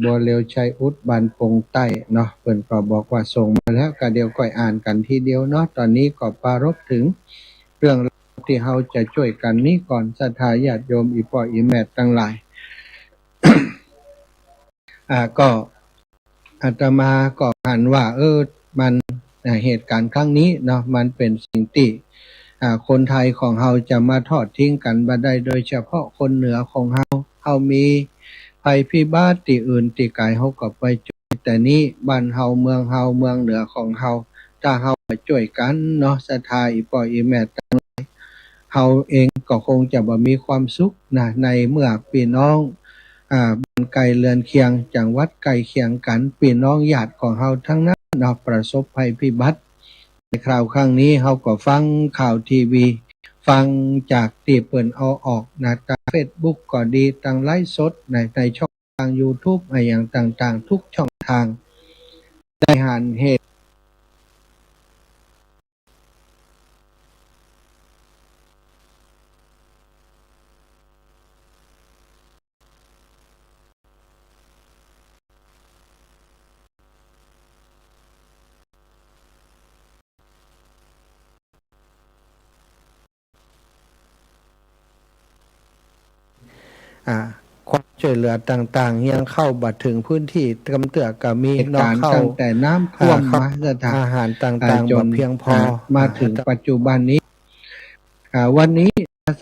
บัวเลียวชัยอุดบ้านปงใต้เนาะเพิ่นก็บอกว่าส่งมาแล้วก็เดี๋ยวค่อยอ่านกันทีเดียวเนาะตอนนี้ก็ปรารภถึงเรื่องที่เราจะช่วยกันนี้ก่อนศรัทธาญาติโยมอีพ่ออีแม่ทั้งหลาย ก็อาตมาก็อ่านว่ามันเหตุการณ์ครั้งนี้เนาะมันเป็นสิ่งที่คนไทยของเราจะมาทอดทิ้งกันบ่ได้โดยเฉพาะคนเหนือของเรามีภัยพิบัติที่อื่นที่ไกลเราก็ไปช่วยแต่นี้บ้านเราเมืองเหนือของเราถ้าเราช่วยกันเนาะศรัทธาอีพ่ออีแม่เราเองก็คงจะบ่มีความสุขนะในเมื่อพี่น้องบ้านไกลเรือนเคียงจังหวัดใกล้เคียงกันพี่น้องญาติของเราทั้งนั้นเนาะประสบภัยพิบัติในคราวครั้งนี้เราก็ฟังข่าวทีวีฟังจากที่เปิ่นเอาออกนะทางเฟซบุ๊กก็ดีทางไลฟ์สดในช่องทาง YouTube อะไรอย่างต่างๆทุกช่องทางได้เห็นเหตุความช่วยเหลือต่างๆยังเข้าบัดถึงพื้นที่กำเตือก็มีเนาะเข้าตั้งแต่น้ำท่วมมาอาหารต่างๆบ่เพียงพอมาถึงปัจจุบันนี้วันนี้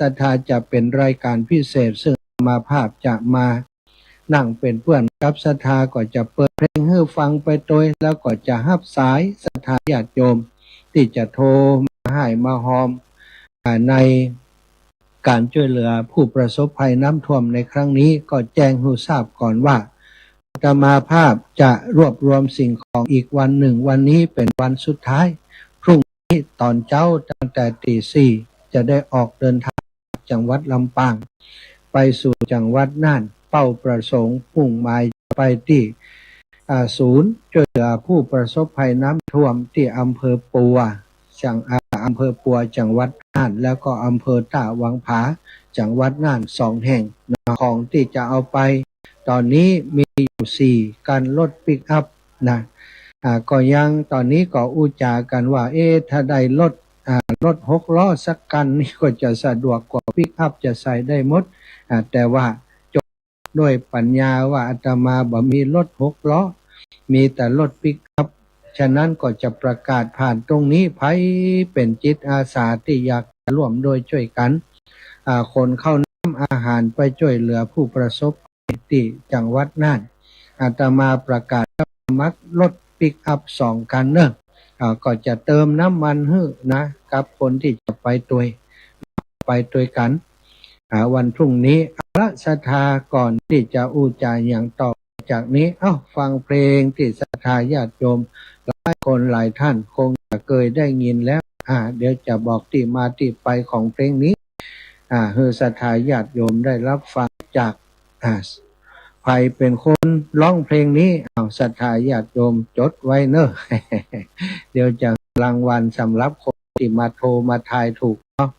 ศรัทธาจะเป็นรายการพิเศษซึ่งมาภาพจะมานั่งเป็นเพื่อนกับศรัทธาก็จะเปิดเพลงให้ฟังไปโดยแล้วก็จะรับสายศรัทธาญาติโยมที่จะโทรมาให้มาหอมในการช่วยเหลือผู้ประสบภัยน้ำท่วมในครั้งนี้ก็แจ้งให้ทราบก่อนว่าอาตมาภาพจะรวบรวมสิ่งของอีกวันหนึ่งวันนี้เป็นวันสุดท้ายพรุ่งนี้ตอนเช้าตั้งแต่ตี 4จะได้ออกเดินทางจังหวัดลำปางไปสู่จังหวัดน่านเป้าประสงค์มุ่งหมายไปที่ศูนย์ช่วยเหลือผู้ประสบภัยน้ำท่วมที่อำเภอปัวอำเภอปัวจังหวัดน่านแล้วก็อำเภอตาวังผาจังหวัดน่าน2 แห่งของที่จะเอาไปตอนนี้มีอยู่4การรถปิกอัพนะก็ยังตอนนี้ก็อุจากันว่าถ้าได้รถ6 ล้อสักกันนี่ก็จะสะดวกกว่าปิกอัพจะใส่ได้หมดแต่ว่าจบด้วยปัญญาว่าอาตมาบ่มีรถ6 ล้อมีแต่รถปิกอัพฉะนั้นก็จะประกาศผ่านตรงนี้ไผเป็นจิตอาสาที่อยากร่วมโดยช่วยกันคนเข้านำอาหารไปช่วยเหลือผู้ประสบภัยที่จังหวัดน่านอาตมาประกาศมักรถปิกอัพ2 คันเนอะก็จะเติมน้ำมันให้นะกับคนที่จะไปด้วยกันวันพรุ่งนี้พระศรัทธาก่อนที่จะอุจาอย่างต่อจากนี้ฟังเพลงที่ศรัทธาญาติโยมหลายคนหลายท่านคงจะเคยได้ยินแล้วเดี๋ยวจะบอกที่มาที่ไปของเพลงนี้ให้ศรัทธาญาติโยมได้รับฟังจากใครเป็นคนร้องเพลงนี้ศรัทธาญาติโยมจดไว้เนอะ เดี๋ยวจะรางวัลสำหรับคนที่มาโทรมาทายถูกเนาะ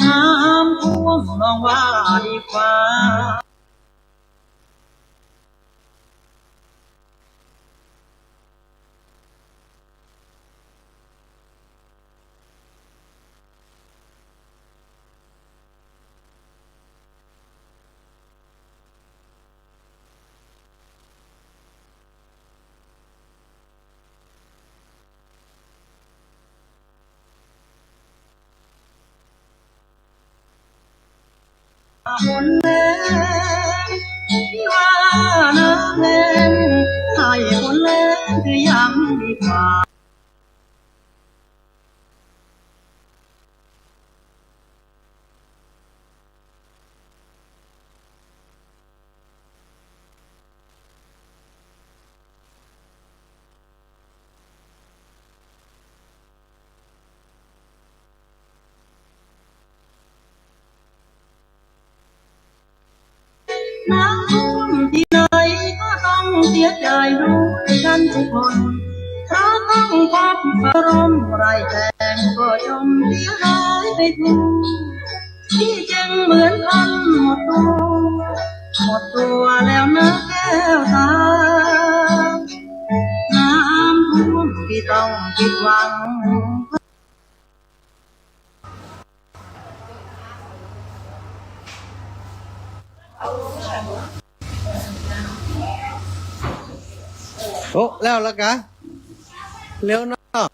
น้ำท่วมมองว่าดีกว่าฝนแรงที่ว่าน้ำแรงให้ฝนแรงคือยังดีกว่า น้ำท่วมที่ไหนก็ต้องเสียใจรู้กันทุกคนเพราะต้องพบอารมณ์ไรแทงก็ยอมเสียหายไปทุกที่จึงเหมือนคนหมดตัวแล้วนะแก้วตาน้ำท่วมที่ต้องผิดหวังโอ้แล้วกะเร็วเนาะ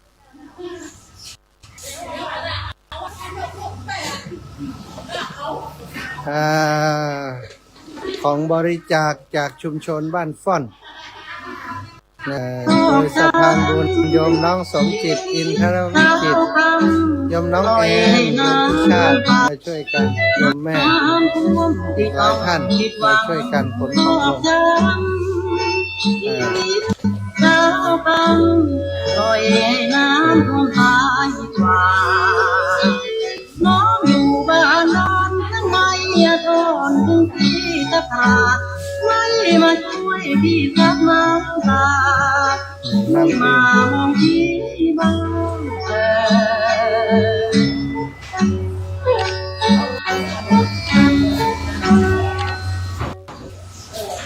ของบริจาคจากชุมชนบ้านฟ่อนโดยสะพานบุญโยมน้องสมจิตอินทรวิจิตรโยมน้องเอ็นโยมพิชาติมาช่วยกันโยมแม่อีกหลายท่านมาช่วยกันขนของลงเจ้าปังปล่อยให้น้ำท่วมตายดีกว่าน้องอยู่บ้านนอนทั้งไม่ทนถึงที่ตะขาดไม่มาช่วยพี่สักน้ำตาไม่มามองพี่บ้าง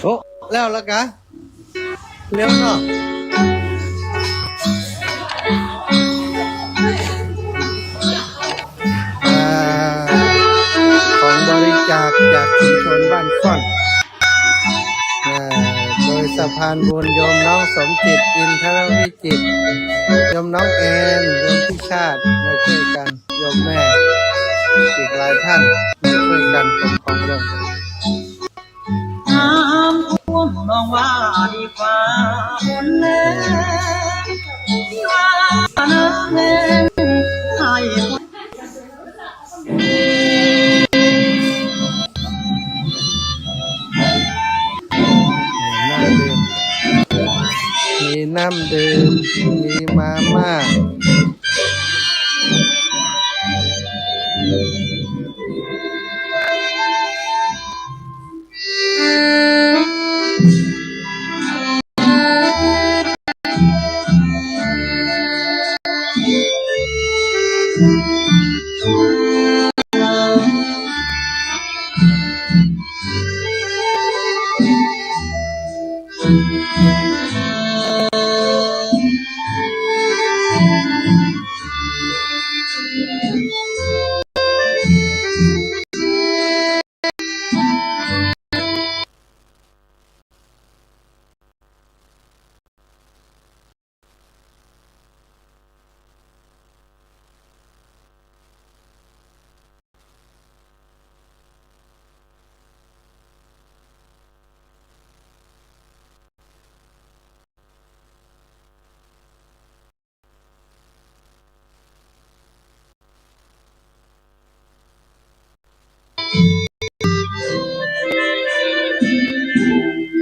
โอ้แล้วกะเร็วเนาะของบริจาคจากชุมชนบ้านฟ่อนโดยสะพานบุญโยมน้องสมจิตอินทรวิจิตรโยมน้องเอ็นโยมพิชาติมาช่วยกันโยมแม่อีกหลายท่านมาช่วยกันขนของลงน้ำท่วมลองว่าดีกว่าฝนแรงที่ว่าน้ำแรงให้มีน้ำดื่มมีมาม่า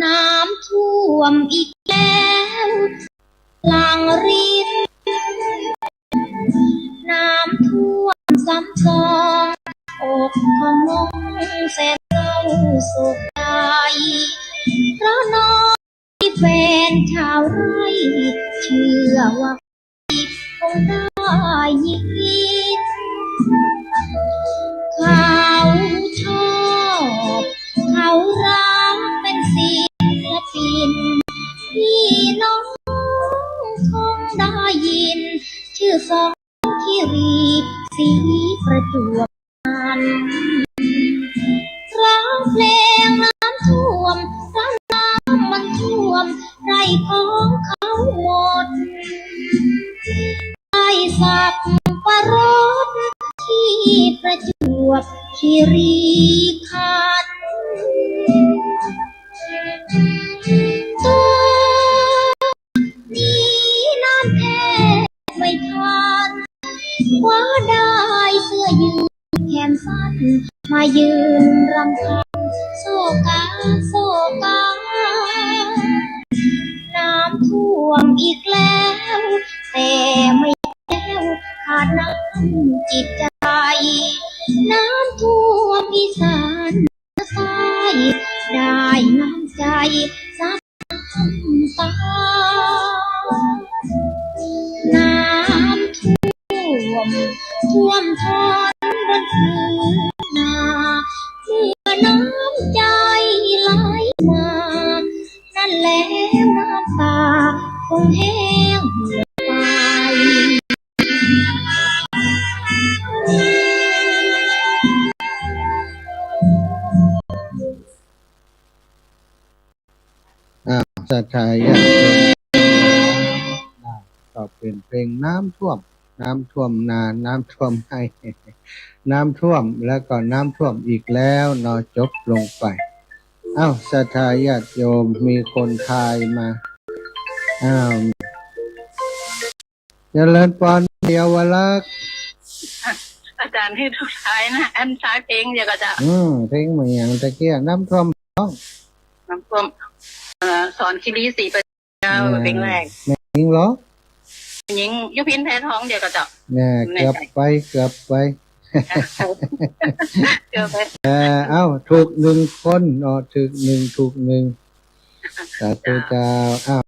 น้ำท่วมอีกแล้วหลังรินน้ำท่วมซ้ำซ้อนอกของน้องแสนเศร้าโศกใจเพราะน้องที่แฟนชาวไร่เชื่อว่าคงได้ยินเขาชอบเขารักเป็นศิลปินพี่น้องคงได้ยินชื่อสองที่รีบสีประจวบกันร้องเพลงน้ำท่วมน้ำมันท่วมไร่ของเขาหมดไอ้สับปะรดที่ประจวบคีรีขันธ์นี้น้ำแทบไม่ทันคว้าได้เสื้อยืดแขนสั้นมายืนรำพันโซกาโซกาน้ำท่วมอีกแล้วแต่ไม่แก้วขาดน้ำจิตใจน้ำท่วมอีสานใต้ได้ ซับตาน้ำท่วมท่วมท้นบนพื้นนาเมื่อน้ำใจไหลมานั่นแล้วน้ำตาคงแห้งเหือดไป ศรัทธาญาติโยมก็เป็นเพลงน้ำท่วมนาน้ำท่วมให้น้ำท่วมแล้วก็น้ำท่วมอีกแล้วนอจบลงไปศรัทธาญาติโยมมีคนทายมาเจริญพรเยาวลักษณ์อาจารย์ที่ทุกท้ายนะอันท้ายเพลงเดียวก็จะเพลงเหมือนอย่างตะเกียน้ำท่วมน้ำท่วมสอนคิรีสีประเจ้าเพลงแรกยิงเหรอยิงยุพินแพ้ท้องเดียวก็จะเนี่ยเกือบไปเกือบไปถูกหนึ่งคนถูกหนึ่งสาธุเจ้า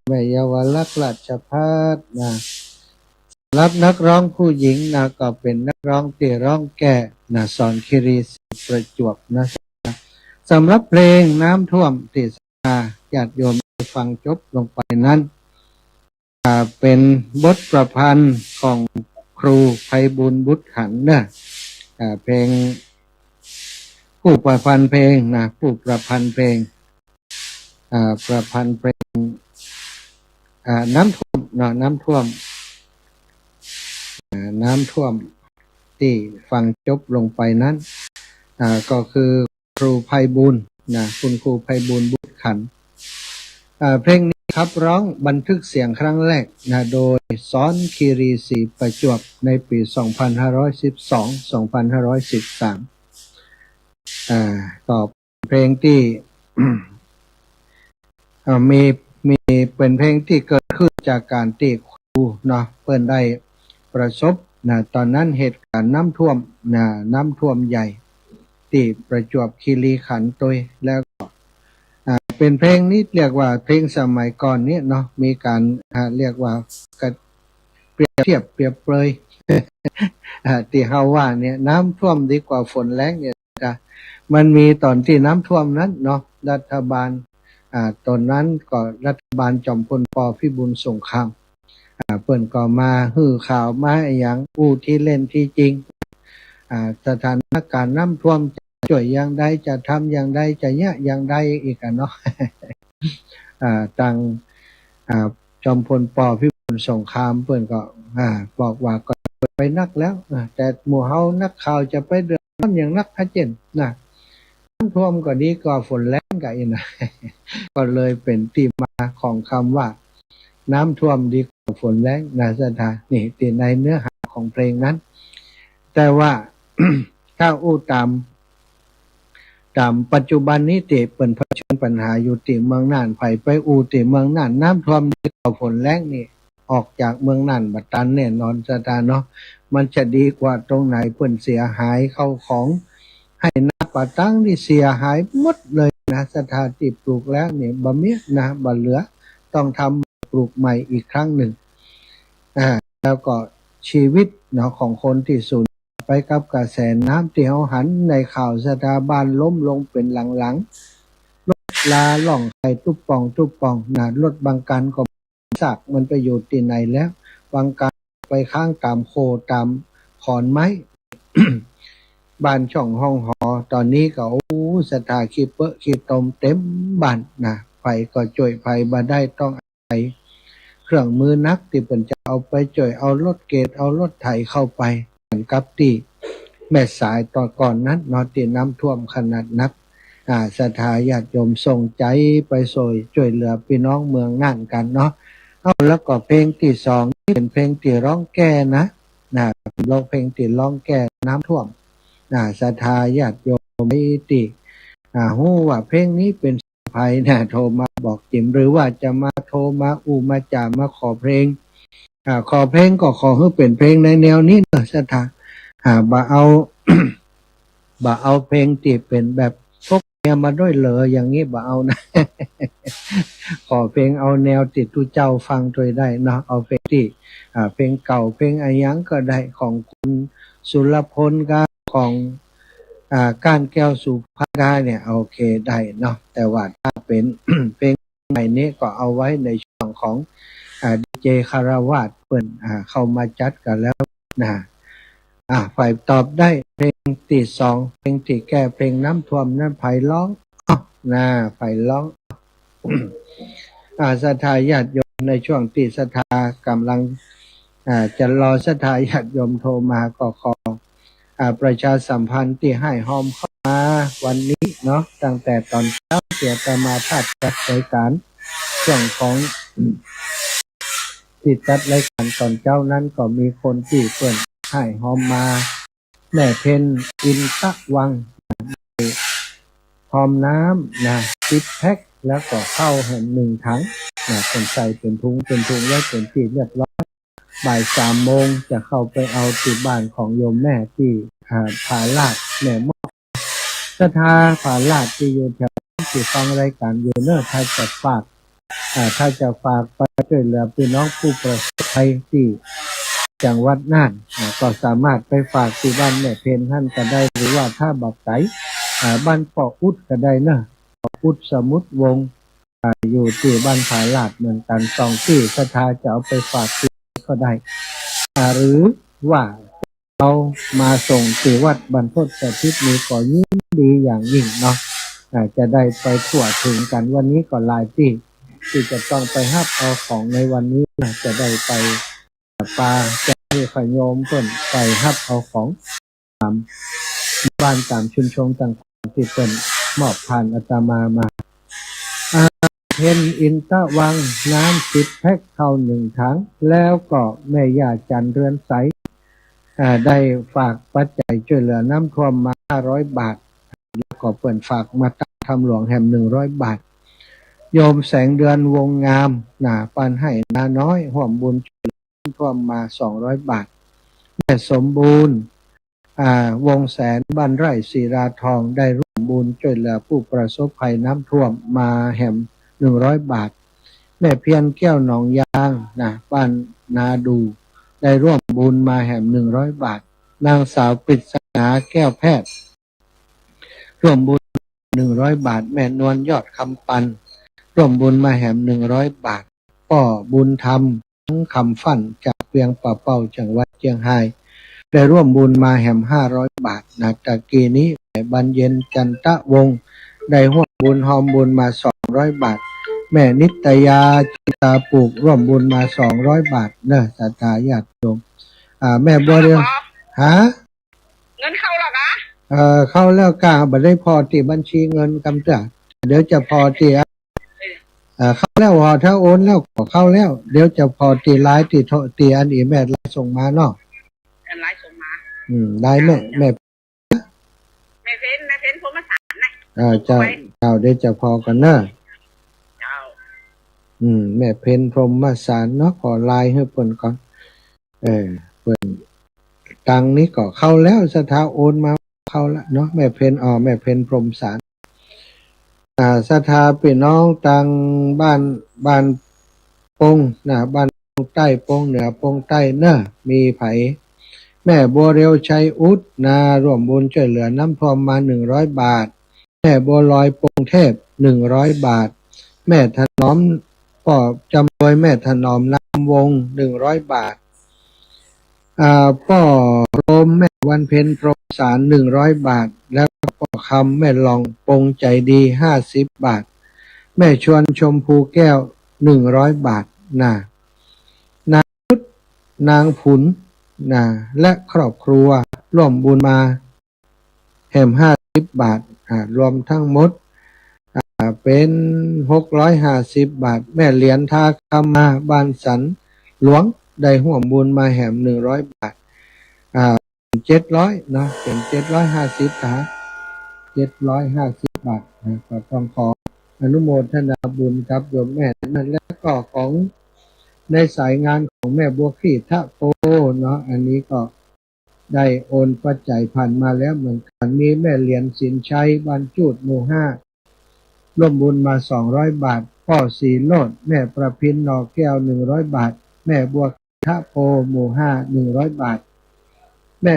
แม่เยาวลักษณ์ราชภัฏนะรับนักร้องผู้หญิงนะก็เป็นนักร้องที่ร้องแก่นะสอนคีรีศรีประจวบนะสำหรับเพลงน้ำท่วมที่ญาติโยมฟังจบลงไปนั้นเป็นบทประพันธ์ของครูไพบูลย์บุตรขันธ์นะเพลงผู้ประพันธ์เพลงนะผู้ประพันธ์เพลงประพันธ์เพลงน้ำท่วมน้ำท่วมที่ฟังจบลงไปนั้นก็คือครูไพบูลย์นะคุณครูไพบูลย์บุตรขันธ์เพลงนี้ครับร้องบันทึกเสียงครั้งแรกนะโดยสอนคีรีศรีประจวบในปี2512-2513ต่อเพลงที่ มีเป็นเพลงที่เกิดขึ้นจากการที่ครูเนาะเพิ่นได้ประสบนะตอนนั้นเหตุการณ์น้ำท่วมใหญ่ที่ประจวบคีรีขันธ์ตัวแล้วก็เป็นเพลงนี้เรียกว่าเพลงสมัยก่อนนี้เนาะมีการเรียกว่าเปรียบเทียบเปรียบเปรย ที่เฮาว่าเนี่ยน้ำท่วมดีกว่าฝนแล้งเนี่ยมันมีตอนที่น้ำท่วมนั้นเนาะรัฐบาลตอนนั้นก็รัฐบาลจอมพลป.พิบูลสงครามเพิ่นก็มาฮือข่าวมาอย่างอู้ที่เล่นที่จริงสถานการณ์น้ำท่วมจะช่วยอย่างใดจะทำอย่างใดจะเนี่ยอย่างใดอีกเนาะต่างจอมพลป.พิบูลสงครามเพิ่นก็บอกว่าก็ไปนักแล้วแต่หมู่เฮานักข่าวจะไปเดือดร้อนอย่างนักพระเจนนะน้ำท่วมก็ดีกว่าฝนแล้งกันนะ ก็เลยเป็นที่มาของคำว่าน้ำท่วมดีกว่าฝนแล้งนะสถานี่ติในเนื้อหาของเพลงนั้นแต่ว่า ถ้าอู้ตามปัจจุบันนี้ติเป็นเผชิญปัญหาอยู่ติเมืองน่านไปอู้ติเมืองน่านน้ำท่วมดีกว่าฝนแล้งนี่ออกจากเมืองน่านบัดตันแน่นอนสถาเนาะมันจะดีกว่าตรงไหนเพิ่นเสียหายเข้าของให้นาป่าตั้งที่เสียหายหมดเลยนะสถานที่ปลูกแล้วเนี่ยบ่มีนะบ่เหลือต้องทำปลูกใหม่อีกครั้งหนึ่งแล้วก็ชีวิตเนาะของคนที่สูญไปกับกระแสน้ำที่เฮาหันในข่าวสถาบันล้มลงเป็นหลังรถลาล่องไปตุ๊บป่องนะรถบางกันก็ซากมันไปอยู่ที่ไหนแล้วบางการไปข้างตามโคตามขอนไม้ บ้านช่องห้องหอตอนนี้ก็สถาขี้เปอะขี้ตมเต็มบ้านนะไฟก็จ่วยไฟบ่ได้ต้องอาศัยเครื่องมือนักที่เพิ่นจะเอาไปจ่วยเอารถเกตเอารถไถเข้าไปกันกับที่แม่สายตอนก่อนนั้นนอนที่น้ำท่วมขนาดนักสถาญาติโยมส่งใจไปช่วยเหลือพี่น้องเมืองน่านกันเนาะแล้วก็เพลงที่สองนี่เป็นเพลงที่ร้องแก้นะร้องเพลงที่ร้องแก้น้ำท่วมศรัทธาญาติโยมที่ฮู้ว่าเพลงนี้เป็นภัยโทรมาบอกจิมหรือว่าจะมาโทรมามาจ่ามาขอเพลงขอเพลงก็ขอให้เป็นเพลงในแนวนี้เนอะศรัทธาบ่เอา บ่เอาเพลงที่เป็นแบบ เมียมาด้วยเหรออย่างนี้บ่เอานะ ขอเพลงเอาแนวติดตุเจ้าฟังตัวได้เนาะเอาเพลงที่เพลงเก่าเพลงอายังก็ได้ของคุณสุรพลก็ของก้านแก้วสุภาดาเนี่ยโอเคได้เนาะแต่ว่าถ้าเป็น เพลงใหม่นี้ก็เอาไว้ในช่วงของดีเจคาราวาสเปิ่นเข้ามาจัดกันแล้วนะฝ่ายตอบได้เพลงที่สองเพลงที่แก้เพลงน้ำท่วมนั้นไผ่ร้องนะไผ่ร้องศรัทธาญาติโยมในช่วงที่ศรัทธากำลังจะรอศรัทธาญาติโยมโทรมาก็ขอประชาสัมพันธ์ที่ให้หอมเข้ามาวันนี้เนาะตั้งแต่ตอนเช้าเสียแต่มาทัดจัดรายการช่วงของที่จัดรายการตอนเจ้านั้นก็มีคนที่เปิ่นให้หอมมาแม่เพนอินตะวังหอมน้ำนะ10 แพ็คแล้วก็เข้าแห่ง1 ถังคนใส่เป็นทุงไว้เป็นที่เรียบร้อยบ่าย 3 โมงจะเข้าไปเอาที่บ้านของโยมแม่ที่ผาลาดแม่มอศรัทธาผาลาดที่อยู่แถวที่ฟังรายการอยู่เนอะถ้าจะฝากไปช่วยเหลือพี่น้องผู้ประสบภัยที่จังหวัดน่านก็สามารถไปฝากที่บ้านแม่เพนท่านก็ได้หรือว่าถ้าบักไก่บ้านปออุดก็ได้นะปออุดสมุทรวงศ์อยู่ที่บ้านผาลาดเหมือนกัน2 ที่ศรัทธาจะเอาไปฝากที่ก็ได้หรือว่าเรามาส่งที่วัดบรรพตสถิตนี้ก็ยิ่งดีอย่างยิ่งเนาะจะได้ไปทั่วถึงกันวันนี้ก็หลายที่จะต้องไปรับเอาของในวันนี้จะได้ไปปลาจะให้ขโยมเพิ่นไปรับเอาของตามบ้านตามชุมชนต่างๆที่เพิ่นมอบผ่านอาตมาเพนอินตะวังน้ำ10 แพ็คเข้า1 ถังแล้วก็แม่ย่าจันเรือนใสได้ฝากปัจจัยช่วยเหลือน้ำท่วมมา500 บาทแล้วก็เปิ่นฝากมาตั้งทำหลวงแห่ม100 บาทโยมแสงเดือนวงงามปันให้นาน้อยห่วมบุญช่วยเหลือน้ำท่วมมา200 บาทแม่สมบูรณ์วงแสนบ้านไร่ศิราทองได้ร่วมบุญช่วยเหลือผู้ประสบภัยน้ำท่วมมาแห่ม100 บาทแม่เพียรแก้วหนองยางบ้านนาดูได้ร่วมบุญมาแห่ม100 บาทนางสาวปริศนาแก้วแพทย์ร่วมบุญ100 บาทแม่นวลยอดคำปันร่วมบุญมาแห่ม100 บาทป่อบุญธรรมคำฟั่นจากเวียงป่าเป่าจังหวัดเชียงรายได้ร่วมบุญมาแห่ม500 บาทตะกี้นี้แม่บรรเย็นจันทะวงศ์ได้ร่วมบุญหอมบุญมา200 บาทแม่นิตยาจิตาปลูกร่วมบุญมา200 บาทเนอะศรัทธาญาติโยมแม่บัวเรืองเงินเข้าหรอกเข้าแล้วกาบัดได้พอที่บัญชีเงินกำจัดเดี๋ยวจะพอที่เข้าแล้วถ้าโอนแล้วก็เข้าแล้วเดี๋ยวจะพอที่ไลน์ที่อันอีแม่ไลน์ส่งมาเนาะไลน์ส่งมาได้แม่เพนผมมาสารเจ้าเดี๋ยวจะพอกันเนอะแม่เพนพรหมสารเนาะขอไลน์ให้เพิ่นก่อนเพิ่นตังนี้ก็เข้าแล้วศรัทธาโอนมาเข้าแล้วเนาะแม่เพนแม่เพนพรหมสารศรัทธาพี่น้องตังบ้านปงบ้านปงใต้ปงเหนือปงใต้เนอะมีไผแม่บัวเรียวชัยอุดร่วมบุญช่วยเหลือน้ำท่วมมา100 บาทแม่บัวลอยปงเทพ100 บาทแม่ถนอมก็จำรวยแม่ถนอมนามวง100 บาทป้อโรมแม่วันเพ็ญพรหมสาร100 บาทแล้วป้อคำแม่ลองปงใจดี50 บาทแม่ชวนชมพูแก้ว100 บาทนางพุทธนางผุนและครอบครัวร่วมบุญมาแห่ม50 บาทรวมทั้งหมดเป็น650 บาทแม่เหรียญทาคำมาบ้านสันหลวงได้ห่วมบุญมาแห่ม100 บาท700นะเป็น750 750 บาทก็ต้องขออนุโมทนาบุญกับโยมแม่นั่นและก็ของในสายงานของแม่บัวขี้ทะโพเนาะอันนี้ก็ ได้โอนปัจจัยผ่านมาแล้วเหมือนกันมีแม่เหรียญสินชัยบรรจุหมู่ห้าร่วมบุญมา200 บาทพ่อศรีโลดแม่ประพินนอแก้ว100 บาทแม่บัวทะโพหมู่ห้า100 บาทแม่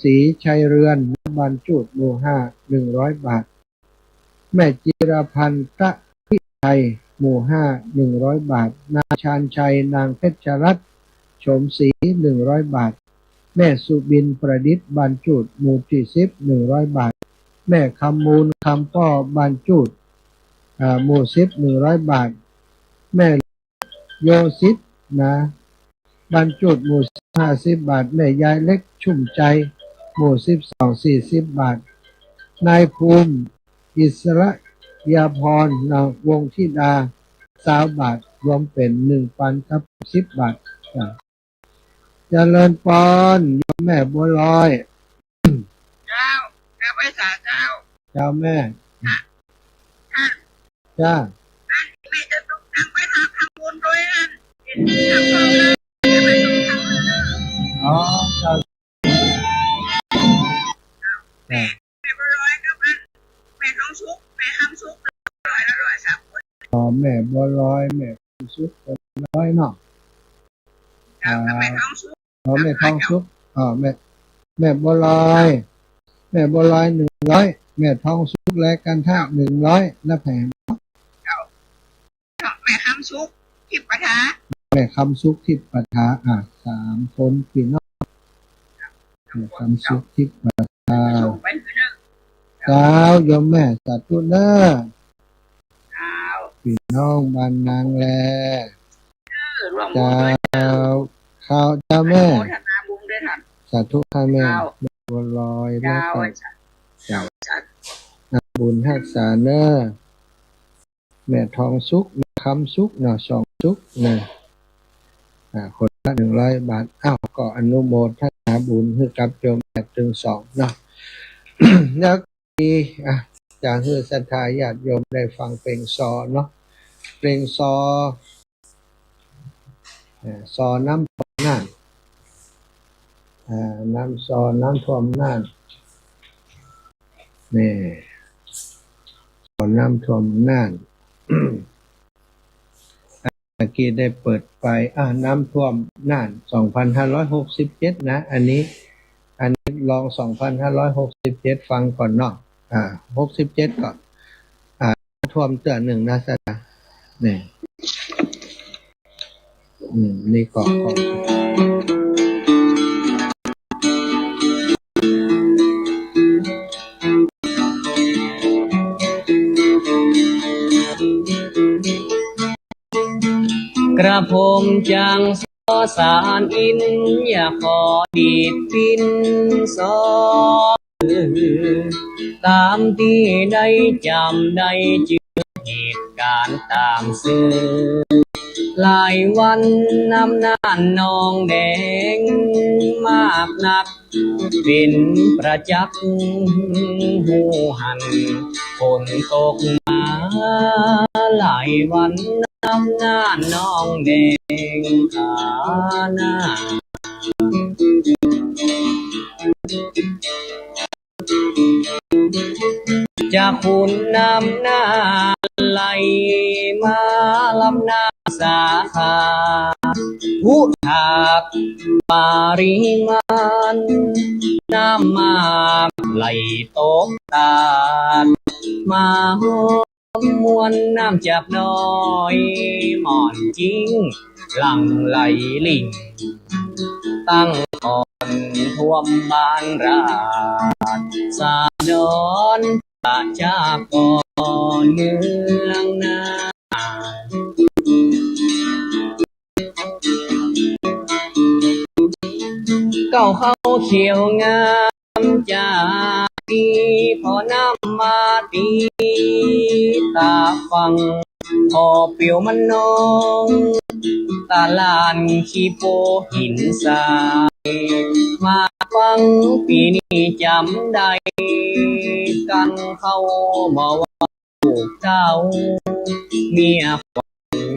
ศรีชัยเรือนบรรจุหมู่ห้า100 บาทแม่จิรพันธ์ตะพิชัยหมู่ห้า100 บาทนางชาญชัยนางเพชรรัตน์โฉมศรี100 บาทแม่สุบินประดิษฐ์บรรจุหมู่ที่10 100 บาทแม่คำมูลคำป้อบรรจุหมู่10 100 บาทแม่โยซิตนะบรรจุหมู่50 บาทแม่ยายเล็กชุ่มใจหมู่12 40 บาทนายภูมิอิสระยาพรนางวงธิดา20 บาทรวมเป็น 1,000 กับ10 บาทเจริญพรโยมแม่บัวลอยเจ้าไปสาเจ้าเจ้าแม่จ้าแม่จะต้องนั่งไปหาทำบุญด้วยนะเห็นที่ทำเขาเลยไปต้องทำเลยอ๋อเจ้าแม่บัวลอยก็มันแม่ท้องซุกแม่ทำซุกอร่อย3 คนอ๋อแม่บัวลอยแม่ซุปร้อยเนาะแม่ท้องซุกอ๋อแม่ท้องซุปอ๋อแม่บัวลอยแม่บัวลอย100แม่ท้องซุปและกันท่า100แล้วแผงแม่คำซุกทิพปะทะแม่คำซุกทิพปะทะ3 คนพี่น้องแม่คำซุกทิพปะทะเจ้าโยมแม่สาธุเด้อพี่น้องบ้านนางแลเจ้าข้าวเจ้าแม่สาธุค่ะแม่บัวลอยแล้วก็เจ้าบุญรักษาเน้อแม่ทองสุกแม่คำสุกเนาะ2 สุกนะคนละ100 บาทก็อนุโมทนาบุญให้กับโยมแม่ถึง2เนาะ แล้วมีจะให้ศรัทธาญาติโยมได้ฟังเพลงซอเนาะเพลงซอน้ำท่วมน่านน้ำท่วมน่านนี่ซอน้ำท่วมน่านเมื่อกี้ได้เปิดไปน้ำท่วมน่าน2567นะอันนี้ลอง2567ฟังก่อนเนาะ67ก่อนท่วมเตือนหนึ่งนะจ๊ะนี่นี่ก็กระผมจังสอสารอินอยากขอดีดพินสอตามที่ได้จำได้เจอเหตุการณ์ตามสื่อหลายวันน้ำน่านนองแดงมากนักเป็นประจักษ์หูหันฝนตกมาหลายวันน้ำน่านนองแดงหน้าจากคุณน้ำหน้าไหลมาลำหน้าสาขาผู้ถากปาริมาณน้ำมาไหลตกตาดมาหอมมวลน้ำจากน้อยหมอนจริงหลังไหลลิ่งตั้งก่อนท่วมบ้านราดสาดอนจากก่อนเมืองนาเก้าเข้าเขียวงามจากปีพอน้ำมาตีตาฟังพอเปียวมันนองตาลานขี้โปหินทรายมาฟังปีนี้จำได้กันเข้ามาว่าลูกเจ้าเมียฟั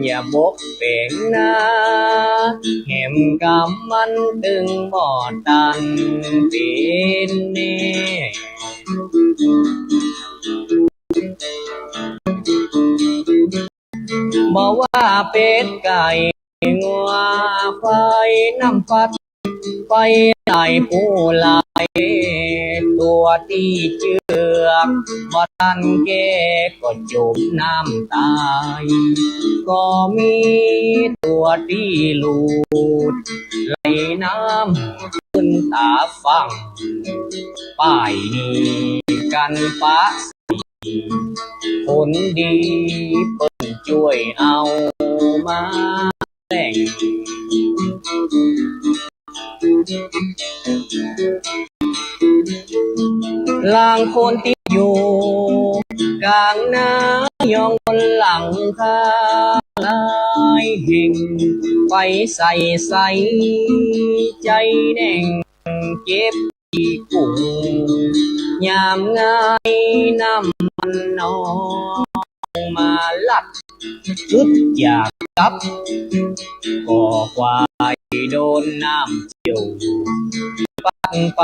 ง อย่าบกเป็นนาแหมกำมันตึงบ่ตันเป็นเน่บอกว่าเป็ดไก่งัวไฟน้ำฟัดไปไหลผู้ไหลตัวที่เจือกบ่ทันแก่ก็จมน้ำตายก็มีตัวที่ลูดไหลน้ำขึ้นตาฟังป้ายนี้กันปะผลดีเปิ้นช่วยเอามาแต่งลางคนที่อยู่กลางนายองบนหลังคาลายเห่งไปใส่ใจแดงเก็บที่กุ้งยามง่ายน้ำมันนองมาลัดชุดอยากกลับก็ควายโดนน้ำเจียวปักไป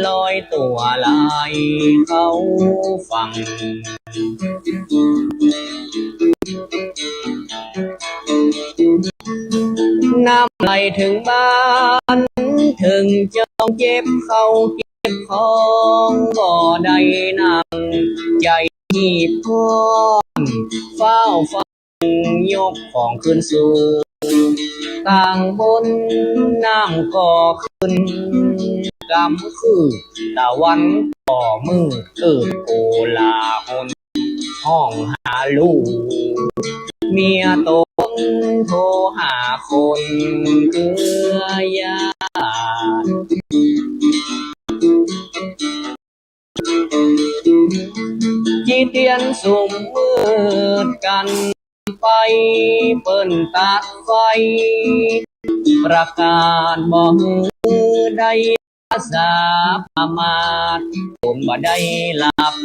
ลอยตัวลายเขาฟังน้ำไหลถึงบ้านถึงจองเจ็บเขาเก็บของบ่ได้นั่งใจหีบพรเฝ้าฟังยกของขึ้นสู่ต่างบนน้ำก่อขึ้นกำคือตะวันก่อมือเกิดโอลาหนห้องหาลูกเมียตนโทรหาคนเกือยาจีเตียนสุ่มมืดกันไปเปิ้นตัดไฟประกาศบ่ฮือได้ภาษาพมาทผมบ่ได้หลับ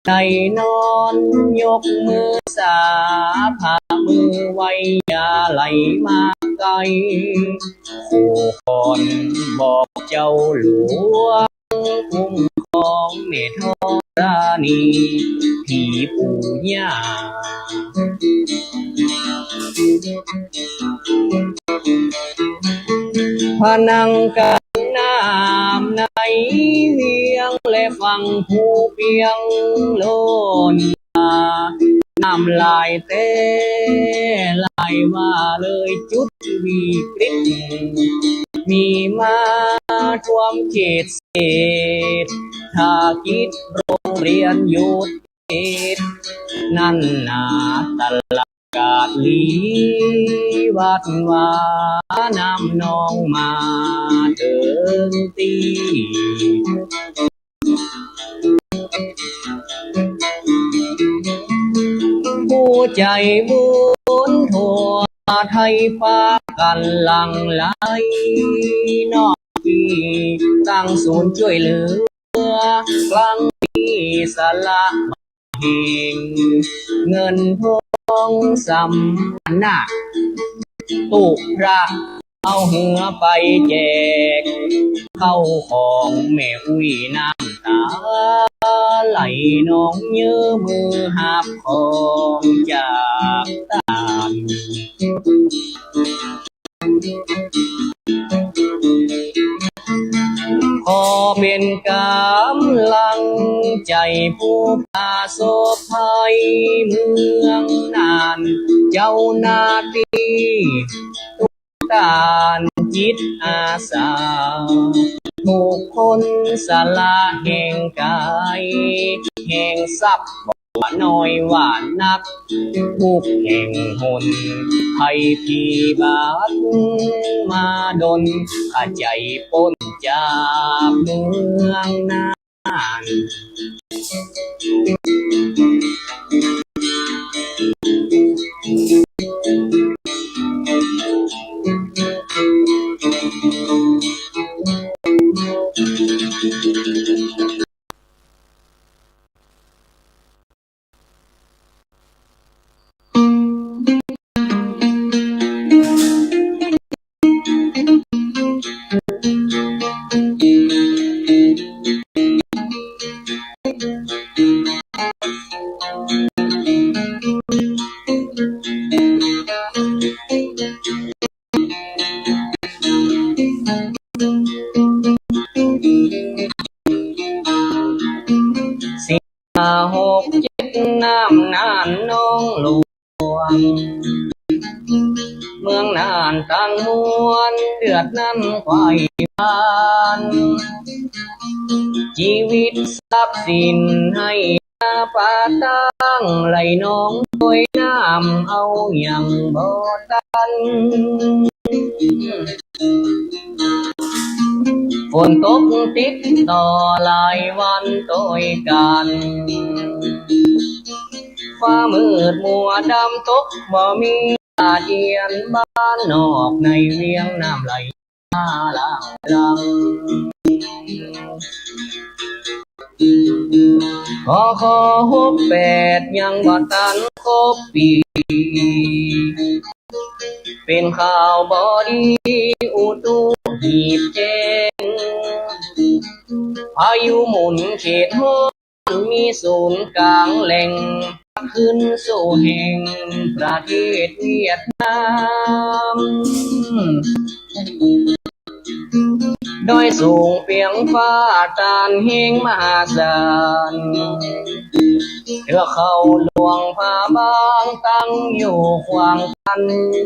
ได้นอนยกมือสาพามือไว้อย่าไหลมาไกลผู้คนบอกเจ้าหลวงคุ้มครองเมธราณีพี่ปู่ย่าพนังกันน้ำในเวียงและฟังผู้เพียงโลนน้ำลายเต้ลายมาเลยจุดวิกฤตมีมาท่วมเขตเศษถ้าคิดโรงเรียนหยุดเขตนั่นนาตลาดกาดลีวัดว่าน้ำนองมาเติมตีผู้ใจบุญทั่วไทยปากันหลังไหลนอกที่ตั้งศูนย์ช่วยเหลือกลางปีสละเฮงเงินทองสำนักตุพระเอาเหือไปแจกเข้าของแม่อุ้ยน้ำตาไหลน้องเยื้อมือหับของจากตานขอเป็นกำลังใจผู้พาโสภัยเมืองนานเจ้าหน้าที่ทุกด้านจิตอาสาทุกคนสละแห่งกายแห่งทรัพย์บ่น้อยว่านักทุกแห่งหนภัยพิบัติมาดนข้าใจป้นจากเมืองนาน เมืองน่านตั้งมวลเดือดนั้นควายบานชีวิตทรัพย์สินให้นาป่าตั้งไหลน้องโดยน้ำเอาอย่างบ่ตันฝนตกติดต่อหลายวันต้อยกันฟ้ามืดมัวดำตกบ่มีตาเยียนบ้านนอกในเวียงน้ำไหลมาหลังขอ68ยังบ่ตันครบปีเป็นข่าวบอดีอุตุหีบแจ้งพายุหมุนเขตห้อนมีศูนย์กลางแหล่งขึ้นสู่แห่งประเทศเวียดนามโดยสูงเปียงฟ้าตานเฮงมหาศาลเรือเขาหลวงพาบางตั้งอยู่ขวางกัน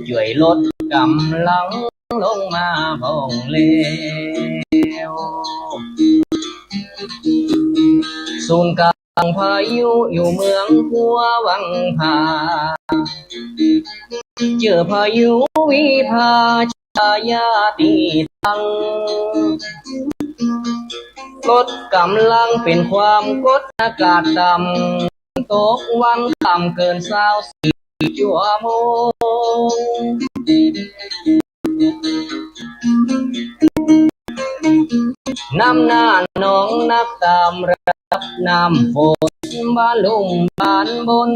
ช่วยลดกำลังลงมาบ้องเลวศูนย์กลางพายุอยู่เมืองพัววังผาเจอพายุวิภาชายาตีตังลดกำลังเป็นความกดอากาศต่ำตกวันต่ำเกิน24 ชั่วโมงน้ำหน้าน้องนับตามรับน้ำฝนบ้านลุ่มบ้านบน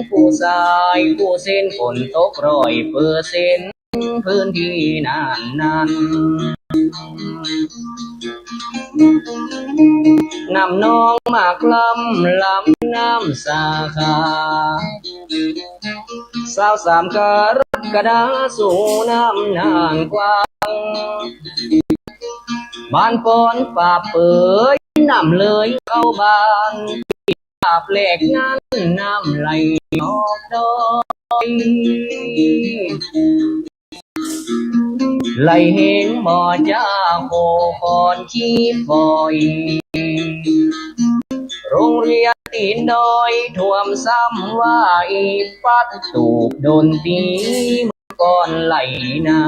ผู้สายผู้เส้นฝนตก100%พื้นที่นั้นนำน้องมากลำน้ำสาขา23 กรกฎาสู่น้ำนานกว้างบ้านปอนป่าเปื่อยน้ำเลยเข้าบ้านภาพแหลกนั้นน้ำไหลออกดอยไหลเหงบ่อจ้าโคคอนขี้ฝอยโรงเรียนตีนดอยท่วมซ้ำว่าอีปัดตูบโดนตีก่อนไหลนา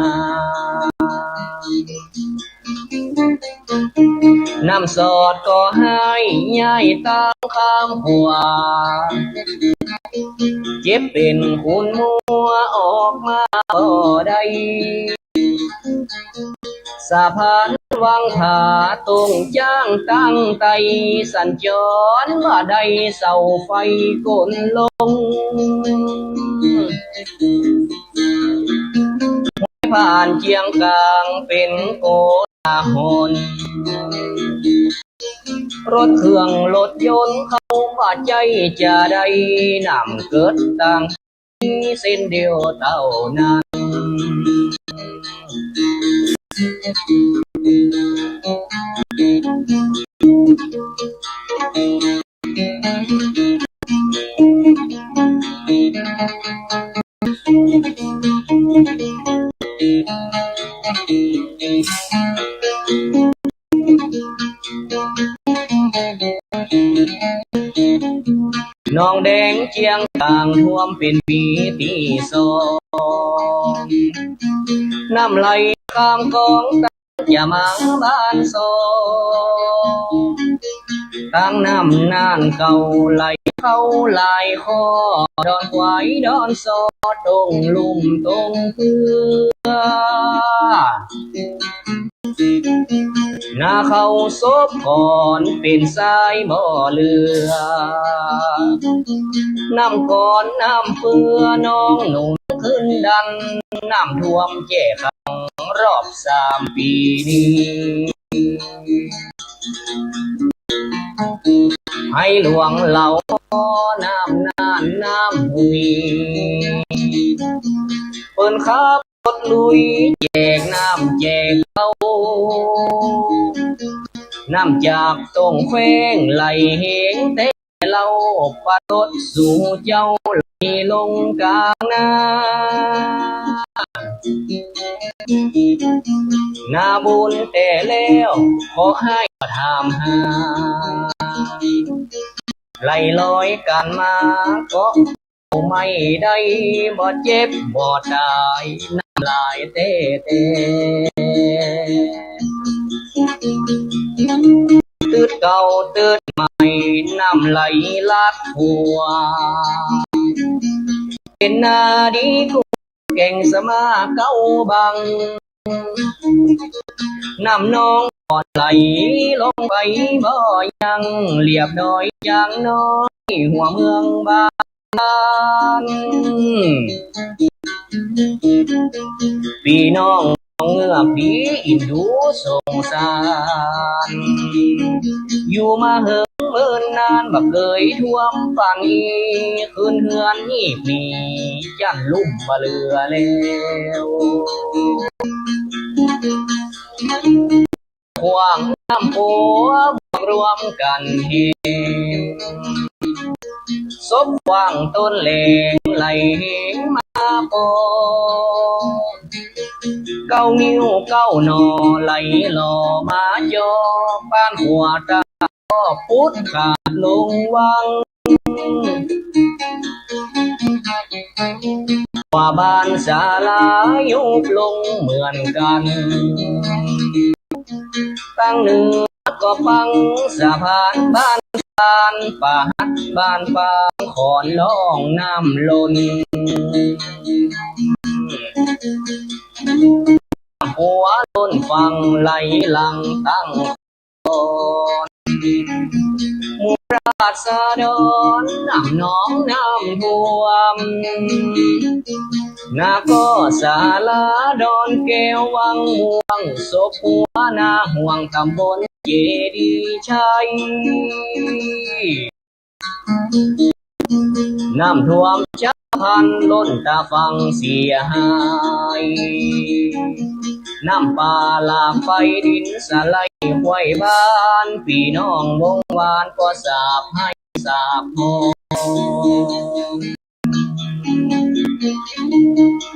น้ำสอดก็ให้ย่ายตามข้ามหัวเจ็บเป็นคุณมัวออกมาบ่ได้สะพานวังผาตรงจ้างตั้งไตสัญจรว่าได้เสาไฟกลลงผ่านเชียงกลางเป็นโกลาหลรถเครื่องรถยนต์เข้ามาใจจะได้นำเกิดต่างเส้นเดียวเท่านั้นน้องแดงเชียงต่างท่วมเป็นปีที่2น้ำไหลข้ามกองอย่ามาบ้านโซตั้งน้ำนานเก่าไหลเข้าลายคอดอนไหวดอนโซตรงลุ่มตรงเพื่อหน้าเขาซบก่อนเป็นสายบ่อเรือน้ำก่อนน้ำเพื่อน้องหนุ่มขึ้นดันน้ำท่วมแก่ขังรอบ3 ปีนี้ให้หลวงเหล่าน้ำนานน้ำหุยเปิ้นขับรถลุยแจกน้ำแจกเขาน้ำจากตรงแควงไหลเหงเต เล่าประรดสู่เจ้าไหลลงกลางนาบุญแต่แล้วขอให้ถามหาไหลลอยกันมาก็ไม่ได้บ่เจ็บบ่ตายน้ำลายเต้เต้ตืดเก่าตืดใหม่น้ำไหลลากหัวเป็นนาดีกูเก่งสมาเก้าบังน้ำนองก่อนไหลลงไปบ่ยังเรียบดอยจางน้อยหัวเมืองบ้านพี่น้องเงือกดีอินดูสงสารอยู่มาเหิงเมินนานบักเลยท่วมฝั่งอีคืนเฮือนนี่มีจันลุ่มมาเลือแล้วขวางน้ำโพรวมกันเฮศพวางต้นเลงไหลเหงมาโปเก้านิ้วเก้าหนอไหลหล่อมาจอป้านหัวตาพุดขาดลงวังว่าบ้านศาลายุบลงเหมือนกันตั้งเหนือก็ฟังสะพานบ้านป่าฮัดบ้านปางขอนล่องน้ำล้นหัวล้นฟังไหลหลังตั้งก่อนหมู่ราษฎรน้ำน้องน้ำท่วมนาก็ศาลาดอนแก้ววังม่วงศพหัวนาห่วงตำบลเจดีย์ชัยน้ำท่วมจะพันล้นตาฟังเสียหายน้ำป่าหลากไฟดินสไลด์ห้วยบ้านพี่น้องวงวานก็สาบให้สาบพอ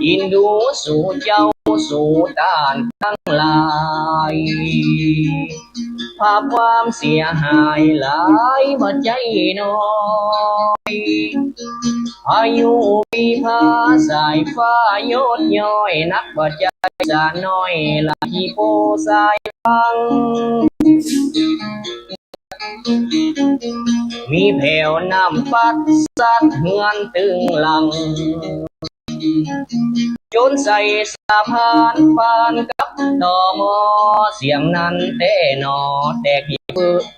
อินดูสู่เจ้าสู่ต้านทั้งหลายภาพความเสียหายหลายหัวใจน้อยพายุปีพาสายฟ้าโยดย้อยนักหัวใจสาน้อยลาฮีโปสายฟังมีแผ่วน้ำปัดสัดเฮือนตึงหลังจนใส่สะพานปานกับดอมอเสียงนั้นเต้นอแตก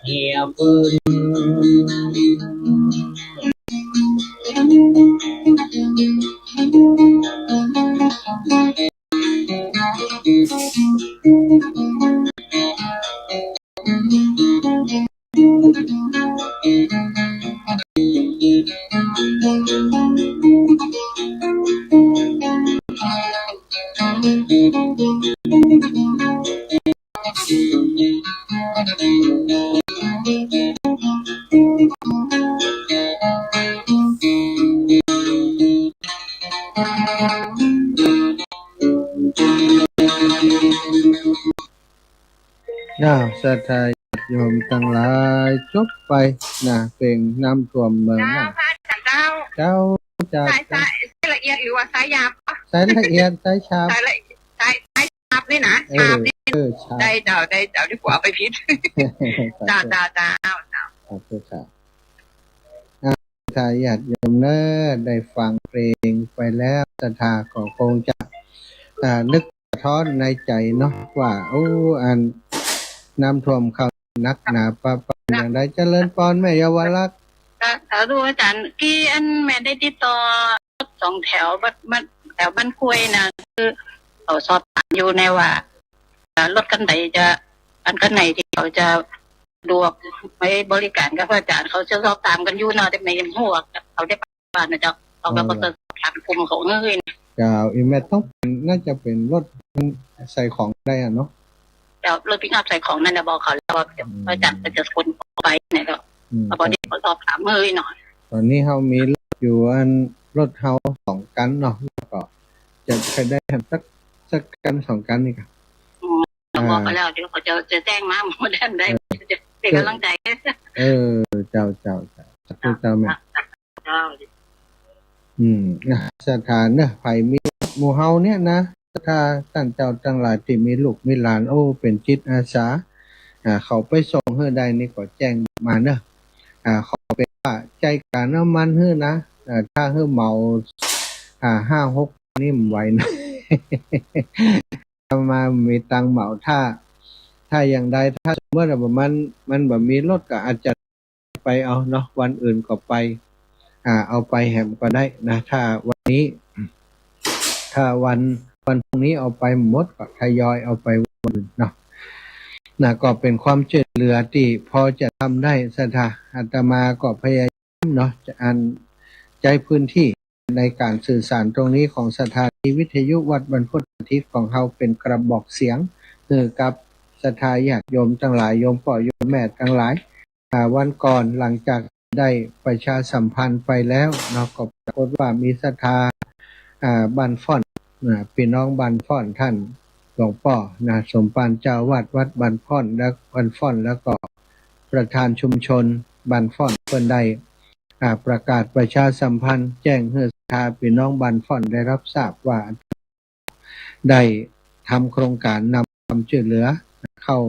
เหี่ยฟืศรัทธาโยมทั้งหลายจบไปเพลงน้ำท่วมเมืองพระอาจารย์เจ้า เจ้าจากสายละเอียดหรือว่าสายหยาบสายละเอียดสายชาบสายชาบนี่นะชาบนี่ได้เจ้าที่ผัวไปพิษเจ้าขอบคุณครับทายาทโยมเนอได้ฟังเพลงไปแล้วศรัทธาก็คงจะนึกท้อนในใจเนาะว่าอันน้ำท่วมเข้านักหนาปะอย่างใดเจริญพรแม่เยาวลักษณ์ดูอาจารย์กี้อันแม่ได้ติดต่อสองแถวบ้านคุยนะคือเขาสอบถามอยู่ในว่ารถกันไหนจะอันกันไหนที่เขาจะดวกไม่บริการกับอาจารย์เขาจะสอบถามกันอยู่เนาะแต่ไม่ยังหัวเขาได้บ้านนะเจ้าเขาก็จะถามกลุ่มเขาเงยเจ้าอีเมลต้องเป็นน่าจะเป็นรถใส่ของได้เนาะรถปิกอัพใส่ของนั่นนะบอกเขาแล้วว่าอาจารย์จะคนไปเนี่ยก็ พอดีเขาสอบถามมือหน่อยตอนนี้เขามีรถอยู่อันรถเฮา2 กันเนาะแล้วก็จะเคยได้ทำสักกัน2 กันนี่ครับเราบอกไปแล้วเดี๋ยวเขาจะแจ้งมาหมดได้จะเป็นกำลังใจเจ้าแม่สถานเนี่ยไผมีหมู่เฮาเนี่ยนะถ้าท่านเจ้าทั้งหลายที่มีลูกมีหลานเป็นจิตอาสาเขาไปส่งเฮือใดนี่ก็แจ้งมาเนอะเขาเป็นว่าใจการน้ำมันเฮือนะถ้าเฮือเมา5-6นี่มันไหวนะมามีตังเหมาถ้าอย่างใดถ้าสมมติว่ามันแบบมีรถก็อาจจะไปเอาเนาะวันอื่นก็ไปเอาไปแหมก็ได้นะถ้าวันนี้ถ้าวันพรุ่งนี้เอาไปหมดก็ทยอยเอาไปวันอื่นเนาะก็เป็นความช่วยเหลือที่พอจะทำได้สถาอาตมาก็พยายามเนาะจะใจพื้นที่ในการสื่อสารตรงนี้ของสถานีวิทยุวัดบรรพตอาทิตย์ของเราเป็นกระบอกเสียงกับศรัทธาญาติโยมทั้งหลายโยมพ่อโยมแม่ทั้งหลายวันก่อนหลังจากได้ประชาสัมพันธ์ไปแล้วเนาะก็ปรากฏว่ามีศรัทธาบ้านฟ่อนพี่น้องบ้านฟ่อนท่านหลวงพ่อสมปานเจ้าวาดวัดบ้านฟ่อนและบ้านฟ่อนแล้วก็ประธานชุมชนบ้านฟ่อนเพิ่นได้ประกาศประชาสัมพันธ์แจ้งให้ศรัทธาพี่น้องบ้านฟ่อนได้รับทราบว่าได้ทำโครงการนำความช่วยเหลือเข้า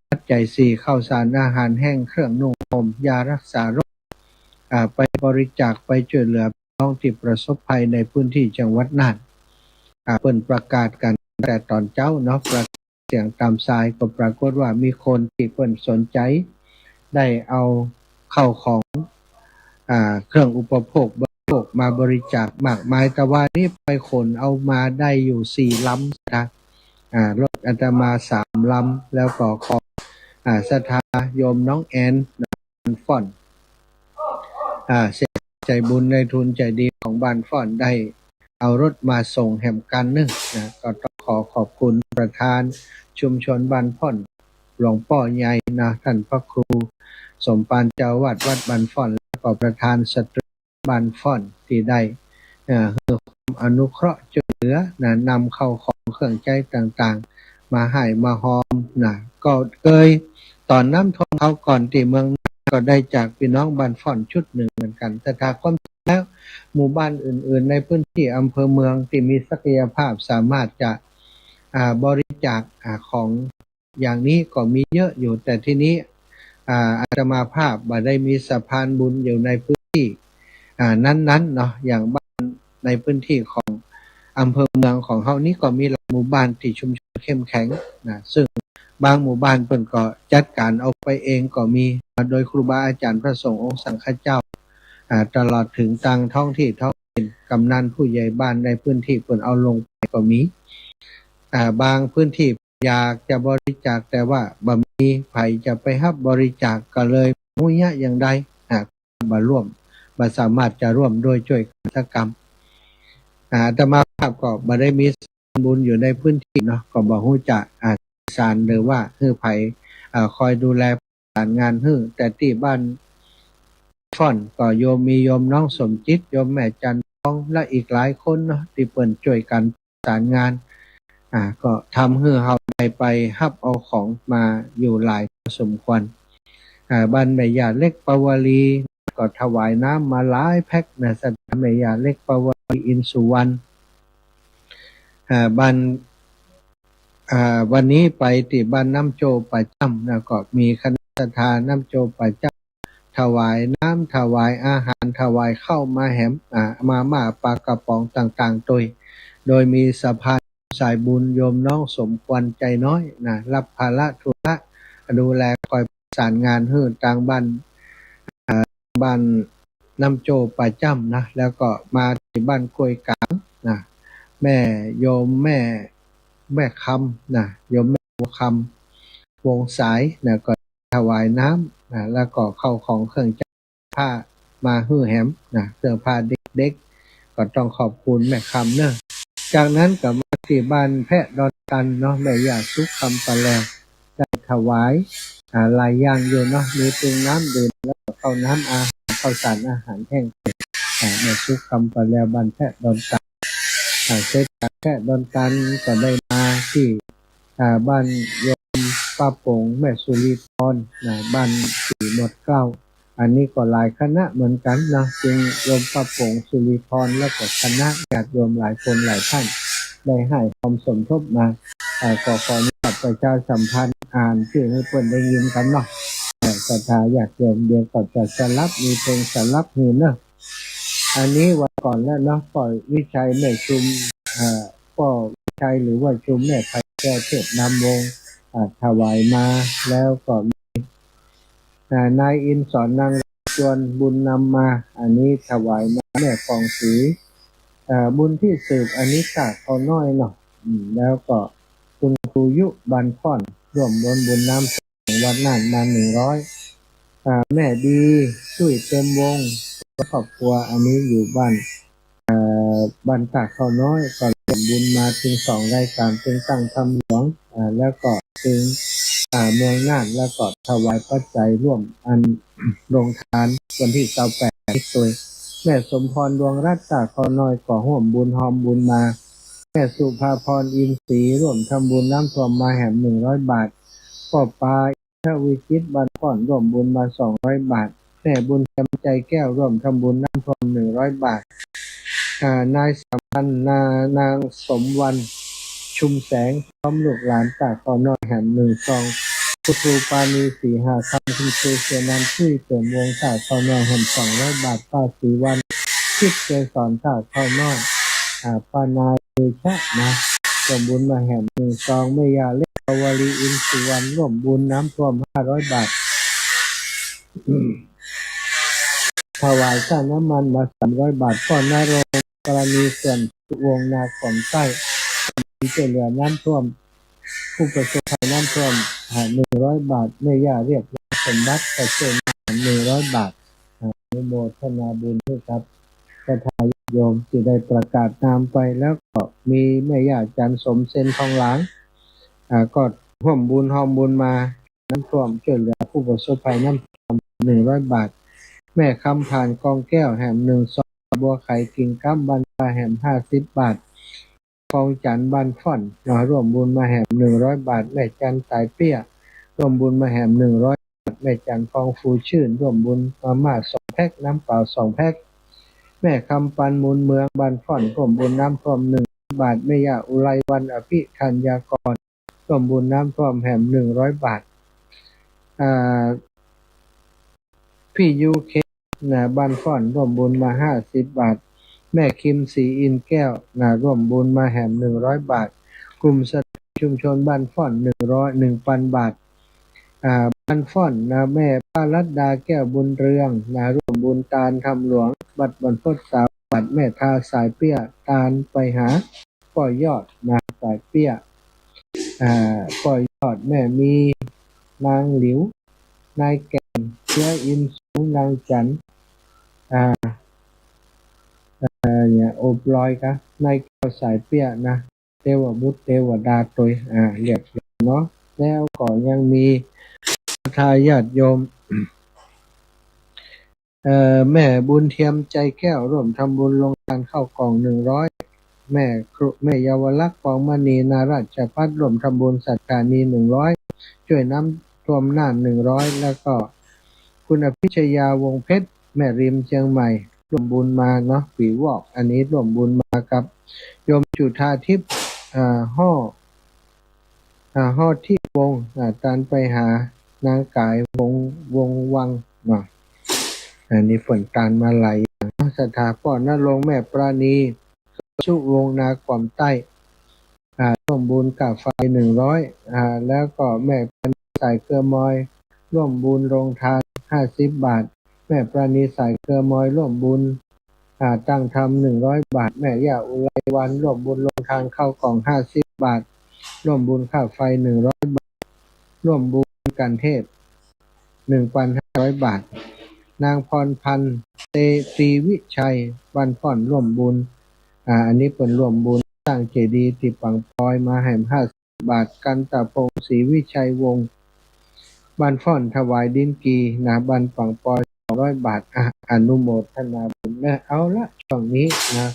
ปัจจัย4ข้าวสารอาหารแห้งเครื่องนุ่งห่มยารักษาโรคไปบริจาคไปช่วยเหลือพี่น้องที่ประสบภัยในพื้นที่จังหวัดน่านเพิ่นประกาศกันแต่ตอนเช้าเนาะประกาศเสียงตามสายก็ปรากฏว่ามีคนที่เพิ่นสนใจได้เอาเข้าของเครื่องอุปโภคบริโภคมาบริจาคมากมายแต่ว่านี่ไปขนเอามาได้อยู่4 ลำนะรถอาตมา3 ลำแล้วก็ของศรัทธาโยมน้องแอนฟ่อนเสียใจบุญในทุนใจดีของบ้านฟ่อนได้เอารถมาส่งแหมกันนึงก็ต้องขอบคุณประธานชุมชนบ้านฟ่อนหลวงพ่อใหญ่ท่านพระครูสมปานเจ้าวาดวัดบ้านฟ่อนแล้วก็ประธานสตรีบ้านฟ่อนที่ได้อนุเคราะห์ช่วยเหลือนำเข้าของเครื่องใช้ต่างๆมาให้มาหอมก็เคยตอนน้ำท่วมเขาก่อนที่เมืองก็ได้จากพี่น้องบ้านฟ่อนชุดหนึ่งเหมือนกันแต่ถ้าความแล้วหมู่บ้านอื่นๆในพื้นที่อำเภอเมืองที่มีศักยภาพสามารถจะบริจาคของอย่างนี้ก็มีเยอะอยู่แต่ที่นี้อาตมาภาพบ่ได้มีสะพานบุญอยู่ในพื้นที่นั้นๆเนาะอย่างบ้านในพื้นที่ของอำเภอเมืองของเฮานี้ก็มีหมู่บ้านที่ชุมชนเข้มแข็งซึ่งบางหมู่บ้านเพิ่นก็จัดการเอาไปเองก็มีโดยครูบาอาจารย์พระสงฆ์องค์สังฆเจ้าตลอดถึงต่างท้องที่ท้องถิ่นกำนันผู้ใหญ่บ้านในพื้นที่เพิ่นเอาลงไปก็มีบางพื้นที่อยากจะบริจาคแต่ว่าบ่มีไผจะไปรับบริจาคก็เลยมุยะอย่างใดบ่สามารถจะร่วมด้วยช่วยกิจกรรมอาตมาภาพก็บ่ได้มีบุญอยู่ในพื้นที่เนาะก็บ่ฮู้จักสารหรือว่าฮื้อไผคอยดูแลการงานฮื้อแต่ที่บ้านฟ่อนก็โยมมีโยมน้องสมจิตโยมแม่จันทองและอีกหลายคนเนาะที่เปิ้นช่วยกันประสานงานก็ทำให้เฮาได้ไปรับเอาของมาอยู่หลายสมควรบ้านแม่ย่าเล็กปวารีก็ถวายน้ำมาหลายแพ็คสถานแม่ย่าเล็กปวารีอินสุวรรณบ้านวันนี้ไปที่บ้านน้ำโจประจำก็มีคณะศรัทธาน้ำโจประจำถวายน้ำถวายอาหารถวายข้าวมาแหมมาม่าปลากระป๋องต่างๆโดยมีสะพานสายบุญโยมน้องสมควรใจน้อยรับภาระธุระดูแลคอยประสานงานให้ทางบ้านน้ำโจประจำแล้วก็มาที่บ้านกล้วยกลางแม่โยมแม่คำโยมแม่คำวงสายก็ถวายน้ำแล้วก็เข้าของเครื่องใช้ผ้ามาฮื้อแหมเสื้อผ้าเด็กๆก็ต้องขอบคุณแม่คำเนอะจากนั้นก็มาที่บ้านแพะดอนตันเนาะแม่ย่าสุขคำปะแลได้ถวาย หลายอย่างอยู่เนาะมีปรุงน้ำดื่มแล้วก็ข้าวน้ำอาหารข้าวสารอาหารแห้งแม่ทุกคำปะแล้วบันแพะดอนตันเสร็จจากแพะดอนตันก็ได้มาที่บ้านโยมป้าปงแม่สุริพรบ้านสีหมดเกล้าอันนี้ก็หลายคณะเหมือนกันนะจึงโยมป้าปงสุริพรแล้วก็คณะญาติโยมหลายคนหลายท่านได้ให้ความสมทบมาก็ขออนุญาตประชาสัมพันธ์อ่านชื่อให้เพื่อนได้ยินกันเนาะศรัทธาญาติโยมเดียวก็จะสลับมีเพลงสลับหืนเนาะอันนี้วันก่อนแล้วเนาะปล่อยวิชัยแม่ชุมก็วิชัยหรือว่าชุมแม่ไพแก้วเทศนำวงถวายมาแล้วก็มีนายอินสอนนางชวนบุญนำมาอันนี้ถวายมาแม่ฟองศรีบุญที่สืบอันนี้กาเขาน้อยเนาะแล้วก็คุณครูยุบันค่อนร่วมบุญน้ำของวัดน่านมา100แม่ดีช่วยเต็มวงครอบครัวอันนี้อยู่บ้านตากเขาน้อยก็ร่วมบุญมาถึง2 รายการเป็นตั้งทำหลวงแล้วก็ถึงเมืองน่านแล้วก็ถวายปัจจัยร่วมอันโรงทานวันที่28ที่ตัวแม่สมพรดวงรัตน์ตากเขาน้อยก็ร่วมบุญหอมบุญมาแม่สุภาพรอินทรีร่วมทำบุญน้ำท่วมมาแห่ม100 บาทพ่อปาทวิจิตรบันก่อนร่วมบุญมา200 บาทแม่บุญจำใจแก้วร่วมทำบุญน้ำท่วม100 บาทนายสัมพันธ์นางสมวรรณชุมแสงพร้อมลูกหลานจากขอน้อยแห่ม1 ซองคุณครูปานีศรีหาคำคุณครูเสนันชื่อเสริมวงจากขอน้อยแห่ม200 บาทป้าศรีวันคิดเกสอนจากขอน้อยป้านายเดชะนะร่วมบุญมาแห่ม1 ซองแม่ยาเล็กวลีอินสุวรรณร่วมบุญน้ำท่วม500 บาทถวายค่าน้ำมันมา300 บาทก่อนนรงกรณีส่วนวงนาขอมใต้ช่วยเหลือน้ำท่วมผู้ประสบภัยน้ำท่วม100 บาทแม่ย่าเรียกสมบัติก็ช่วย100 บาทอนุโมทนาบุญด้วยครับศรัทธาญาติโยมที่ได้ประกาศนามไปแล้วก็มีแม่ย่าจันสมเซนทองหลางก็ร่วมบุญหอมบุญมาน้ำท่วมช่วยเหลือผู้ประสบภัยน้ำท่วม100 บาทแม่คำผ่านกองแก้วแห่ม1 ซองบัวไข่กิ่งก้ำบันปลาแห่ม50 บาทฟองจันทร์บันฟ่อนร่วมบุญมาแห่ม100 บาทแม่จันสายเปี้ยร่วมบุญมาแห่ม100 บาทแม่จันฟองฟูชื่นร่วมบุญมาม่า2 แพ็คน้ำเปล่า2 แพ็คแม่คำปันมูลเมืองบันฟ่อนร่วมบุญน้ำท่วม1 บาทแม่ย่าอุไรวันอภิธัญญากรร่วมบุญน้ำท่วมแห่ม100 บาทพี่ยูเคบ้านฟ่อนร่วมบุญมา50 บาทแม่คิมศรีอินแก้วร่วมบุญมาแห่ม100 บาทกลุ่มสตรีชุมชนบ้านฟ่อน1,000 บาทบ้านฟ่อนแม่ป้ารัตดาแก้วบุญเรืองร่วมบุญตาลทำหลวงบัตรบรรพตสาวบัตรแม่ทาสายเปี้ยตาลไปหาป่อยยอดสายเปี้ยป่อยยอดแม่มีนางหลิวนายแก่นเชื้ออินสูงนางจันเนี่ยโอบลอยครับนายแก้วสายเปี้ยนะเทวบุตรเทวดาตัวเรียบเนาะแล้วก็ยังมีทายาทโยมแม่บุญเทียมใจแก้วร่วมทำบุญลงทานเข้ากล่อง100แม่เยาวลักษณ์ปองมณีนาราชพัฒร่วมทำบุญสัตตานี100ช่วยน้ำท่วมน่าน100แล้วก็คุณอภิชยาวงเพชรแม่ริมเชียงใหม่ร่วมบุญมาเนาะปีวอกอันนี้ร่วมบุญมากับโยมจุฑาทิพย์ห่อที่วงการไปหานางกายวงวังเนาะอันนี้ฝนตานมาไหลศรัทธาพ่อนรงค์แม่ปราณีชุวงนาความใต้ร่วมบุญกับไฟ100แล้วก็แม่ปราณีสายเกลือมอยร่วมบุญโรงทาน50 บาทแม่ปราณีสายเกลือมอยร่วมบุญตั้งธรรม100 บาทแม่ย่าอุไรวันร่วมบุญโรงทานเข้ากล่อง50 บาทร่วมบุญค่าไฟ100 บาทร่วมบุญกันเทศ 1,500 บาทนางพรพันธ์เตตีวิชัยบันพ่อนร่วมบุญอันนี้เป็นร่วมบุญสร้างเจดีย์ที่ปังปอยมาแห่ม50 บาทกันตะพงศรีวิชัยวงศ์ บ้านฟ้อนถวายดินกีนะบ้านฝั่งปอย200 บาทอนุโมทนาบุญนะเอาละช่วงนี้นะ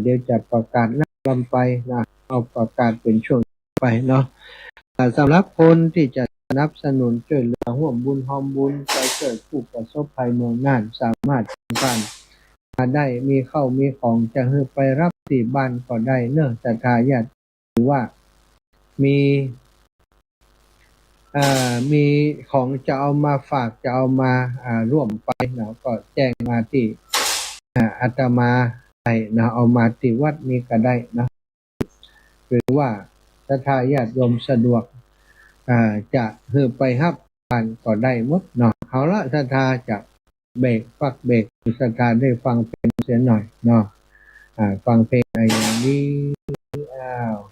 เดี๋ยวจะประกาศนักลำไปนะเอาประกาศเป็นช่วงไปเนาะสำหรับคนที่จะสนับสนุนช่วยเหลือร่วมบุญหอมบุญไปช่วยผู้ประสบภัยเมืองน่านสามารถกันได้มีเข้ามีของจะให้ไปรับที่บ้านก็ได้เนื่องศรัทธาญาติหรือว่ามีของจะเอามาฝากจะเอามาร่วมไปนะก็แจ้งมาที่อาตมาได้นะเอามาที่วัดนี้ก็ได้นะหรือว่าศรัทธาญาติโยมสะดวกจะให้ไปรับบ้านก็ได้หมดเนาะเอาละศรัทธาจะเบรกศรัทธาได้ฟังเพลงเสียหน่อยเนาะฟังเพลงอะไรอย่างนี้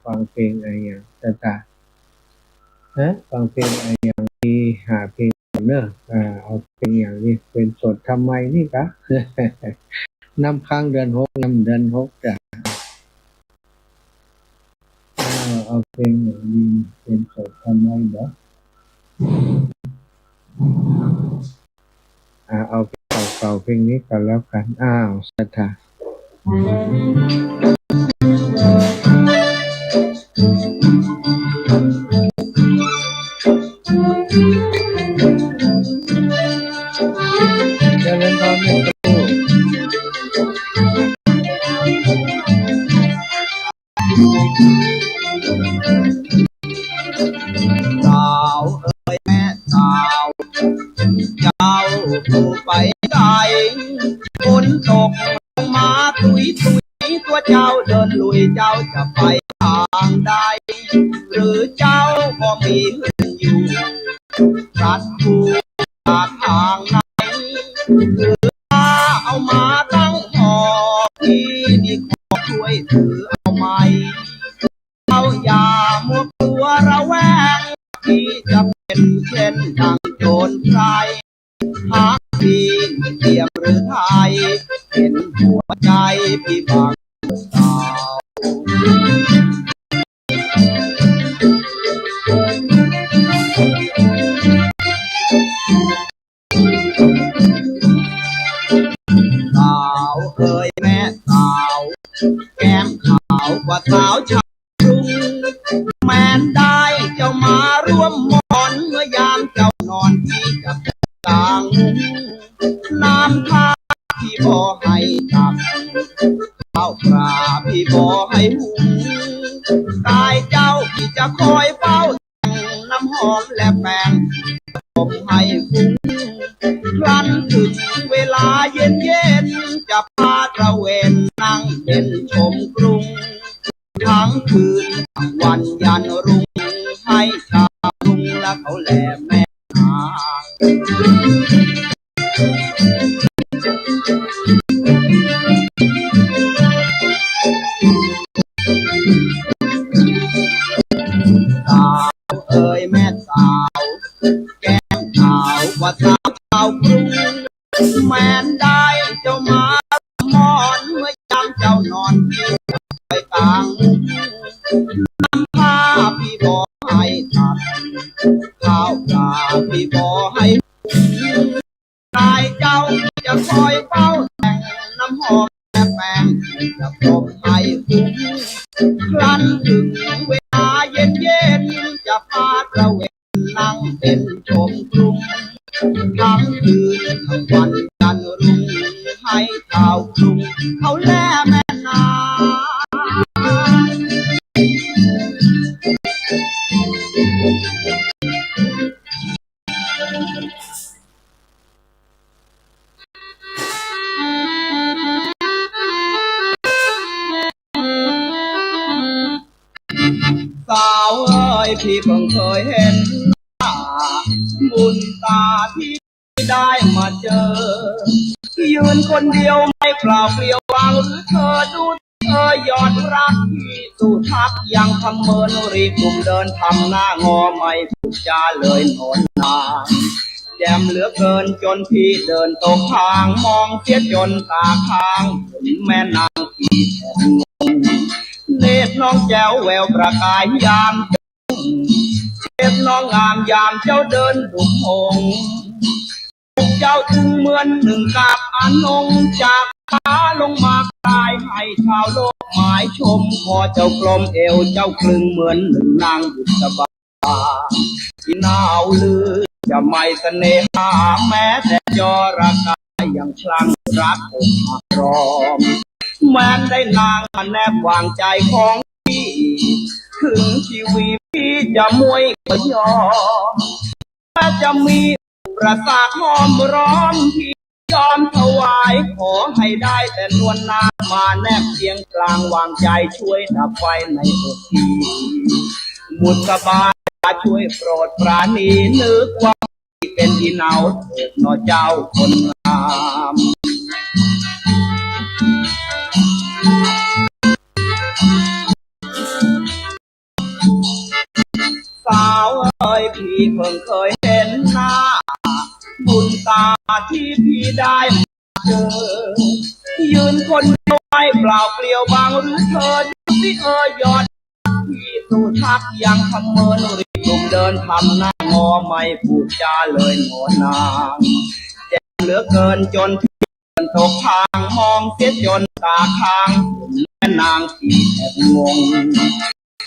ฟังเพลงอะไรอย่างศรัทธาฟังเพลงอะไรอย่างนี้หาเพลงเนอะเอาเพลงอย่างนี้เป็นสดทำไมนี่คะ น้ำค้างเดือน6น้ำเดือน6จ้ะเอาเพลงอย่างนี้เป็นสดทำไมเด้อเอาเพลงเก่าๆเพลงนี้กันแล้วกันศรัทธาไปได้ฝนตกมาตุยตัวเจ้าเดินลุยเจ้าจะไปทางใดหรือเจ้าก็มีเงินอยู่รัดผูกทางไหนหรือว่าเอามาตั้งหอพี่นี่ขอช่วยถือเอาไหมเอาอย่ามัวกลัวระแวงที่จะเป็นเช่นดังโจรใครหาพี่เทียมหรือไทยเห็นหัวใจพี่บางสาวสาวเอ่ยแม่สาวแก้มขาวกว่าสาวชาวกรุงแม้นได้เจ้ามาร่วมหมอนเมื่อยามเจ้านอนที่จะกลางน้ำท่าพี่บ่ให้ตักข้าวปลาพี่บ่ให้หุงกายเจ้าพี่จะคอยเฝ้าแต่งน้ำหอมและแป้งผมให้ฟุ้งครั้นถึงเวลาเย็นจะพาตระเวนนั่งเป็นชมกรุงทั้งคืนทั้งวันยันรุ่งให้ชาวกรุงและเขาแลแม่หาสาวเอ่ยแม่สาวแก้มขาวกว่าสาวชาวกรุงแม้นได้เจ้ามาหมอนเมื่อยามเจ้านอนที่ไปกลางน้ำผ้าพี่บ่ให้ตัดข้าวปลาพี่บ่ให้กายเจ้าจะคอยเฝ้าแต่งน้ำหอมและแป้งจะพบให้คุ้มครั้นถึงเวลาเย็นจะพาตระเวนนั่งเป็นชมกรุงทั้งคืนทั้งวันยันรุ่งให้ชาวกรุงเขาแลแม่นา สาวเอ้ยพี่เพิ่งเคยเห็นหน้าบุญตาที่ได้มาเจอยืนคนเดียวไม่เปล่าเปลี่ยววางหรือเธอดูเธอยอดรักที่สู่ทักยังทำเมินรีบกลุ่มเดินทำหน้างอไม่พูดจาเลยโนนนาแจ่มเหลือเกินจนพี่เดินตกทางมองเสียจนตาค้างแม่นางพี่แทบงงเนตรน้องแจ๋วแววประกายยาม เก็บน้องงามยามเจ้าเดินดุจหงเจ้าถึงเหมือนหนึ่งกาบอนงจากฟ้าลงมากลายให้ชาวโลกหมายชมคอเจ้ากลมเอวเจ้าคลึงเหมือนหนึ่งนางบุษบาที่น่าวลือจะไม่เสน่หาแม้แต่จระกายยังคลั่งรักอกหักรอมแม้ได้นางมาแนบวางใจของพี่ถึงชีวิตพี่จะมวยก็ยอมถ้าจะมีประสาทหอมร้อมพี่ยอมถวายขอให้ได้แต่นวลนางมาแนบเพียงกลางวางใจช่วยดับไฟในอกพี่บุษบาช่วยโปรดปราณีนึกว่าพี่เป็นที่เนาเถิดนอเจ้าคนงามสาวเอ๋ยพี่เพิ่งเคยเห็นหน้าบุญตาที่พี่ได้มาเจอยืนคนเดียวไม่เปล่าเปลี่ยวบางหรือเธอที่ยอดพี่สู่ทักยังทำเมินรีบลุกเดินทำหน้างอไม่พูดจาเลยหนอนางแจ่มเหลือเกินจนพี่เดินตกทางมองเสียจนตาค้างแม่นางที่แอบงง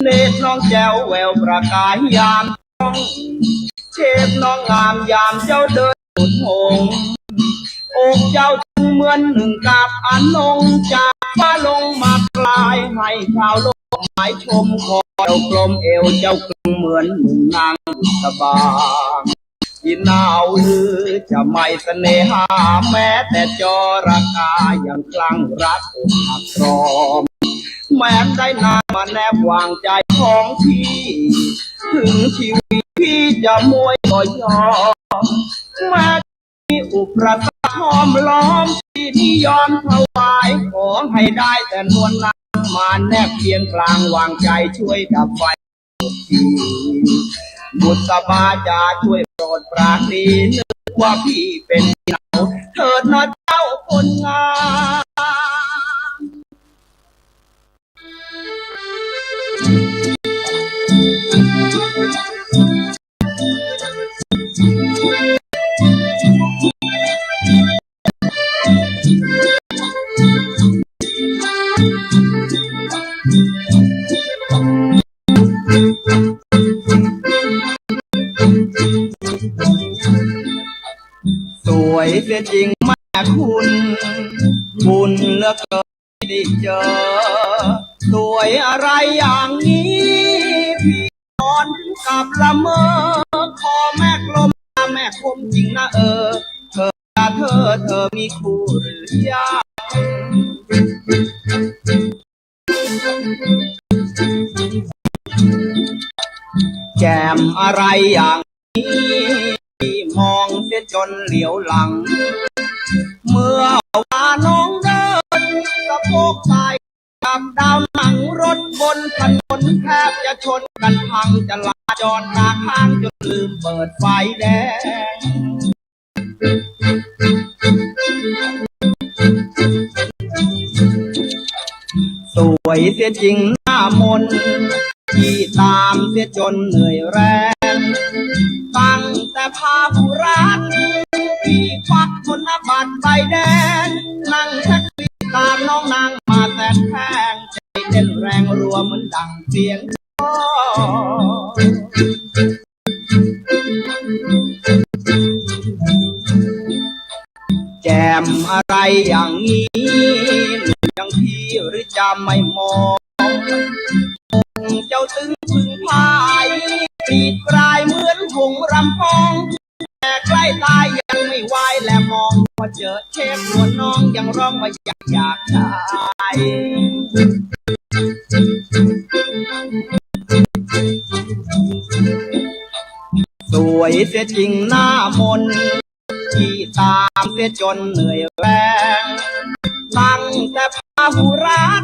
เนตรน้องแจ๋วแววประกายยามจ้องเชฟน้องงามยามเจ้าเดินสุดหงอกเจ้าจึงเหมือนหนึ่งกาบอนงจากฟ้าลงมากลายให้ชาวโลกหมายชมคอเจ้ากลมเอวเจ้ากลึงเหมือนหนึ่งนางบุษบาที่น่าวลือจะไม่เสน่หาแม้แต่จระกายังคลั่งรักอกหักรอมแม้ได้นางมาแนบวางใจของพี่ถึงชีวิตพี่จะมวยก็ยอมแม้มีอุปสรรคห้อมล้อมพี่ยอมถวายขอให้ได้แต่นวลนางมาแนบเพียงกลางวางใจช่วยดับไฟพี่บุษบาจะช่วยโปรดปราณีนึกว่าพี่เป็นเนาเถิดนอเจ้าคนงามสวยเสียจริงแม่คุณบุญเหลือเกินที่ได้เจอสวยอะไรอย่างนี้พี่นอนถึงกับละเมอคอแม่กลมแม่คมจริงนะเธอมีคู่หรือยังแจ่มอะไรอย่างนี้มองเสียจนเหลียวหลังเมื่อว่าน้องเดินสะโพกสายกับดาวหนังรถบนถนนแทบจะชนกันพังจะลาจรตาข้างจนลืมเปิดไฟแดงสวยเสียจริงหน้ามนที่ตามเสียจนเหนื่อยแรงตั้งแต่พาผู้รักพี่ควักธนบัตรใบแดงนั่งแท็กซี่ตามน้องนางมาแสนแพงใจเต้นแรงรัวเหมือนดังเสียงแจมอะไรอย่างนี้ยังพี่หรือจะไม่มองเจ้าตึงพึงพายปีดปลายเหมือนหงรำพองแต่ใกล้ตายยังไม่ไหวและมองพอเจอเชฟหัวน้องยังร้องว่าอยากได้สวยเสียจริงหน้ามนที่ตามเสียจนเหนื่อยแรงตั้งแต่พาผู้รัก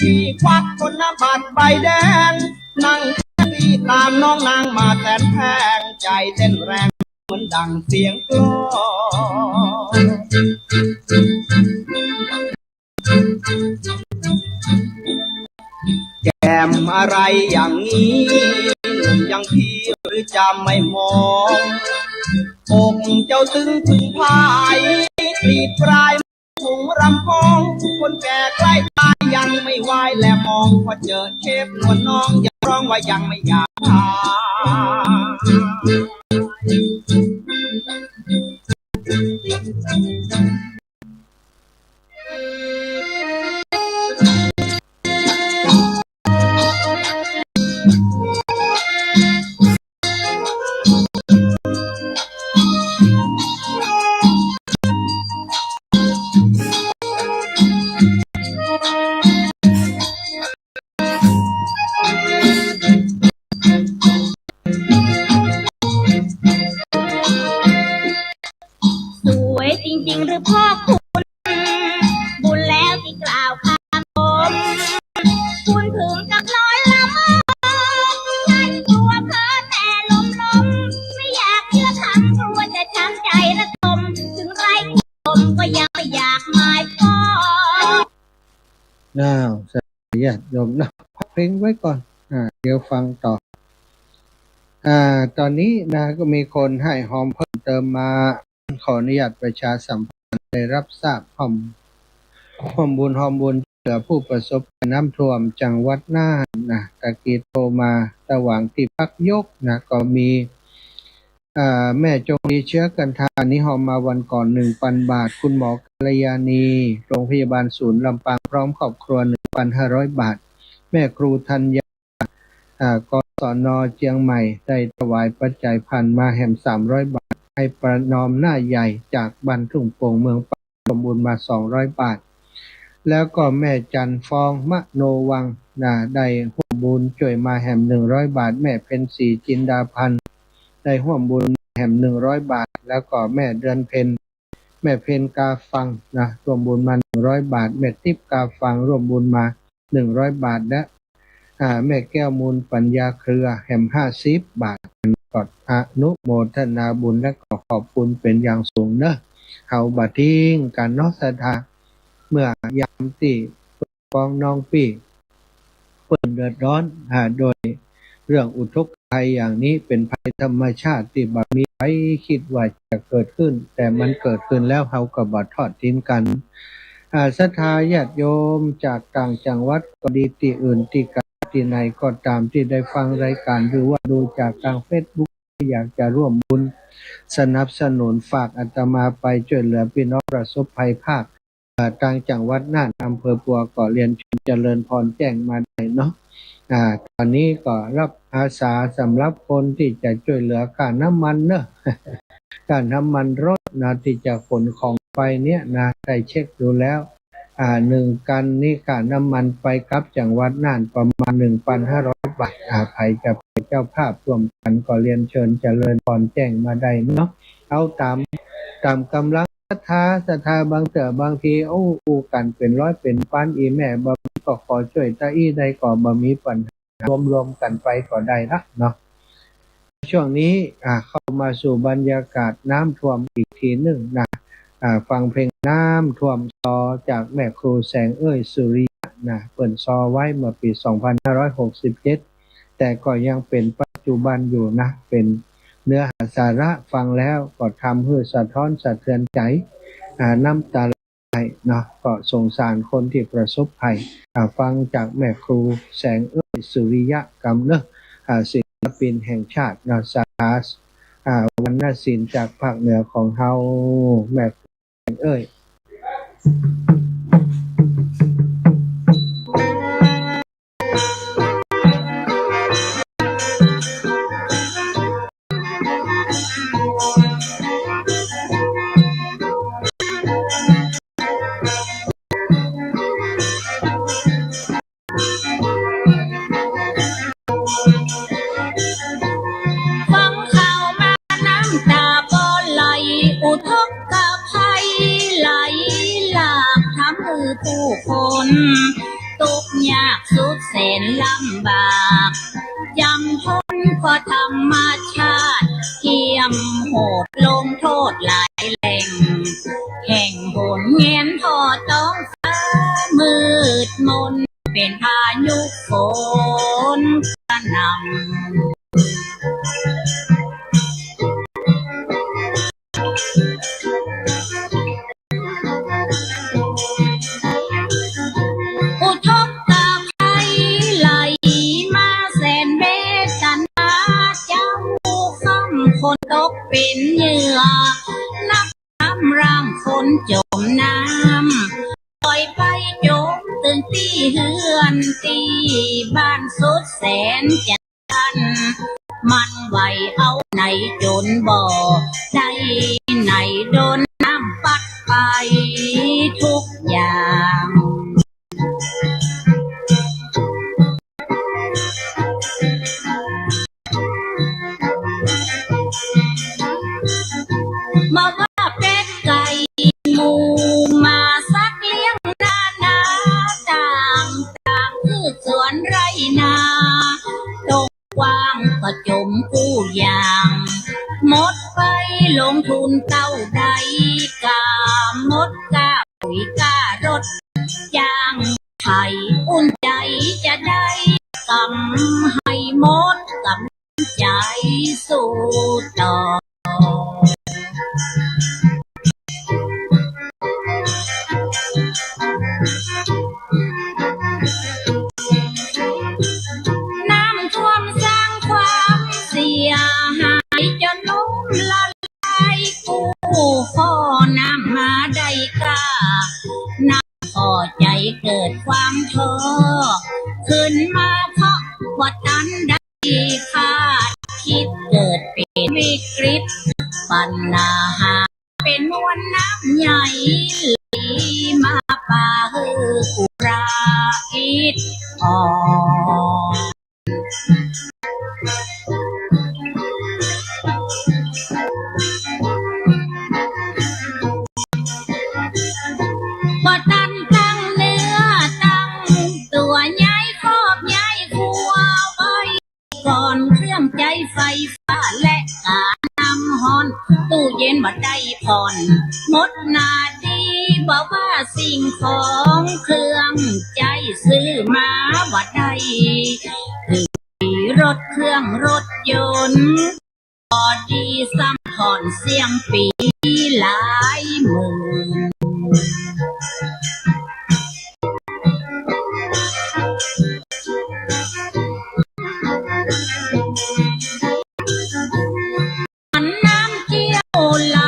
ที่ควักธนบัตรใบแดงนั่งที่ตามน้องนางมาแสนแพงใจเต้นแรงเหมือนดังเสียงกลองแก้มอะไรอย่างนี้ อย่างพี่หรือจำไม่มองอกเจ้าตึงพึงพายกรีดปลายถุงรำพองคนแก่ใกล้ตายยังไม่ไหวแลมองพอเจอเทพนวลน้องอย่าร้องว่ายังไม่อยากทาสวยจริงๆหรือพ่อคุณบุญแล้วที่กล่าวคำชมคุณถึงกับลอยละเมอฉันกลัวเพ้อแต่ลมไม่อยากเชื่อคำกลัวจะช้ำใจระทมถึงไรผมก็ยังไม่อยากหมายปองน่าวสายาโยมนะพักเพลงไว้ก่อนเดี๋ยวฟังต่อตอนนี้นะก็มีคนให้หอมเพิ่มเติมมาขออนุญาตประชาสัมพันธ์ได้รับทราบหอมบุญเหลือผู้ประสบน้ำท่วมจังหวัดน่านนะตะกี้โทรมาระหว่างที่พักยกนะก็มีแม่จงดีเชื้อกันทานิหอมมาวันก่อน 1,000 บาทคุณหมอกัลยาณีโรงพยาบาลศูนย์ลำปางพร้อมครอบครัว 1,500 บาทแม่ครูธัญญากศน.เชียงใหม่ได้ถวายปัจจัยพันมาแหม300 บาทให้ประนอมหน้าใหญ่จากบ้านทุ่งโป่งเมืองปากสมบูรณ์มา200 บาทแล้วก็แม่จันฟองมโนวังได้ร่วมบุญช่วยมาแหม100 บาทแม่เพ็ญศรีจินดาพันธ์ได้ร่วมบุญแหม100 บาทแล้วก็แม่เดือนเพ็ญกาฟังร่วมบุญมา100 บาทแม่ติ๊บกาฟังร่วมบุญมา100 บาทและแม่แก้วมูลปัญญาเครือแหม50 บาทกอดอนุโมทนาบุญและขอบคุณเป็นอย่างสูงเนอะเฮาบัดทิ้งกันเนาะศรัทธาเมื่อยามที่ปองน้องพี่เปิ้นเดือดร้อนโดยเรื่องอุทกภัยอย่างนี้เป็นภัยธรรมชาติที่บ่มีใครคิดว่าจะเกิดขึ้นแต่มันเกิดขึ้นแล้วเฮาก็บ่ทอดทิ้งกันศรัทธาญาติโยมจากต่างจังหวัดก็ดีที่อื่นที่ที่ไหนก็ตามที่ได้ฟังรายการหรือว่าดูจากทาง Facebook อยากจะร่วมบุญสนับสนุนฝากอาตมาไปช่วยเหลือพี่น้องประสบภัยภาคต่างจังหวัดน่านอำเภอปัวก็เรียนเจริญพรแจ้งมาได้เนาะตอนนี้ก็รับอาสาสำหรับคนที่จะช่วยเหลือค่าน้ำมันเนอะค่าน้ำมันรถที่จะขนของไปเนี่ยได้เช็คดูแล้ว1 กันนี่ค่าน้ำมันไปกลับจังหวัดน่านประมาณ 1,500 บาทใครจะเป็นเจ้าภาพร่วมกันก็เรียนเชิญเจริญพรแจ้งมาได้เนาะเอาตามกำลังศรัทธาบางทีอูกันเป็นร้อยเป็นพันอีแม่บ่ก็ขอช่วยตาอี้ได้ก็บ่มีปัญหารวมกันไปก็ได้ละเนาะช่วงนี้เข้ามาสู่บรรยากาศน้ำท่วมอีกทีหนึ่งฟังเพลงน้ำท่วมซอจากแม่ครูแสงสุริยะเปิดซอไว้เมื่อปี 2567 แต่ก็ยังเป็นปัจจุบันอยู่เป็นเนื้อหาสาระฟังแล้วก็ทำให้สะท้อนสะเทือนใจน้ำตาไหลก็สงสารคนที่ประสบภัยฟังจากแม่ครูแสงสุริยะกำเนิดศิลปินแห่งชาติสาขาวรรณศิลป์จากภาคเหนือของเฮาแม่ผู้คนตกยากสุดแสนลำบากจำทนเพราะธรรมชาติเทียมโหดลงโทษหลายแหล่งแห่งหนเงียนทอดต้องฟ้ามืดมนเป็นพายุฝนกระหน่ำ เป็นเหยื่อนักน้ำร่างคนจมน้ำปล่อยไปจมตึงตีเฮือนตีบ้านสุดแสนจะทันมันไหวเอาไหนจนบ่อได้ไหนโดนน้ำปัดไปทุกอย่างมาว่าเป็ดไก่หมูมาสักเลี้ยงนาต่างคือสวนไรนาตรงกว้างก็จมกู้อย่างหมดไปลงทุนเต้าใดกาหมดกาปุ๋ยการถย่างไข่อุ่นใจจะได้กำให้หมดกำใจสู้ต่อน้ำท่วมสร้างความเสียหายจนล้มละลายกู้ข้อน้ำมาได้กล้าน้ำพอใจเกิดความท้อขึ้นมาเพราะว่าตันได้คาดคิดเกิดเป็นวิกฤตปัญหาเป็นมวลน้ำใหญ่ไหลมาป่าฮือกุราอิดอ่อนบ่ตันตั้งเนื้อตั้งตัวย้ายครอบย้ายครัวไว้ก่อนเครื่องใจไฟฟ้าและการนำฮอนตู้เย็นบ่ได้ผ่อนหมดหน้าที่บอกว่าสิ่งของเครื่องใจซื้อมาบ่ได้คือรถเครื่องรถยนต์พอดีซ้ำผ่อนเสียงปีหลายหมื่นน้ำเกี่ยวไหล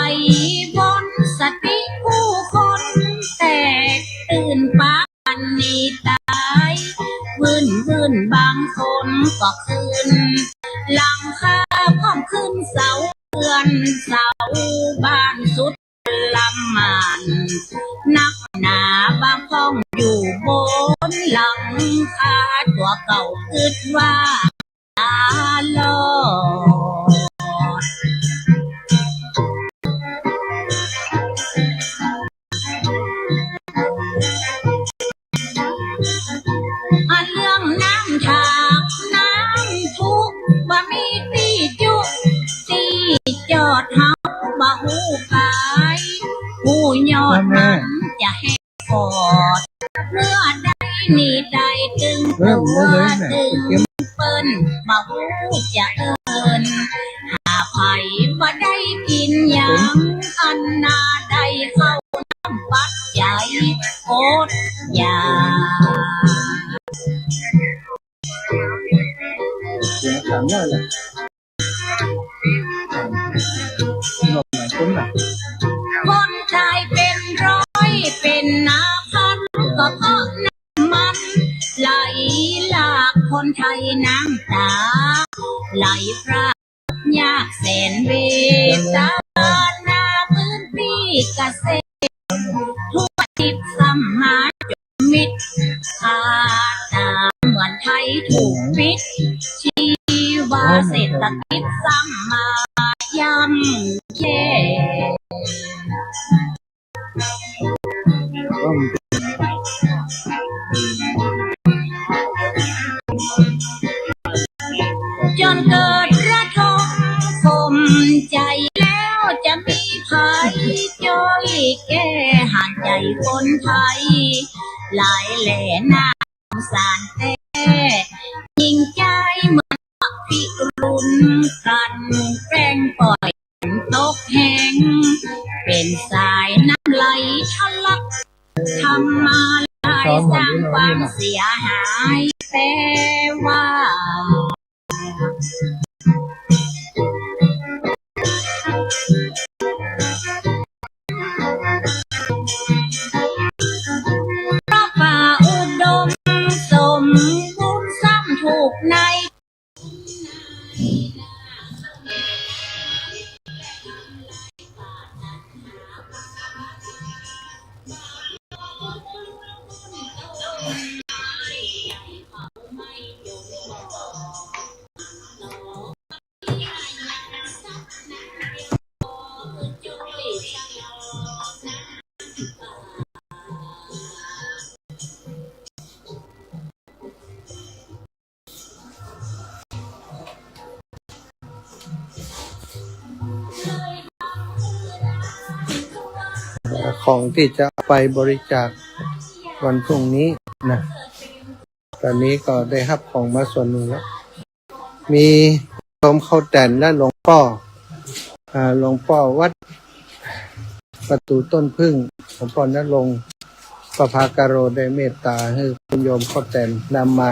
บนสติผู้คนแตกตื่นปานนี้ตายวุ่นบางคนก็ขึ้นหลังคาพร้อมขึ้นเสาเรือนเสาบ้านสุดลำมันนักหนาบางห้องอยู่บนหลังคาตัวเก่าคิดว่าตาลอดเรื่องน้ำฉากน้ำทุกบ่มีตีจุตีจอดเฮาบ่หูกายหูยอดมันจะแห้งปอดเมื่อใดนี่ใดตึงตัวตึงเปิ้นบ่หูจะเอิ้นหาไผบ่ได้กินหยังอันนาได้เข้าน้ำปัดใจโคตรยาคนตายเป็นร้อยเป็นนาพันก็เพราะน้ำมันไหลหลากคนไทยน้ำตาไหลพรากยากแสนเวทนาพื้นที่เกษตรทั่วทิศสมาจมิตรขาดน้ำเหมือนไทยถูกปิดชีวาเศรษฐกิจซ้ำมาย่ำแย่จนเกิดระทมคมใจแล้วจะมีภัยย่อยแก้ห่างใจคนไทยหลายแหล่หน้าสงสารแต่ยิ่งใจเหมือนพิรุณกันแกล้งปล่อยตกแห้งเป็นสายน้ำไหลทะลักทำมาลายสร้างความเสียหายแต่ว่า เ กในของที่จะไปบริจาควันพรุ่งนี้นะตอนนี้ก็ได้รับของมาส่วนหนึ่งแล้วมีโยมเข้าแต่นและหลวงพ่อวัดประตูต้นพึ่งหลวงพ่อณรงค์ประภากโรได้เมตตาให้คุณโยมเข้าแต่นนำมา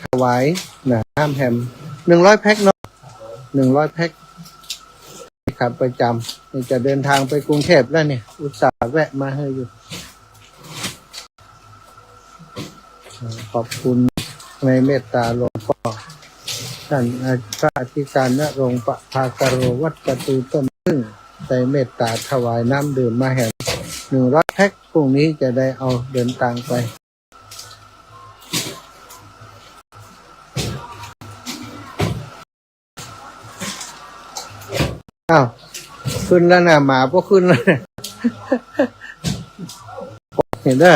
ถวายน้ำแฮม100 แพ็คเนาะ100 แพ็คครับประจำจะเดินทางไปกรุงเทพแล้วเนี่ยอุตส่าห์แวะมาให้อยู่ขอบคุณในเมตตาหลวงพ่อท่านพระอธิการณรงค์ประภากโรวัดประตูต้นพึ่งได้เมตตาถวายน้ำดื่มมาแห่ง100 แพ็คพรุ่งนี้จะได้เอาเดินทางไปอ้าวขึ้นแล้วนะหมาพวกขึ้นแล้วเนี่ยเห็นได้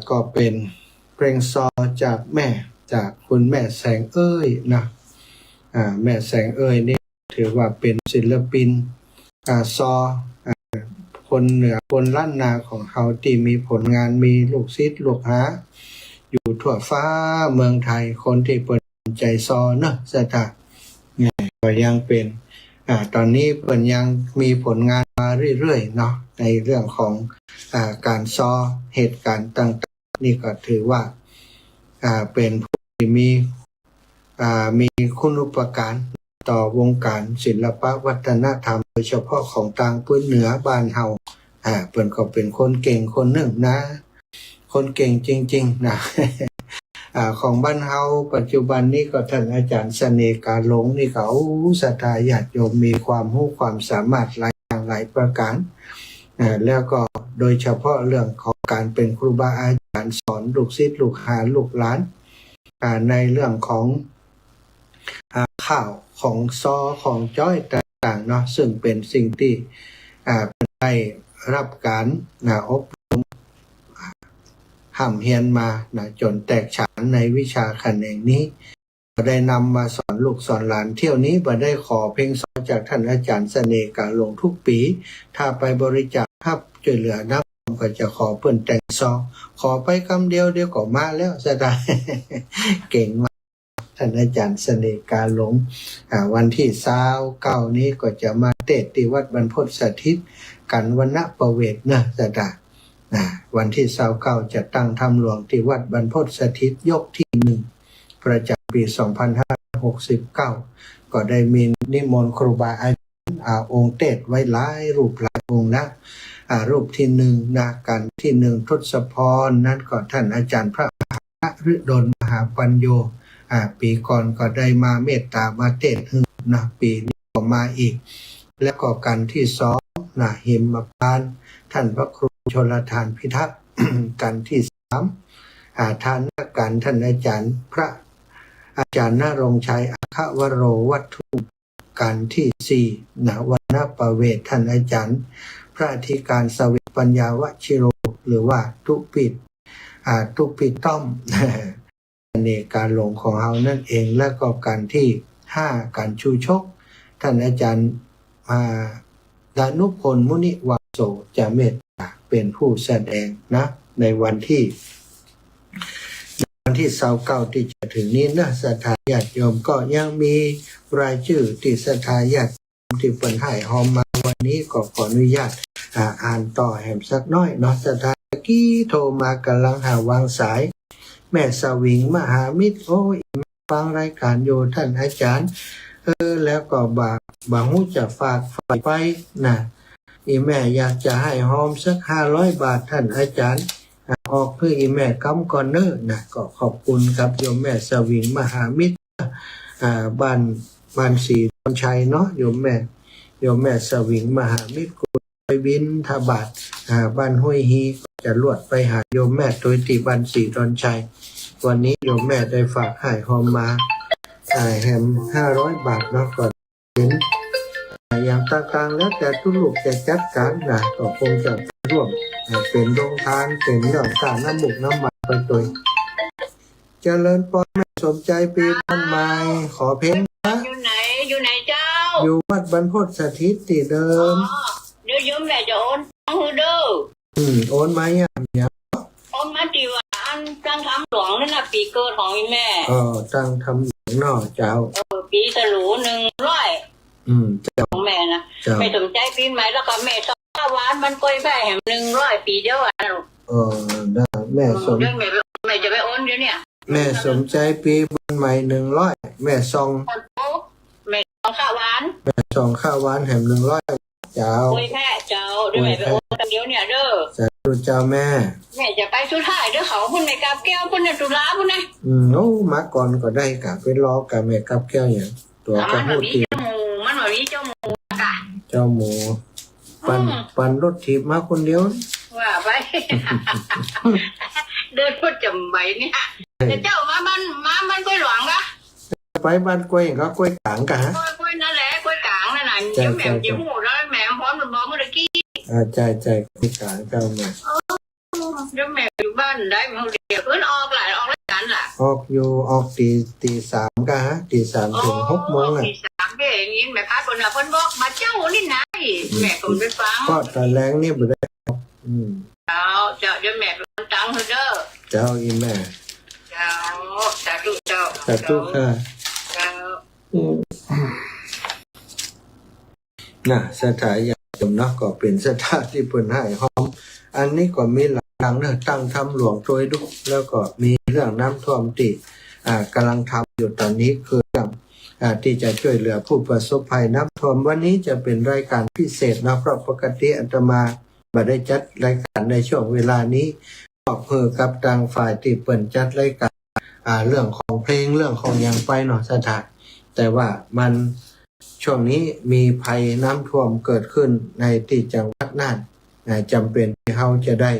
ก็เป็นเพลงซอจากคุณแม่แสงเอ้ยนะแม่แสงเอ้ยนี่ถือว่าเป็นศิลปินซอคนเหนือคนล้านนาของเขาที่มีผลงานมีลูกศิษย์ลูกหาอยู่ทั่วฟ้าเมืองไทยคนที่เปิดใจซอเนอะสถาก็ยังเป็นตอนนี้เปิดยังมีผลงานมาเรื่อยๆเนาะในเรื่องของการซอเหตุการณ์ต่างๆนี่ก็ถือว่าเป็นผู้ที่มีคุณูปการต่อวงการศิลปวัฒนธรรมโดยเฉพาะของทางพื้นเหนือบ้านเฮาเปิ้นก็เป็นคนเก่งคนหนึ่งนะคนเก่งจริงๆนะของบ้านเฮาปัจจุบันนี้ก็ท่านอาจารย์เสน่ห์กาหลงนี่เขาศรัทธาญาติโยมมีความรู้ความสามารถหลายอย่างหลายประการแล้วก็โดยเฉพาะเรื่องของการเป็นครูบาอาจารย์สอนลูกศิษย์ลูกหาลูกหลานในเรื่องของข่าวของซอของจ้อยต่างๆเนาะซึ่งเป็นสิ่งที่ได้รับการอบรมห้ำเฮียนมาจนแตกฉานในวิชาแขนงนี้ได้นำมาสอนลูกสอนหลานเที่ยวนี้บ่ได้ขอเพลงสอนจากท่านอาจารย์เสน่ห์กาหลงทุกปีถ้าไปบริจาคครับช่วยเหลือนับก็จะขอเพิ่นแต่งซอขอไปคำเดียวก็มาแล้วจะได้ เก่งมากท่านอาจารย์เสน่ห์กาหลงวันที่29นี้ก็จะมาเทศน์ที่วัดบรรพตสถิตกันวรรณประเวทนะจะได้วันที่29จะตั้งธรรมหลวงที่วัดบรรพตสถิตยกที่1ประจำปี2569ก็ได้มีนิมนต์ครูบาอาจารย์องค์เทศน์ไว้หลายรูปหลายองค์นะรูปที่1นะกันที่1ทศพรนั้นก็ท่านอาจารย์พระมหาฤดลมหาปัญโย ปีก่อนก็ได้มาเมตตามาเทศน์นะปีนี้ก็มาอีกแล้วก็กันที่สองนะหิมพานต์ท่านพระครูชลทานพิทักษ์ กันที่สามทานกันท่านอาจารย์พระอาจารย์ณรงค์ชัยอัควโรวัตถุกันที่สี่นะวันณประเวศท่านอาจารย์พระอธิการสเวปัญญาวชิโรหรือว่าทุปิดต้อม ในการลงของเฮานั่นเองและก็การที่ห้าการชูชกท่านอาจารย์ดานุพลมุนิวาโสจะเมตตาเป็นผู้แสดงนะในวันที่29ที่จะถึงนี้นะศรัทธาญาติโยมก็ยังมีรายชื่อที่ศรัทธาญาติที่เปิดให้หอมมาวันนี้ก็ขออนุญาตอ่านต่อแหมสักน้อยเนาะศรัทธากี้โทรมากำลังหาวางสายแม่สวิงมหามิตรโอ้ยฟังรายการอยู่ท่านอาจารย์แล้วก็บางหูจะฝากฝ่ายไปนะอีแม่อยากจะให้หอมสัก500 บาทท่านอาจารย์ออกเพื่ออีแม่กำก่อนเนอนะก็ขอบคุณครับโยมแม่สวิงมหามิตรบ้านศรีดอนชัยเนาะโยมแม่สวิงมหามิตรกุไปบินทบาทบ้านห้วยฮีจะลวดไปหาโยมแม่โดยตีบ้านศรีดอนชัยวันนี้โยมแม่ได้ฝากให้หอมมาแฮม500 บาทเนาะก่อนเป็นอย่างต่างๆแล้วแต่ทุกลูกจะจัดการนะก็คงจะร่วมเป็นโรงทานเป็นเรื่องการน้ำมุกน้ำมันไปตัวเจริญพรแม่สมใจปีบ้านใหม่ขอเพลงนะอยู่ไหนเจ้าอยู่วัดบรรพตสถิตที่เดิมเดี๋ยวโยมแม่จะโอนให้เด้อโอนมาอย่างโอนมาที่ว่าอันตั้งทำหลวงนั่นน่ะปีเกิดของอีแม่ตั้งทำหลวงเนาะเจ้าปีฉลู100เจ้าของแม่นะไม่สนใจปีใหม่แล้วก็แม่ชอบข้าวหวานมันก้อยแม่แหม100 ปีเดียวอ่ะได้แม่สมแม่จะไปโอนเดี๋ยวเนี่ยแม่สมใจปีบ้านใหม่100แม่ซองแม่ซองข้าวหวานแม่ซองข้าวหวานแหม100เจ้าก้อยแม่เจ้าเดี๋ยวแม่ไปโอนกันเดี๋ยวเนี่ยเด้อสาธุเจ้าแม่จะไปสุดท้ายเด้อเขาพุ่นแม่กับแก้วพุ่นเนี่ยตุลาพุ่นนะโอ้มาก่อนก็ได้กะไปรอกับแม่กับแก้วอย่างตัวกระหูตีมันแบบนี้เจ้าหมูค่ะเจ้าหมูปันรถถีบมาคนเดียวว่าไปเดินพูดจำใบเนี่ยเจ้ามาบ้านกล้วยหลวงปะไปบ้านกล้วยก็กล้วยกลางกะฮะกล้วยนั่นแหละกล้วยกลางนั่นน่ะเจ้าแหม่มจิ้มหูแล้วแหม่มพร้อมบอกเมื่อกี้ใจกล้วยกลางเจ้าแม่เจ้าแหม่มอยู่บ้านได้เมื่อเดียวออกรายการล่ะออกตี3กะฮะตี3ถึง6 โมงตี3เองยินแม่พาคนน่ะเพิ่นบอกมาเจ้านี่นะแม่ก็ไปฟังก็ตะแรงนี่บ่ได้เจ้าแม่เป็นตังค์เด้อเจ้าอีแม่เจ้าสาธุเจ้าสาธุค่ะน่ะสถานญาติโยมเนาะก็เป็นสถานที่เพิ่นให้หอมอันนี้ก็มีหลังเนาะตั้งทำหลวงโดยดุแล้วก็มีเรื่องน้ำท่วมที่กำลังทำอยู่ตอนนี้คือเรื่องที่จะช่วยเหลือผู้ประสบภัยน้ำท่วมวันนี้จะเป็นรายการพิเศษนะเพราะปกติอาตมาบ่ได้จัดรายการในช่วงเวลานี้ก็เพื่อกับทางฝ่ายที่เปิดจัดรายการเรื่องของเพลงเรื่องของอย่างไปเนาะสถานแต่ว่ามันช่วงนี้มีภัยน้ำท่วมเกิดขึ้นในที่จังหวัดน่านจำเป็นที่เขาจะได้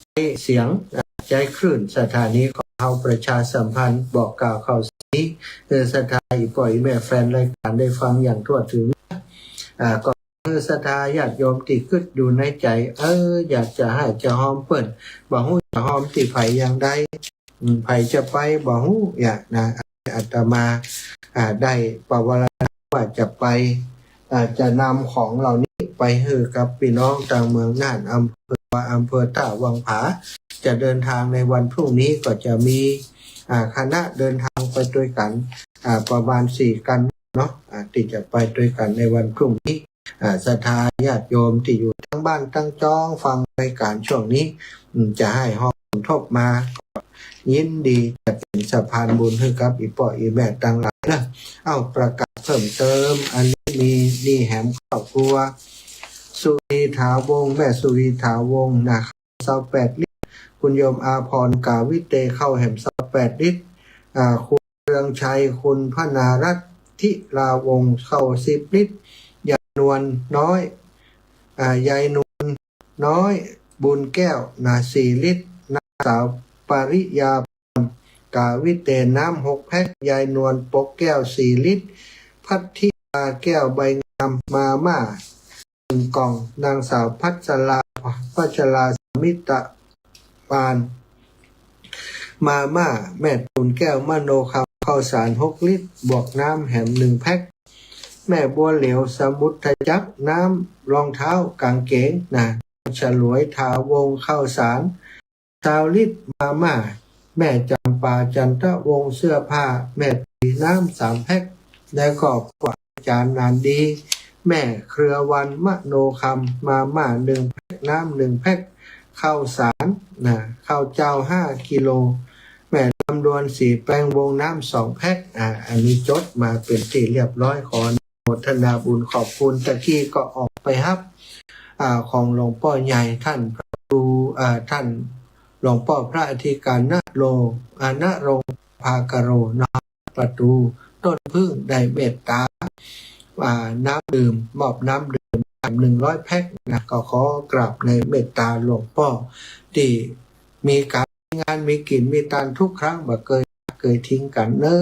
ใช้เสียงใช้คลื่นสถานีของเขาประชาสัมพันธ์บอกกล่าวข่าวสารสถานีปล่อยแม่แฟนรายการได้ฟังอย่างทั่วถึงก็ศรัทธาญาติโยมที่คิดอยู่ในใจอยากจะให้จะหอมเปิ่นบ่ฮู้จะหอมที่ไผอย่างใดไผจะไปบ่ฮู้อยากนะอาตมาได้ปวารณาว่าจะไปจะนำของเหล่านี้ไปให้กับพี่น้องต่างเมืองน่านอำเภอท่าวังผาจะเดินทางในวันพรุ่งนี้ก็จะมีคณะเดินทางไปด้วยกันประมาณ4 กันเนาะที่จะไปด้วยกันในวันพรุ่งนี้ศรัทธาญาติโยมที่อยู่ทั้งบ้านทั้งจองฟังรายการช่วงนี้จะให้หอมทบมายินดีจะเป็นสะพานบุญให้กับอีป่ออีแม่ต่างหลายนะประกาศเพิ่มเติมอันนี้มีนี่แหมครอบครัวสุรีถาวงศ์แม่สุรีถาวงศ์นะครับ28 ลิตรคุณโยมอาพรกาวิเตเข้าแหม28 ลิตร คุณเรืองชัยคุณพนารัตน์ทิลาวงศ์เข้า10 ลิตรยายนวลน้อยยายนวลน้อยบุญแก้ว4 ลิตรนางสาวปริยาพรกาวิเตนน้ำ6 แพ็คยายนวลปกแก้ว4 ลิตรพัทธิลาแก้วใบงามมาม่า1 กล่องนางสาวพัชราสมิตะปานมาม่าแม่ตุนแก้วมโนคำข้าวสาร6 ลิตรบวกน้ำแหม1 แพ็คแม่บัวเหลวสมุทรจักรน้ำรองเท้ากางเกงฉลวยถาวงข้าวสาร20 ลิตรมาม่าแม่จำปาจันทวงศ์เสื้อผ้าแม่ตีน้ำ3 แพ็คและขอบกว่าอาจารย์นานดีแม่เครือวันมโนคำมาม่า1 แพ็คน้ำ1 แพ็คข้าวสารข้าวเจ้า5 กิโลแม่ลำดวนสีแปลงวงน้ำ2 แพ็คอันนี้จดมาเป็นที่เรียบร้อยขออนุโมทนาบุญขอบคุณตะกี้ก็ออกไปครับของหลวงพ่อใหญ่ท่านพระครูท่านหลวงพ่อพระอธิการณรงภากโรนประตูต้นพึ่งได้เมตตาน้ำดื่มมอบน้ำดื่ม100 แพ็คก็ขอกราบในเมตตาหลวงพ่อที่มีการงานมีกินมีตานทุกครั้งบ่เคยทิ้งกันเน้อ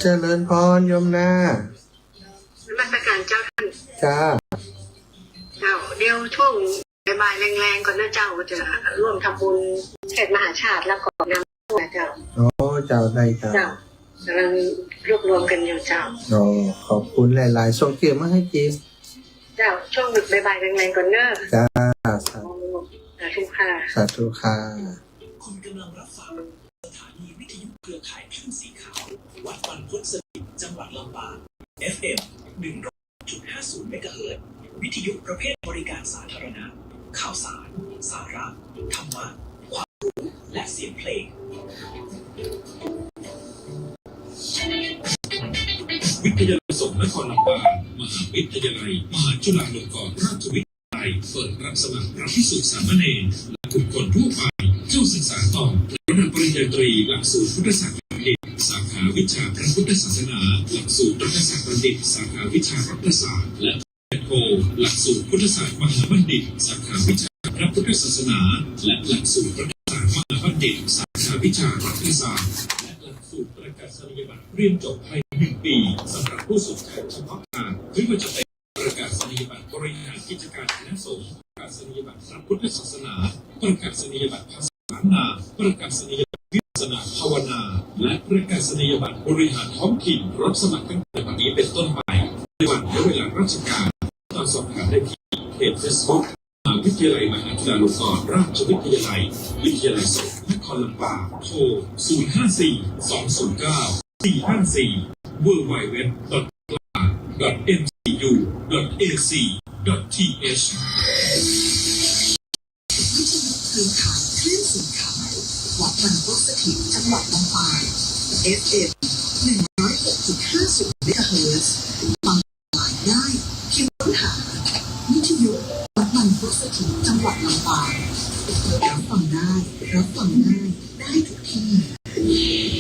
เจริญพรโยมนมัสการเจ้าท่านจ้าเดี๋ยวช่วงบ่ายแรงๆก่อนนะเจ้าจะร่วมทำบุญเทศมหาชาติแล้วก็นำตัวเจ้าเจ้าได้เจ้ากำลังรวบรวมกันอยู่เจ้าขอบคุณหลายๆส่งเกียรติมาให้จีเจ้าช่วงบ่ายแรงๆก่อนเนอะจ้าสาธุค่ะสาธุค่ะคุณกำลังรับฟังสถานีวิทยุเครือข่ายคลื่นสีขาววัดบรรพตสถิตจังหวัดลำปาง FM 100.50 เมกะเฮิรตซ์วิทยุประเภทบริการสาธารณะข่าวสารสาระธรรมะความรู้และเสียงเพลงวิทยาลัยสงฆ์นครลำปางมหาวิทยาลัยมหาจุฬาลงกรณราชวิทยาลัยเปิดรับสมัครพระภิกษุสามเณรและบุคคลทั่วไปเข้าศึกษาต่อระดับปริญญาตรีหลักสูตรพุทธศาสนาสาขาวิชาพระพุทธศาสนาหลักสูตรรัฐศาสตร์บัณฑิตสาขาวิชารัฐศาสตร์และโทหลักสูตรพุทธศาสตร์มหาบัณฑิตสาขาวิชาพระพุทธศาสนาและหลักสูตรรัฐศาสตร์มหาบัณฑิตสาขาวิชารัฐศาสตร์และหลักสูตรประกาศนียบัตรเรียนจบภายใน1 ปีสำหรับผู้สนใจเฉพาะทางไม่ว่าจะเป็นประกาศนียบัตรบริหารกิจการคณะสงฆ์ประกาศนียบัตรพระพุทธศาสนาประกาศนียบัตรภาษาล้านนาประกาศนียบัตรวิปัสสนาภาวนาและประกาศนียบัตรบริหารท้องถิ่นรับสมัครตั้งแต่วันนี้เป็นต้นไปในวันและเวลาราชการตามสอบถามได้ที่เพจ Facebook มหาวิทยาลัยมหาจุฬาลงกรณราชวิทยาลัยวิทยาลัยสงฆ์นครลำปางโทร 054-209-454 www.mcu.ac.th เครือข่ายคลื่นสีขาววัดบรรพตสถิตจังหวัดลำปาง FM 106.50 เมกะเฮิรตซ์ฟังออนไลน์ได้เพียงค้นหาวิทยุวัดบรรพตสถิตจังหวัดลำปาง รับฟังได้รับฟังง่ายได้ทุกที่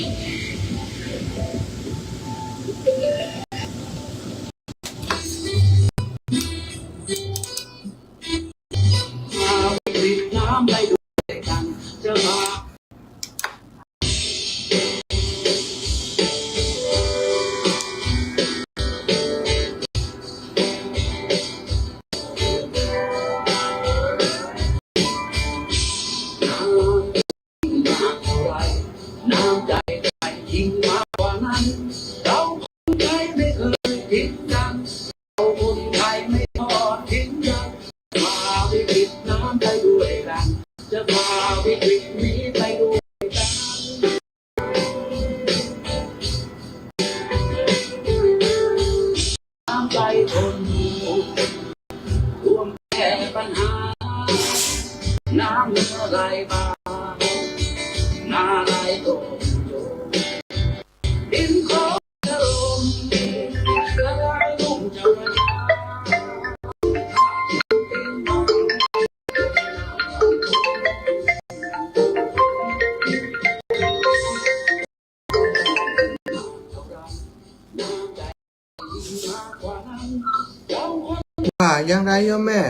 ว่าอย่างไรโยมแม่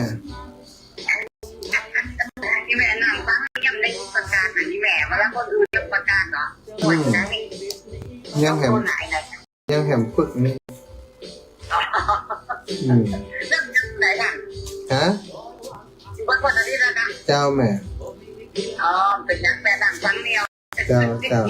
ที่แม่นำบ้างยังได้ประกาศอันนี้แม่มาแล้วคนอื่นจะประกาศเหรอวันนั้นนี่ยังแหมปึกนี่เรื่องไหนล่ะฮะวันคนนี้แล้วนะเจ้าแม่อ๋อเป็นนักแสดงครั้งเดียวเจ้า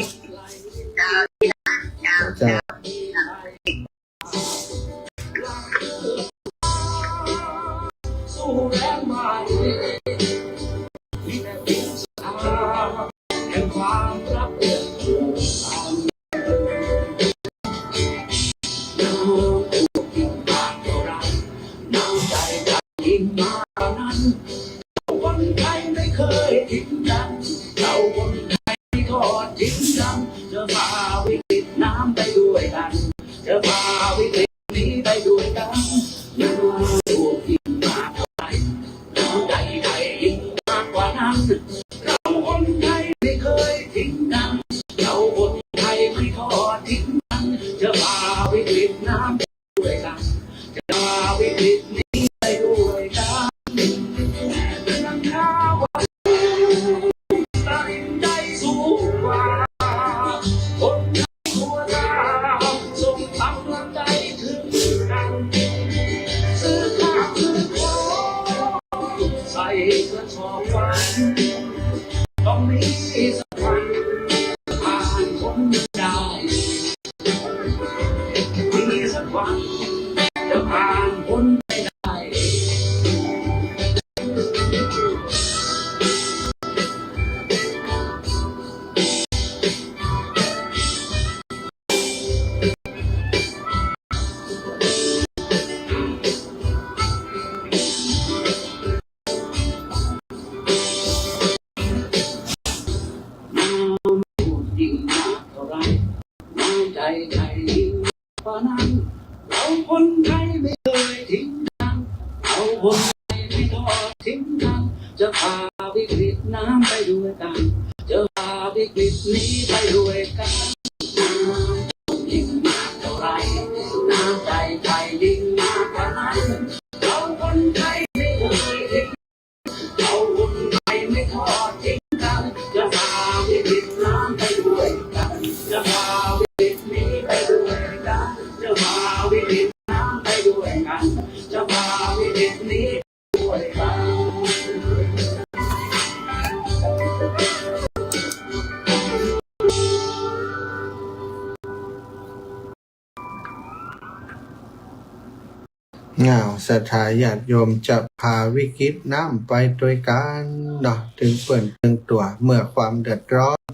ศรัทธาญาติโยมจะพาวิกฤตน้ำไปด้วยกันเนาะถึงเปิ่นถึงตัวเมื่อความเดือดร้อน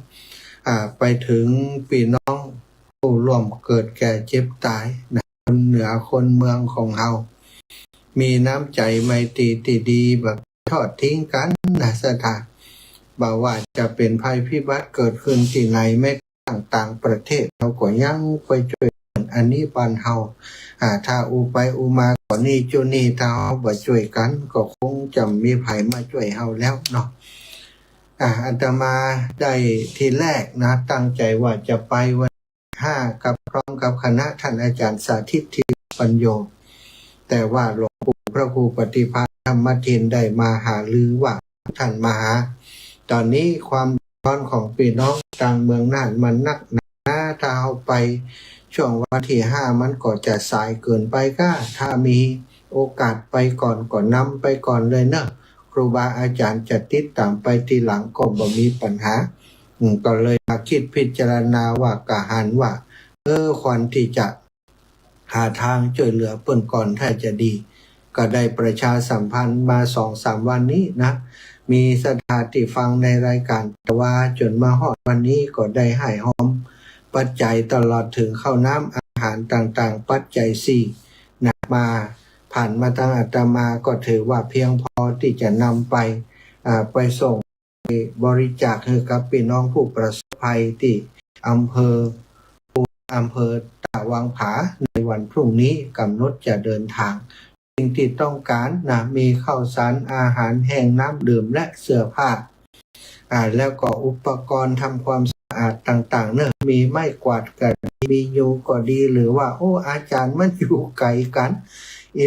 ไปถึงพี่น้องผู้ร่วมเกิดแก่เจ็บตายนะคนเหนือคนเมืองของเรามีน้ำใจไมตรีที่ดีแบบทอดทิ้งกันนะศรัทธาบ่ว่าจะเป็นภัยพิบัติเกิดขึ้นที่ไหนแม้ต่างประเทศเราก็ยังไปช่วยอันนี้บ้านเฮาถ้าอูไปอูมาก่อนนี้จุนี่ถ้าเฮาบ่ช่วยกันก็คงจะมีไผมาช่วยเฮาแล้วเนาะ อาตมาได้ทีแรกนะตั้งใจว่าจะไปวัน5กับพร้อมกับคณะท่านอาจารย์สาธิตธีรปัญโยแต่ว่าหลวงปู่พระครูปฏิภาณธรรมทินได้มาหาลือว่าท่านมาหาตอนนี้ความร้อนของพี่น้องต่างเมืองน่านมันนักหนาถ้าเอาไปช่วงวันที่5มันก็จะสายเกินไปก็ถ้ามีโอกาสไปก่อนก็นำไปก่อนเลยเนอะครูบาอาจารย์จะติดตามไปทีหลังก็บ่มีปัญหาก็เลยมาคิดพิจารณาว่ากะหันว่าควรที่จะหาทางช่วยเหลือเปิ้นก่อนถ้าจะดีก็ได้ประชาสัมพันธ์มา 2-3 วันนี้นะมีสถานที่ฟังในรายการแต่ว่าจนมาฮอดวันนี้ก็ได้ให้หอมปัจจัยตลอดถึงข้าวน้ำอาหารต่างๆปัจจัย4นะมาผ่านมาทางอาตมาก็ถือว่าเพียงพอที่จะนำไปส่งบริจาคให้กับพี่น้องผู้ประสบภัยที่อำเภอตะวังผาในวันพรุ่งนี้กำหนดจะเดินทางสิ่งที่ต้องการนะมีข้าวสารอาหารแห้งน้ำดื่มและเสื้อผ้าแล้วก็อุปกรณ์ทำความสะอาดต่างๆเนี่ยมีไม้กวาดก็ดีมียูก็ดีหรือว่าอาจารย์มันอยู่ไกลกัน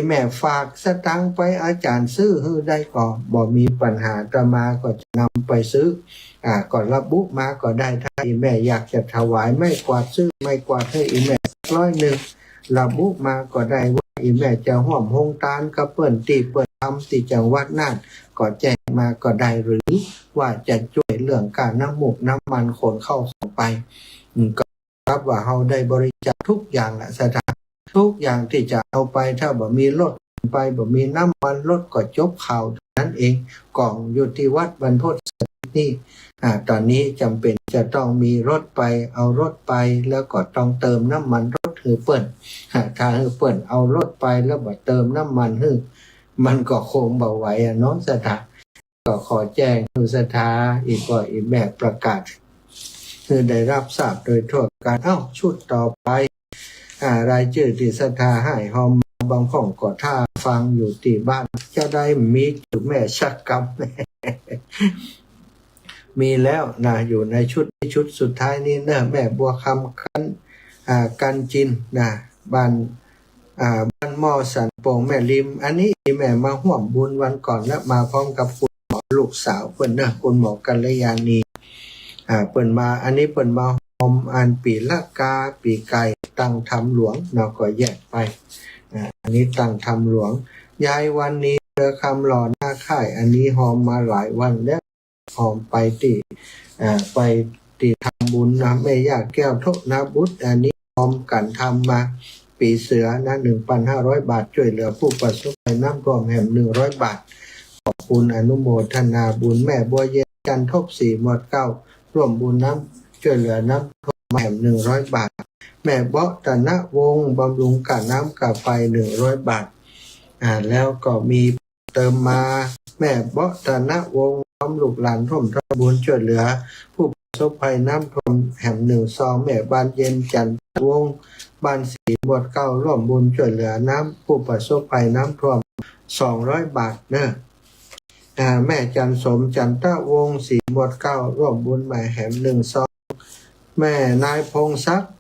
แม่ฝากสตังค์ไปอาจารย์ซื้อให้ได้ก็บ่มีปัญหาอาตมาก็จะนำไปซื้อก็ระบุมาก็ได้ถ้าแม่อยากจะถวายไม้กวาดซื้อไม้กวาดให้แม่100ระบุมาก็ได้ว่าแม่จะห่วมโฮงตานกับเปิ้นที่เปิ้นทำที่จังหวัดน่านก็แจ้งมาก็ได้หรือว่าจะช่วยเรื่องการน้ำมูกน้ำมันขนเข้าส่งไปก็รับว่าเฮาได้บริจาคทุกอย่างแหละสถานทุกอย่างที่จะเอาไปถ้าบ่มีรถไปบ่มีน้ำมันรถก็จบข่าวนั้นเองกล่องอยู่ที่วัดบรรพตนี่ตอนนี้จำเป็นจะต้องมีรถไปเอารถไปแล้วก็ต้องเติมน้ำมันรถหือเปิ้นถ้าหือเปิ้นเอารถไปแล้วบ่เติมน้ำมันหือมันก็คงบ่ไหวเนาะสถาก็ขอแจ้งผู้ศรัทธาอีกว่าอีกแบบประกาศคือได้รับทราบโดยทั่วกันชุดต่อไปรายชื่อที่ศรัทธาให้หอมบางของก็ท่าฟังอยู่ที่บ้านจะได้มีจุดแม่ชักกรรมมีแล้วนะอยู่ในชุดสุดท้ายนี้เนอะแม่บัวคำกันจินนะบ้านหม้อสันโป่งแม่ริมอันนี้แม่มาห่วมบุญวันก่อนและมาพร้อมกับคุณหมอลูกสาวเพิ่นนะคุณหมอกัลยาณีเปิ้นมาอันนี้เปิ้นมาหอมอันปีละกาปีไก่ตั้งธรรมหลวงเนาะก็แยกไปอันนี้ตั้งธรรมหลวงยายวันนี้เรือคำหล่อหน้าค่ายอันนี้หอมมาหลายวันแล้วหอมไปที่ทำบุญนะแม่ย่าแก้วทกนาบุตรอันนี้หอมกันทำมาปีเสือนะ 1,500 บาทช่วยเหลือผู้ประสบภัยน้ำท่วมแห่ง100 บาทขอบคุณอนุโมทนาบุญแม่บัวเย็นจันทบ4หมวด9ร่วมบุญน้ำช่วยเหลือน้ำท่วมแห่ง100 บาทแม่เบาะตนะวงบำรุงกาน้ำกาไฟ100 บาทแล้วก็มีเติมมาแม่เบาะตนะวงพร้อมลูกหลานร่วมทำบุญช่วยเหลือผู้ประสบภัยน้ำท่วมแห่ง1 แม่บานเย็นจันทวงบ้าน4หมวด9ร่วมบุญช่วยเหลือน้ำผู้ประสบภัยน้ำท่วม200 บาทเนอะแม่จันสมจันทวงศ์4หมวด9ร่วมบุญแม่แห่ง1 แม่นายพงศักดิ์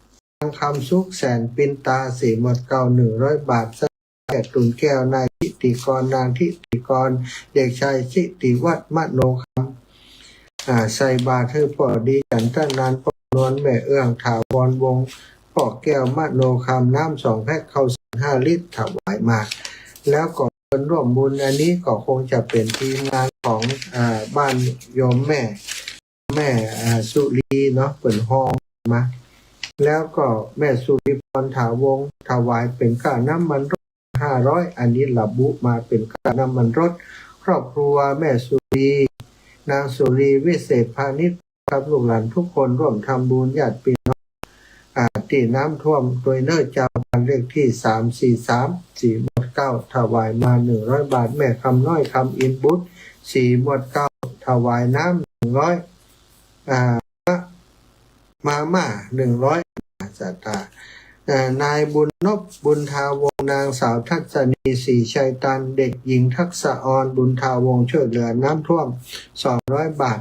คำสุขแสนปินตา4หมวด9 100 บาทแก่ตุนแก้วนายทิติกรนางทิติกรเด็กชายทิติวัฒน์มโนคำใส่บาตรให้พ่อดีจันทนานพ่อนวลแม่เอื้องถาวรวงศ์พ่อแก้วมโนคำน้ำ2 แพ็คข้าวสาร5 ลิตรถวายมาแล้วก็เป็นร่วมบุญอันนี้ก็คงจะเป็นทีมงานของบ้านโยมแม่สุรีเนาะเปิดห้องมาแล้วก็แม่สุริพรถาวงศ์ถวายเป็นค่าน้ำมันรถ500อันนี้ระบุมาเป็นค่าน้ำมันรถครอบครัวแม่สุรีนางสุรีวิเศษพาณิชย์กับลูกหลานทุกคนร่วมทำบุญญาติพี่น้องที่น้ำท่วมโดยเนื่องจากบ้านเลขที่343 4หมวด9ถวายมา100 บาทแม่คำน้อยคำอินบุตร4หมวด9ถวายน้ำ100มาม่า100ศรัทธานายบุญนพบุญทาวงศ์นางสาวทัศนีศรีชัยตันเด็กหญิงทักษะออนบุญทาวงศ์ช่วยเหลือน้ำท่วม200 บาท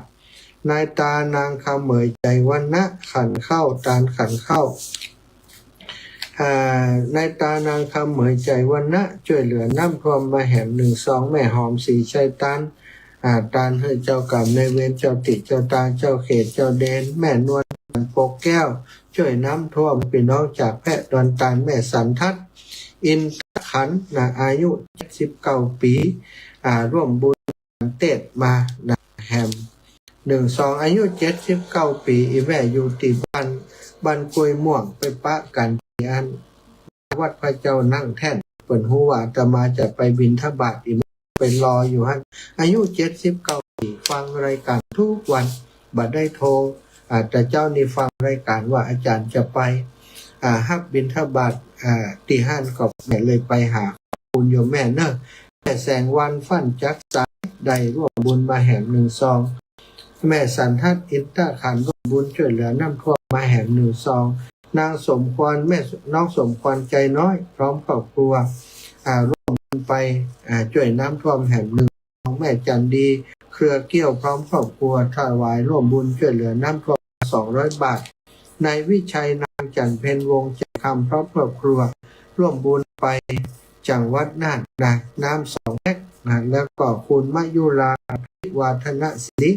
นายตานางคำเหมยใจวันนะขันเข้าตานขันเข้านายตานางคำเหมยใจวันนะช่วยเหลือน้ำท่วมมาแหม12แม่หอมสีชัยตันตานให้เจ้ากรรมนายเวรเจ้าติเจ้าตาเจ้าเขตเจ้าแดนแม่นวลปกแก้วช่วยน้ำท่วมพี่น้องจากแพะดอนตานแม่สันทัดอินทขันอายุ79ปีร่วมบุญเตดมาแฮม12อายุ79ปีอีแม่อยู่ที่บ้านกล้วยม่วงไปปะกันที่อันวัดพระเจ้านั่งแท่นเปิ่นฮู้ว่าอาตมาจะไปบิณฑบาตอีแม่ไปรออยู่หั่นอายุ79ปีฟังรายการทุกวันบัดได้โทรแต่เจ้านี่ฟังรายการว่าอาจารย์จะไปฮับบิณฑบาตที่ห้านก็แม่เลยไปหาคุณโยมแม่เนอะแม่แสงวันฟั่นจักสายได้ร่วมบุญมาแหม1 ซองแม่สันทัดอินตาขันร่วมบุญช่วยเหลือน้ำท่วมมาแหม1 ซองนางสมควรแม่น้องสมควรใจน้อยพร้อมครอบครัวร่วมบุญไปช่วยน้ำท่วมแหม1 ซองแม่จันดีเครือเกี้ยวพร้อมครอบครัวถวายร่วมบุญช่วยเหลือน้ำท่วม200 บาทนายวิชัยนางจันเพ็ญวงศ์ใจคำพร้อมครอบครัวร่วมบุญไปจังหวัดน่านน้ำ2 แพ็คแล้วก็คุณมยุราภิวาฒนศิริ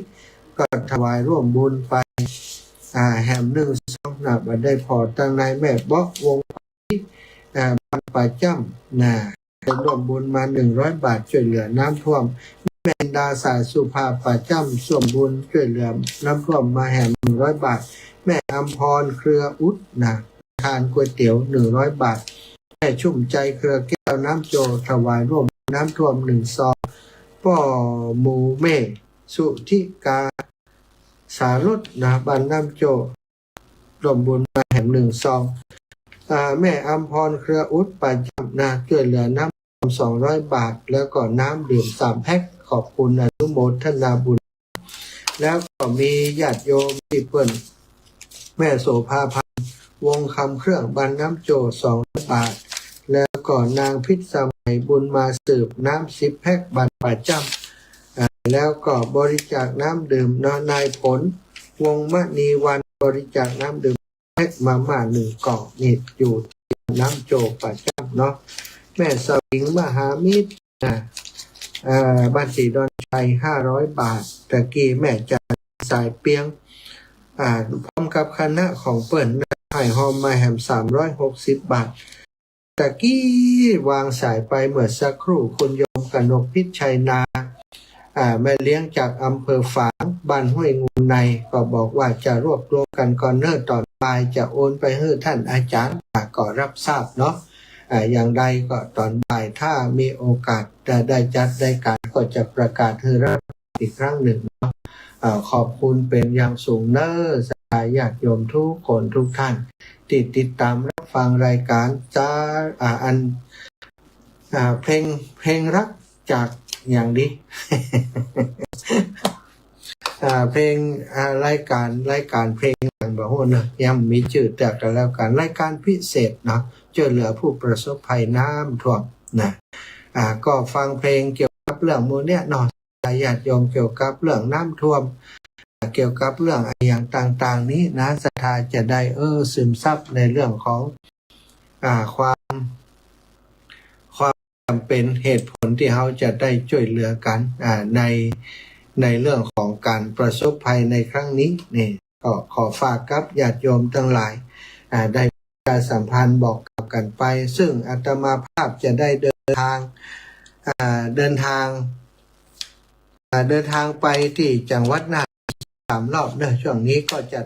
ก็ถวายร่วมบุญไปแหม1 ซองบัดได้พอตั้งนายแม่บอกวงบันป่าจ้ำให้ร่วมบุญมา100 บาทช่วยเหลือน้ำท่วมแม่ดาสายสุภาป่าจ้ำส่วนบุญช่วยเหลือน้ำท่วมมาแหม100 บาทแม่อำพรเครืออุดทานก๋วยเตี๋ยว100 บาทแม่ชุ่มใจเครือแก้วน้ำโจถวายร่วมน้ำท่วม1 ซองป่อหมูเมสุธิกาสารุตบ้านน้ำโจร่วมบุญมาแหม1 ซองแม่อำพรเครืออุดป่าจ้ำช่วยเหลือน้ำ200 บาทแล้วก็น้ำดื่ม3 แพ็คขอบคุณอนุโมทนาบุญแล้วก็มีญาติโยมที่เพิ่นแม่โสภาพันธ์วงคำเครื่องบ้านน้ำโจ200 บาทแล้วก็นางพิษสมัยบุญมาสืบน้ำ10 แพ็คบ้านป่าจ้ำแล้วก็บริจาคน้ำดื่มนายผลวงมณีวันบริจาคน้ำดื่มแพ็คมาม่า1 กล่องนี่อยู่น้ำโจป่าจ้ำเนาะแม่สวิงมหามิตรบ้านศรีดอนชัย500 บาทตะกี้แม่จันสายเปียงพร้อมกับคณะของเปิ่นไห่หอมมาแหม360 บาทตะกี้วางสายไปเมื่อสักครู่คุณโยมกนกพิชัยนาแม่เลี้ยงจากอำเภอฝางบ้านห้วยงูในก็บอกว่าจะรวบรวมกันก่อนเนิ่นตอนบ่ายจะโอนไปให้ท่านอาจารย์ก็รับทราบเนาะอย่างใดก็ตอนบ่ายถ้ามีโอกาสได้จัดได้การก็จะประกาศให้รับอีกครั้งหนึ่งเนาะขอบคุณเป็นอย่างสูงเน้อสายญาติโยมทุกคนทุกท่านที่ติดตามรับฟังรายการเพลงรักจากอย่างนี้ เพลงรายการเพลงอย่างแบบว่านะยังมีชื่อแต่กันแล้วกันรายการพิเศษเนาะช่วยเหลือผู้ประสบภัยน้ำท่วมก็ฟังเพลงเกี่ยวกับเรื่องมูเนี่ยเนาะญาติโยมเกี่ยวกับเรื่องน้ำท่วมเกี่ยวกับเรื่องอย่างต่างๆนี้นะศรัทธาจะได้ซึมซับในเรื่องของความจำเป็นเหตุผลที่เขาจะได้ช่วยเหลือกันในเรื่องของการประสบภัยในครั้งนี้นี่ก็ขอฝากกับญาติโยมทั้งหลายได้ประชาสัมพันธ์บอกกล่าวกันไปซึ่งอาตมาภาพจะได้เดินทางไปที่จังหวัดน่าน3 รอบเนอะช่วงนี้ก็จะ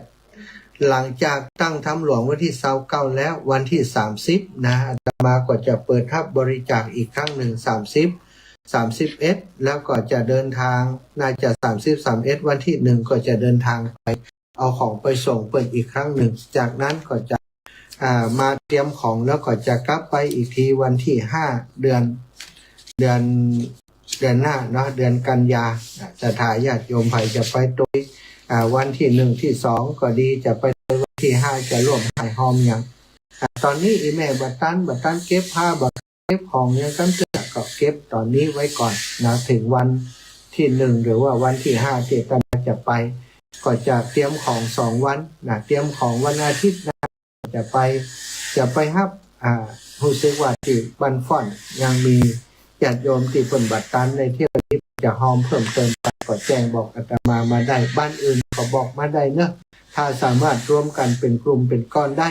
หลังจากตั้งถ้ำหลวงวันที่29แล้ววันที่30อาตมาก็จะเปิดรับบริจาคอีกครั้งหนึ่ง31แล้วก็จะเดินทางน่าจะ31วันที่1ก็จะเดินทางไปเอาของไปส่งเปิดอีกครั้งหนึ่งจากนั้นก็จะมาเตรียมของแล้วก็จะกลับไปอีกทีวันที่5เดือนหน้าเนาะเดือนกันยาจะถ่ายญาติโยมไปจะไปโดยวันที่1ที่2ก็ดีจะไปวันที่5จะร่วมถ่ายหอมอย่างตอนนี้อีแม่บัตตันเก็บผ้าบัตเก็บของเนี่ยกันก็เก็บตอนนี้ไว้ก่อนนะถึงวันที่1หรือว่าวันที่5ที่กำลังจะไป ก็จะเตรียมของ2 วันนะเตรียมของวันอาทิตย์นะจะไปฮับรู้สึกว่าที่บ้านฟ่อนยังมีญาติโยมที่เพิ่นบัตรตันในเที่ยวนี้จะหอมเพิ่มเติมก็แจ้งบอกอาตมาได้บ้านอื่นก็บอกมาได้เนอะถ้าสามารถร่วมกันเป็นกลุ่มเป็นก้อนได้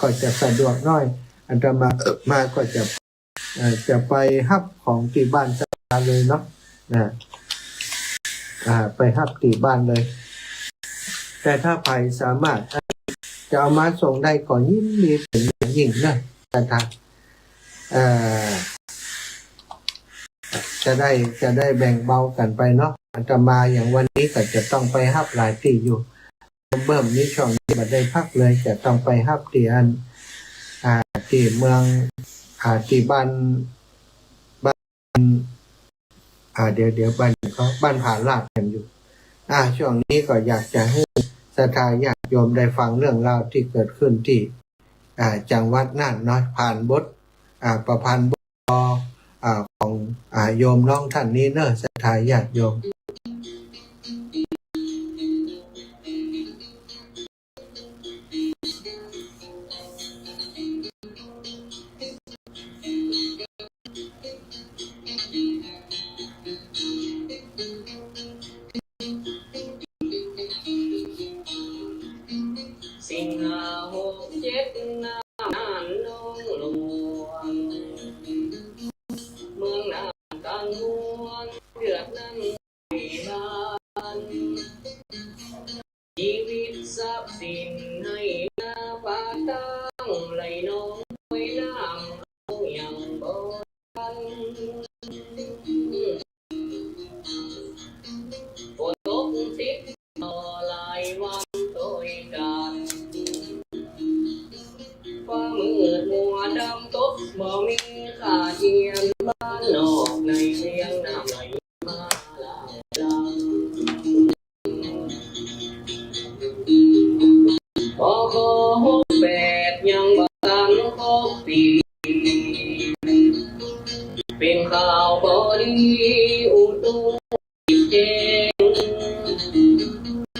ก็จะสะดวกน้อยอาตมาก็จะไปฮับของที่บ้านสถานเลยเนาะไปฮับที่บ้านเลย แต่ถ้าใครสามารถจะเอามาส่งได้ก่อนยิ่งดีเป็นอย่างยิ่งนะนะครับจะได้แบ่งเบากันไปเนาะอาตมาอย่างวันนี้ก็จะต้องไปฮับหลายที่อยู่เบิ่มนี้ช่องนี้มาได้พักเลยจะต้องไปฮับที่ที่เมืองที่บ้านเดี๋ยวบ้านเขาบ้านผาลาดกันอยู่ช่วงนี้ก็อยากจะให้ศรัทธาญาติโยมได้ฟังเรื่องราวที่เกิดขึ้นที่จังหวัดน่านเนาะผ่านบทประพันธ์บทของโยมน้องท่านนี้เนอะศรัทธาญาติโยมสิงหา67น้ำน่านนองหลวงเมืองน่านกันม่วงเดือดนั้นไม่บานชีวิตทรัพย์สินให้หน้าป่าตั้งไหลน้องไว้น้ำเอาอย่างบ่ทันฝนตกติดต่อหลายวันโดยกันฟ้ามืดมัวดำตกบ่มีค่าเทียนบ้านนอกในเสียงน้ำไหลมาหลากหลายพอขอ68ยังบ่ทันครบปีเป็นข่าวบ่ดีอุตุแจ้ง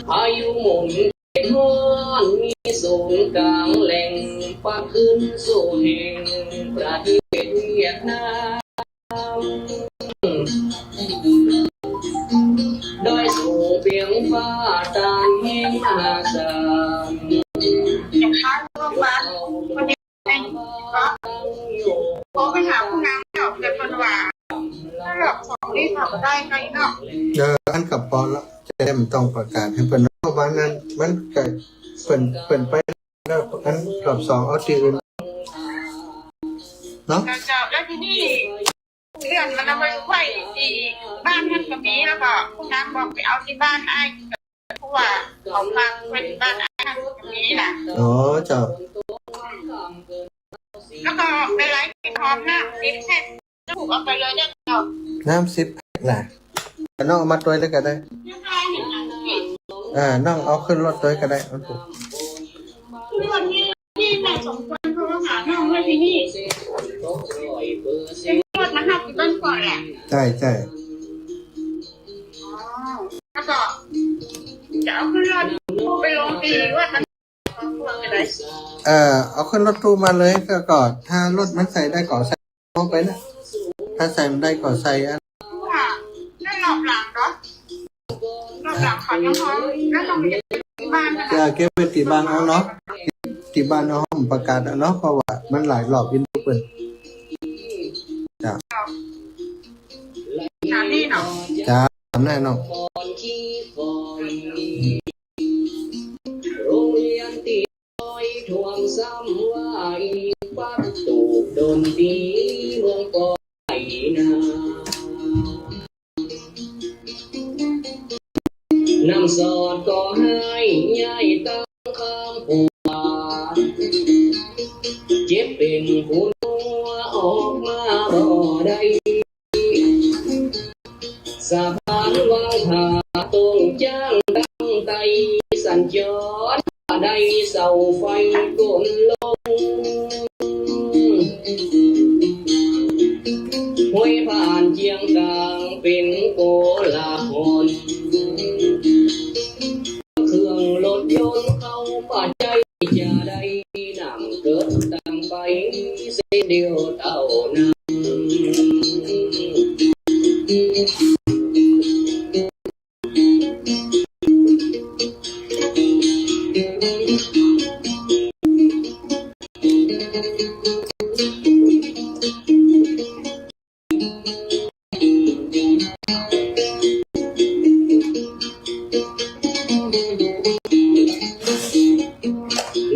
พายุหมุนเป็นฮ้อนมีศูนย์กลางแหล่งปักขึ้นสู่แห่งประเทศเวียดนามโดยสูงเพียงฟ้าตานแห่งมหาศาลพอไปหาผู้นำเนาะเกิดเป็นว่าถ้าหลอก2นี่ทำได้ไงเนาะอันกับพอแล้วจะได้มันต้องประกาศให้เป็นเพราะว่านั้นมันเกิดเป็นไปแล้วอันรอบ2เอาที่อื่นเนาะแล้วที่นี่เรื่องมันเอาไปไว้ที่บ้านท่านก็มีแล้วก็ผู้นำบอกไปเอาที่บ้านไอ้เพราะว่าเขาฟังไว้ที่บ้านไอ้ท่านก็มีน่ะเจ้าแล้วก็ไปไล่ไปพร้อมน้ำ10 แพ็คถูกเอาไปเลยเนี่ยน้ำ10 แพ็คแหละน้องเอามาตัวเลยก็ได้น้องเอาขึ้นรถเลยก็ได้เอาถูกคือวันนี้ที่แม่สมควรเขาหาน้องไว้ที่นี่เป็นรถมาหักที่บ้านก่อนแหละใช่แล้วก็จะเอาขึ้นรถไปลงตีว่ามันเอาขึ้นรถตู้มาเลยก็ถ้ารถมันใส่ได้ก็ใส่เข้าไปนะถ้าใส่มันได้ก็ใส่ว่าได้รอบหลังเนาะรอบหลังขอยังพอแล้วต้องไปที่บ้านนะจะเก็บไว้ที่บ้านเอาเนาะที่บ้านเอาห้องประกาศเอาเนาะเพราะว่ามันหลายรอบอินทุกคนจ้านี่เนาะจ้าแน่นอนโรงเรียนตีน้อยทวงซ้ำว่าอีปักตูดนดีเมืองปอยนานำสอดก็ให้ย้ายตั้งข้างหัวเจ็บเป็นผู้นัวออกมาบ่ได้สะพานวางผาตรงจ้างตั้งไตสัญจรได้เสาไฟกลนลงห้วยผ่านเชียงกลางเป็นโกลาหล ป่าใจจะได้นำเกิดตั้งไปเสียเดียวเท่านั้น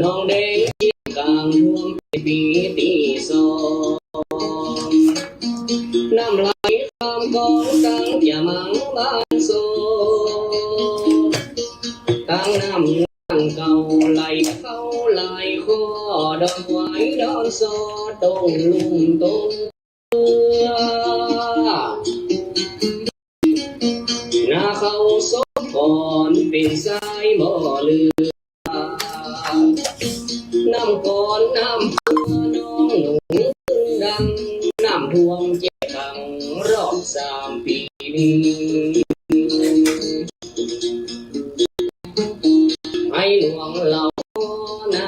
น้องเด็กยิ้มกลางท่วมปีตีสองน้ำไหลข้ามกองตั้งอย่ามังบ้านโซตั้งน้ำงานเก่าไหลเข้าไหลคอดอนไหวดอนซอตรงลุ่มตรงหน้าเขาสมก่อนเป็นสายบ่อเรือน้ำก่อนน้ำพัวน้องหนุ่มดังน้ำท่วมเจ็บขังรอบ3 ปีนี้ให้หลวงเหล่านา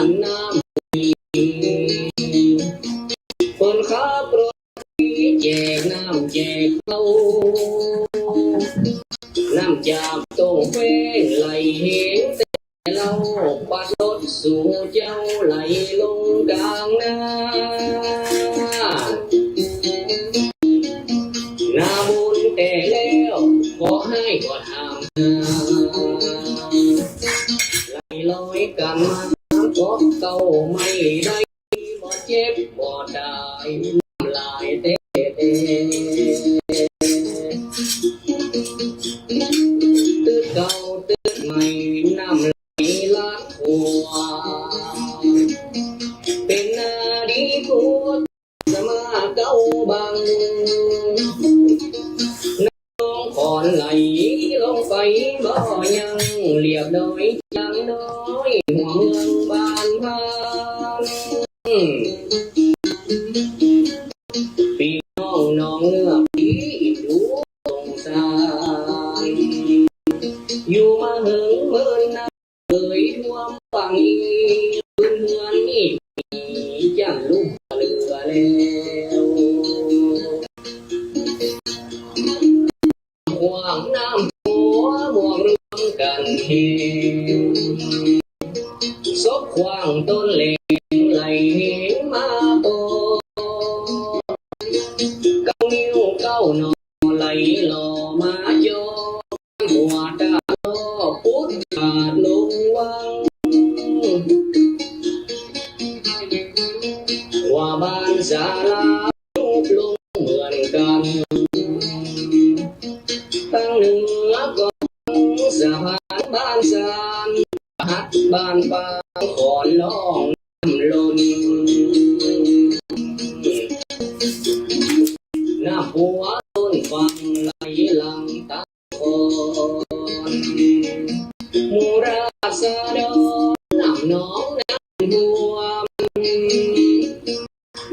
นน้ำมีคนขับรถแจกน้ำแจกเขาน้ำจากตรงเฟ้งไหลเหงแต่เราปัดรถสู่เจ้าไหลลงกลางนาหน้าบุญแต่แล้วขอให้กอดห่างไหลลอยกันมาก็เก่าไม่ได้บ่เจ็บบ่ได้น้ำลายเต้ตื่นเก่าตื่นใหม่น้ำไหลลาดหัวเป็นนาดีกูสมาเก้าบังน้องขอนไหลลงไปบ่ยังเรียบดอยจังน้อยหัวเมืองบ้านพันพี่น้องน้องเนื้อพี่ดูสงสารอยู่มาหึงเมินน้ำเคยท่วมฝั่งอีเพื่อนเพื่อนนี่จังลุ่มเรือแล้วห่วงน้ำหัวห่วงรวมกันเฮซบขวางต้นเหล็กไหลเหงมาโตเก้านิ้วเก้าหนอไหลหล่อมาโยหัวตาโลพุทธขาดลงวังว่าบ้านศาลาลูกลงเหมือนกันตั้งเหนือก็สะพานบ้านสานหัดบ้านปางขอนล่องน้ำล้นหน้าหัวต้นฟังไหลหลังตาคอนมูราสะดอนน้ำน้องน้ำบัว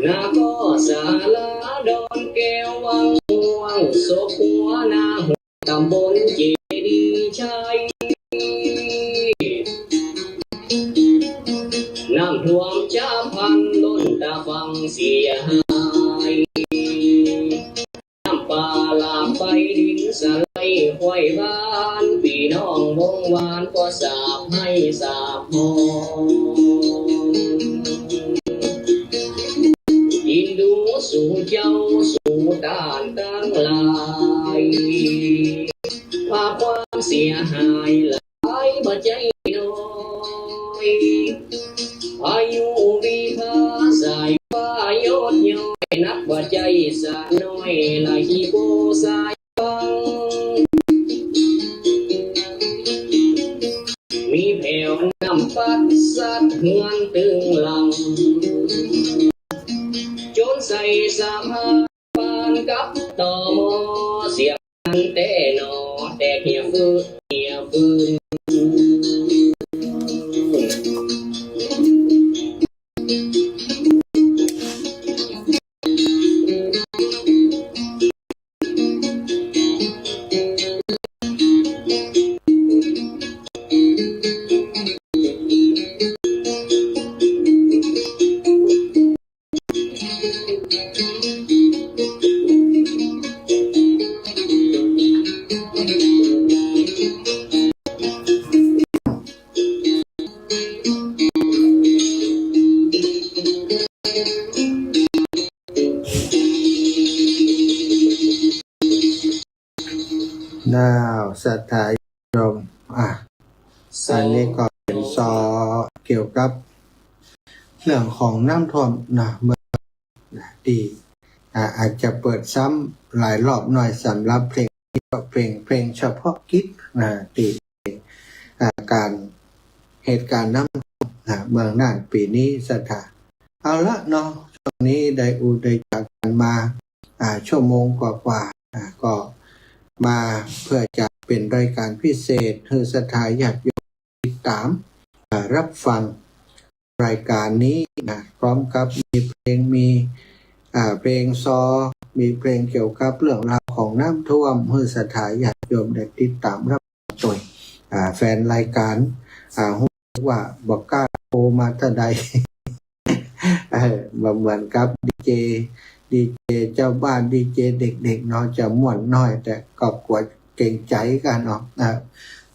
นาก็สาลาดอนแก้ววังม่วงโศกหัวนาหัวตำบลเจดีย์ชัยน้ำท่วมจ้าพันล้นตาฟังเสียหายน้ำป่าหลากไปดินสไลด์ห้วยบ้านพี่น้องวงวานก็สาบให้สาบพอยินดูสู่เจ้าสู่ต้านตั้งหลายภาพความเสียหายหลายบ่ใจน้อยพายุวิภาสายฟ้ายอดย้อยนักบ่ใจสะน้อยไหลโบสายฟังมีแผ่วน้ำปัดสัดเฮือนตึงหลังจนใส่สะพานปานกับต่อมอเสียงแต่นอแต่เหี่ยฟื้นเหี่ยฟื้น น่าวสถายรมอันนี้ก็เป็นซอเกี่ยวกับเรื่องของน้ำท่วมนะเมื่อดีอาจจะเปิดซ้ำหลายรอบหน่อยสำหรับเพลงเฉพาะกิจนะตีการเหตุการณ์น้ำท่วมเมืองน่านปีนี้สถานเอาละเนาะช่วงนี้ได้จากกันมาชั่วโมงกว่าก็มาเพื่อจะเป็นรายการพิเศษให้สถานญาติโยมติดตามรับฟังรายการนี้นะพร้อมกับมีเพลงเพลงมีเพลงเกี่ยวกับเรื่องราวของน้ำท่วมให้สถานญาติโยมได้ติดตามรับฟังโดยแฟนรายการว่าบอกกล้าโทรมาแต่ใด เหมือนกับดีเจเจ้าบ้านดีเจเด็กๆเนาะจะม่วนน้อยแต่ก็กวดเก่งใจกันเนาะ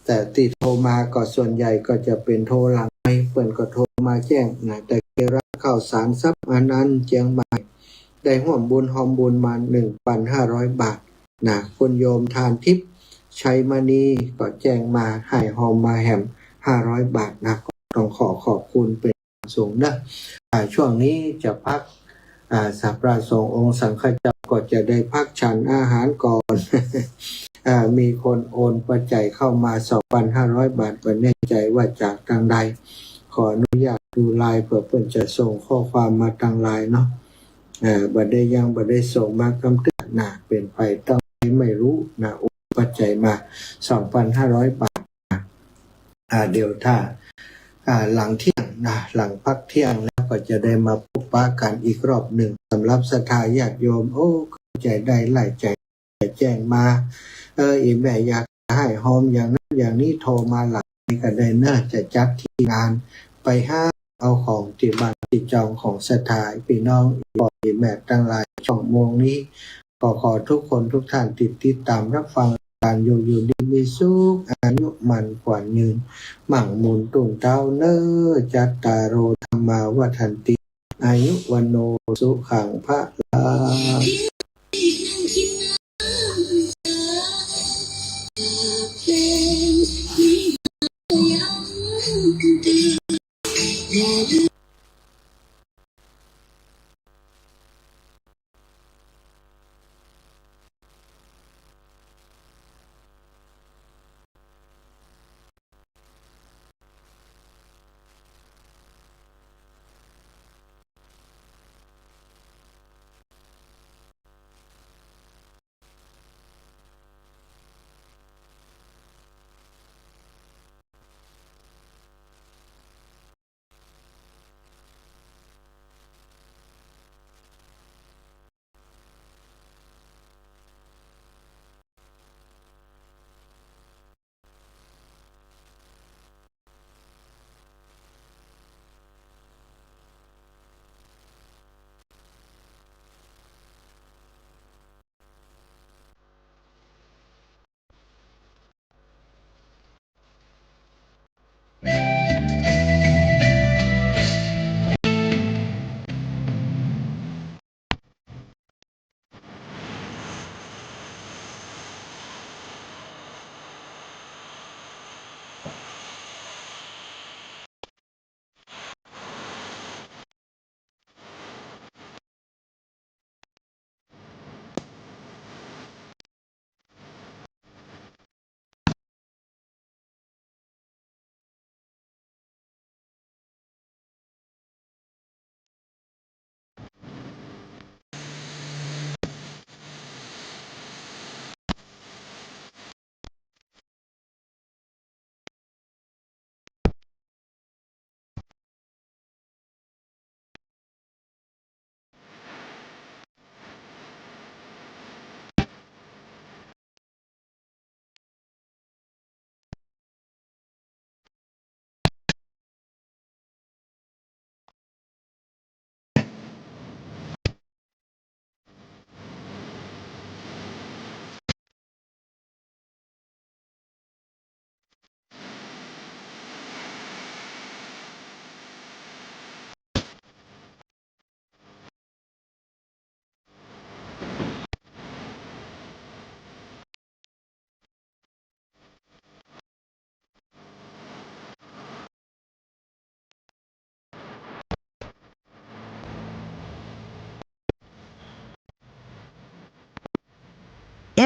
แต่ที่โทรมาก็ส่วนใหญ่ก็จะเป็นโทรหลังไม่เปิ่นก็โทรมาแจ้งนะแต่เกรับข่าวสารทรัพย์อนันต์เชียงใหม่ได้ร่วมบุญหอมบุญมา 1,500 บาทนะคุณโยมทานทิพย์ชัยมณีก็แจ้งมาให้หอมมาแฮม500 บาทนะก็ต้องขอบคุณเป็นสูงนะช่วงนี้จะพักสัพพะสงฆ์องค์สังฆเจ้าก็จะได้พักฉันอาหารก่อน มีคนโอนปัจจัยเข้ามา 2,500 บาทไม่แน่ใจว่าจากทางใดขออนุญาตดูไลน์เผื่อเพิ่นจะส่งข้อความมาทางไลน์เนาะบ่ได้ส่งมากำเตือนนะเป็นไปต้องไม่รู้นะโอนปัจจัยมา 2,500 บาทเดี๋ยวถ้าหลังเที่ยงนะหลังพักเที่ยงแล้วก็จะได้มาพบปะกันอีกรอบหนึ่งสำหรับศรัทธาญาติโยมใจได้หลายใจแจ้งมาอีแม่อยากให้หอมอย่างนั้นอย่างนี้โทรมาหลังก็ได้เนอะจะจัดที่งานไปเอาของที่บ้านที่จองของศรัทธาพี่น้องอีแม่ตั้งหลายช่องโมงนี้ขอทุกคนทุกท่านติดตามรับฟังการอยู่ดีมีสุขอายุมันกว่ายืนมั่งมูลตุ่นเต้าเนอจัตตารโอธรรมาวัฏันติอายุวันโนสุขังพระลา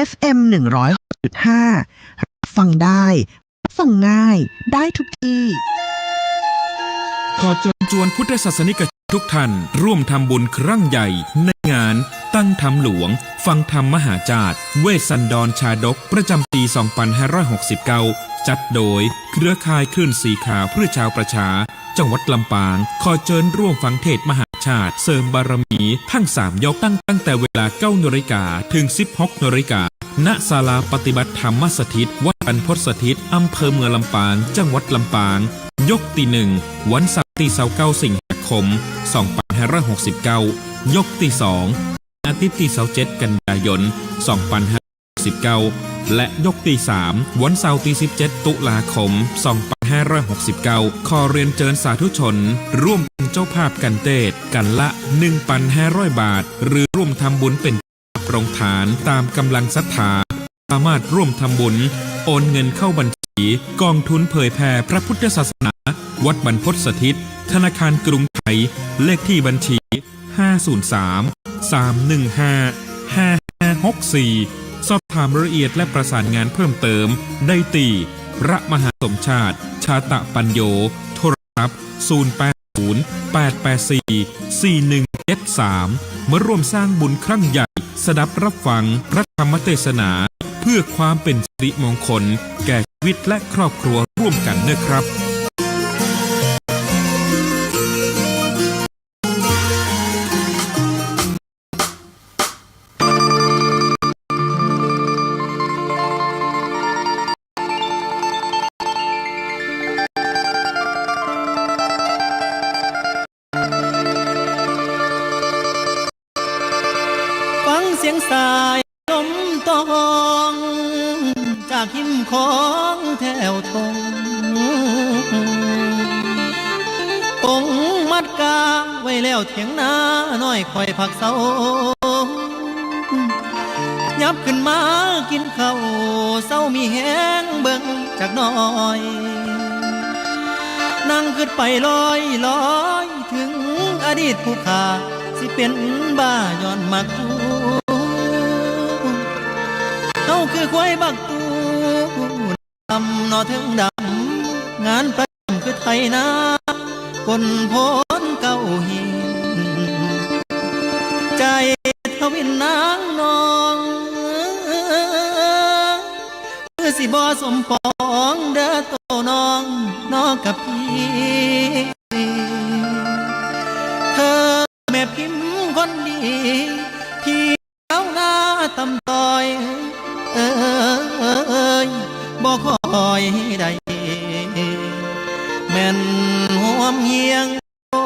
FM 106.5 รับฟังได้ฟังง่ายได้ทุกที่ ขอเชิญชวนพุทธศาสนิกชนทุกท่านร่วมทำบุญครั้งใหญ่ในงานตั้งธรรมหลวงฟังธรรมมหาจารย์เวสสันดรชาดกประจำปี 2569 จัดโดยเครือข่ายคลื่นสีขาวเพื่อชาวประชาจังหวัดลำปางขอเชิญร่วมฟังเทศน์มหาชาติเสริมบารมีทั้ง3ยกตั้งแต่เวลา 9 นาฬิกาถึง 16 นาฬิกาณศาลาปฏิบัติธรรมสถิตวัดบรรพตสถิตอำเภอเมืองลำปางจังหวัดลำปางยกที่1วันเสาร์ที่29 สิงหาคม 2569 ยกที่2อาทิตย์ที่27 กันยายน 2569 และยกที่3วันเสาร์ที่17 ตุลาคม 2569 ขอเรียนเชิญสาธุชนร่วมเป็นเจ้าภาพกันเทศน์กันละ 1,500 บาทหรือร่วมทำบุญเป็นโรงทานตามกำลังศรัทธาสามารถร่วมทำบุญโอนเงินเข้าบัญชีกองทุนเผยแผ่พระพุทธศาสนาวัดบรรพตสถิตธนาคารกรุงไทยเลขที่บัญชี 503-315-5564 สอบถามรายละเอียดและประสานงานเพิ่มเติมได้ที่พระมหาสมชาติชาตะปัญโยโทรศัพท์ 080-884-4173 มาร่วมสร้างบุญครั้งใหญ่สดับรับฟังพระธรรมเทศนาเพื่อความเป็นสิริมงคลแก่ชีวิตและครอบครัวร่วมกันนะครับเสียงสายลมตองจากหิมของแถวทงองมัดกาไว้แล้วเถียงนาน้อยคอยผักเสายับขึ้นมากินข้าวเศร้ามีแห้งเบิ่งจากน้อยนั่งขึ้นไปลอยถึงอดีตผู้ขาสิเป็นบ้าย้อนมักตูเขาคือควายบักตูดำนอถึงดำงานประจำคือไทยนาคนพ้นเก้าหินใจทวินนางนองคือสิบ่สมปองเด้อโตน้องนอกับพี่เธอแม่พิมพ์คนดีที่เอาหน้าตำต้อยบ่คอยได้แม่นห่วมเฮียงโอ้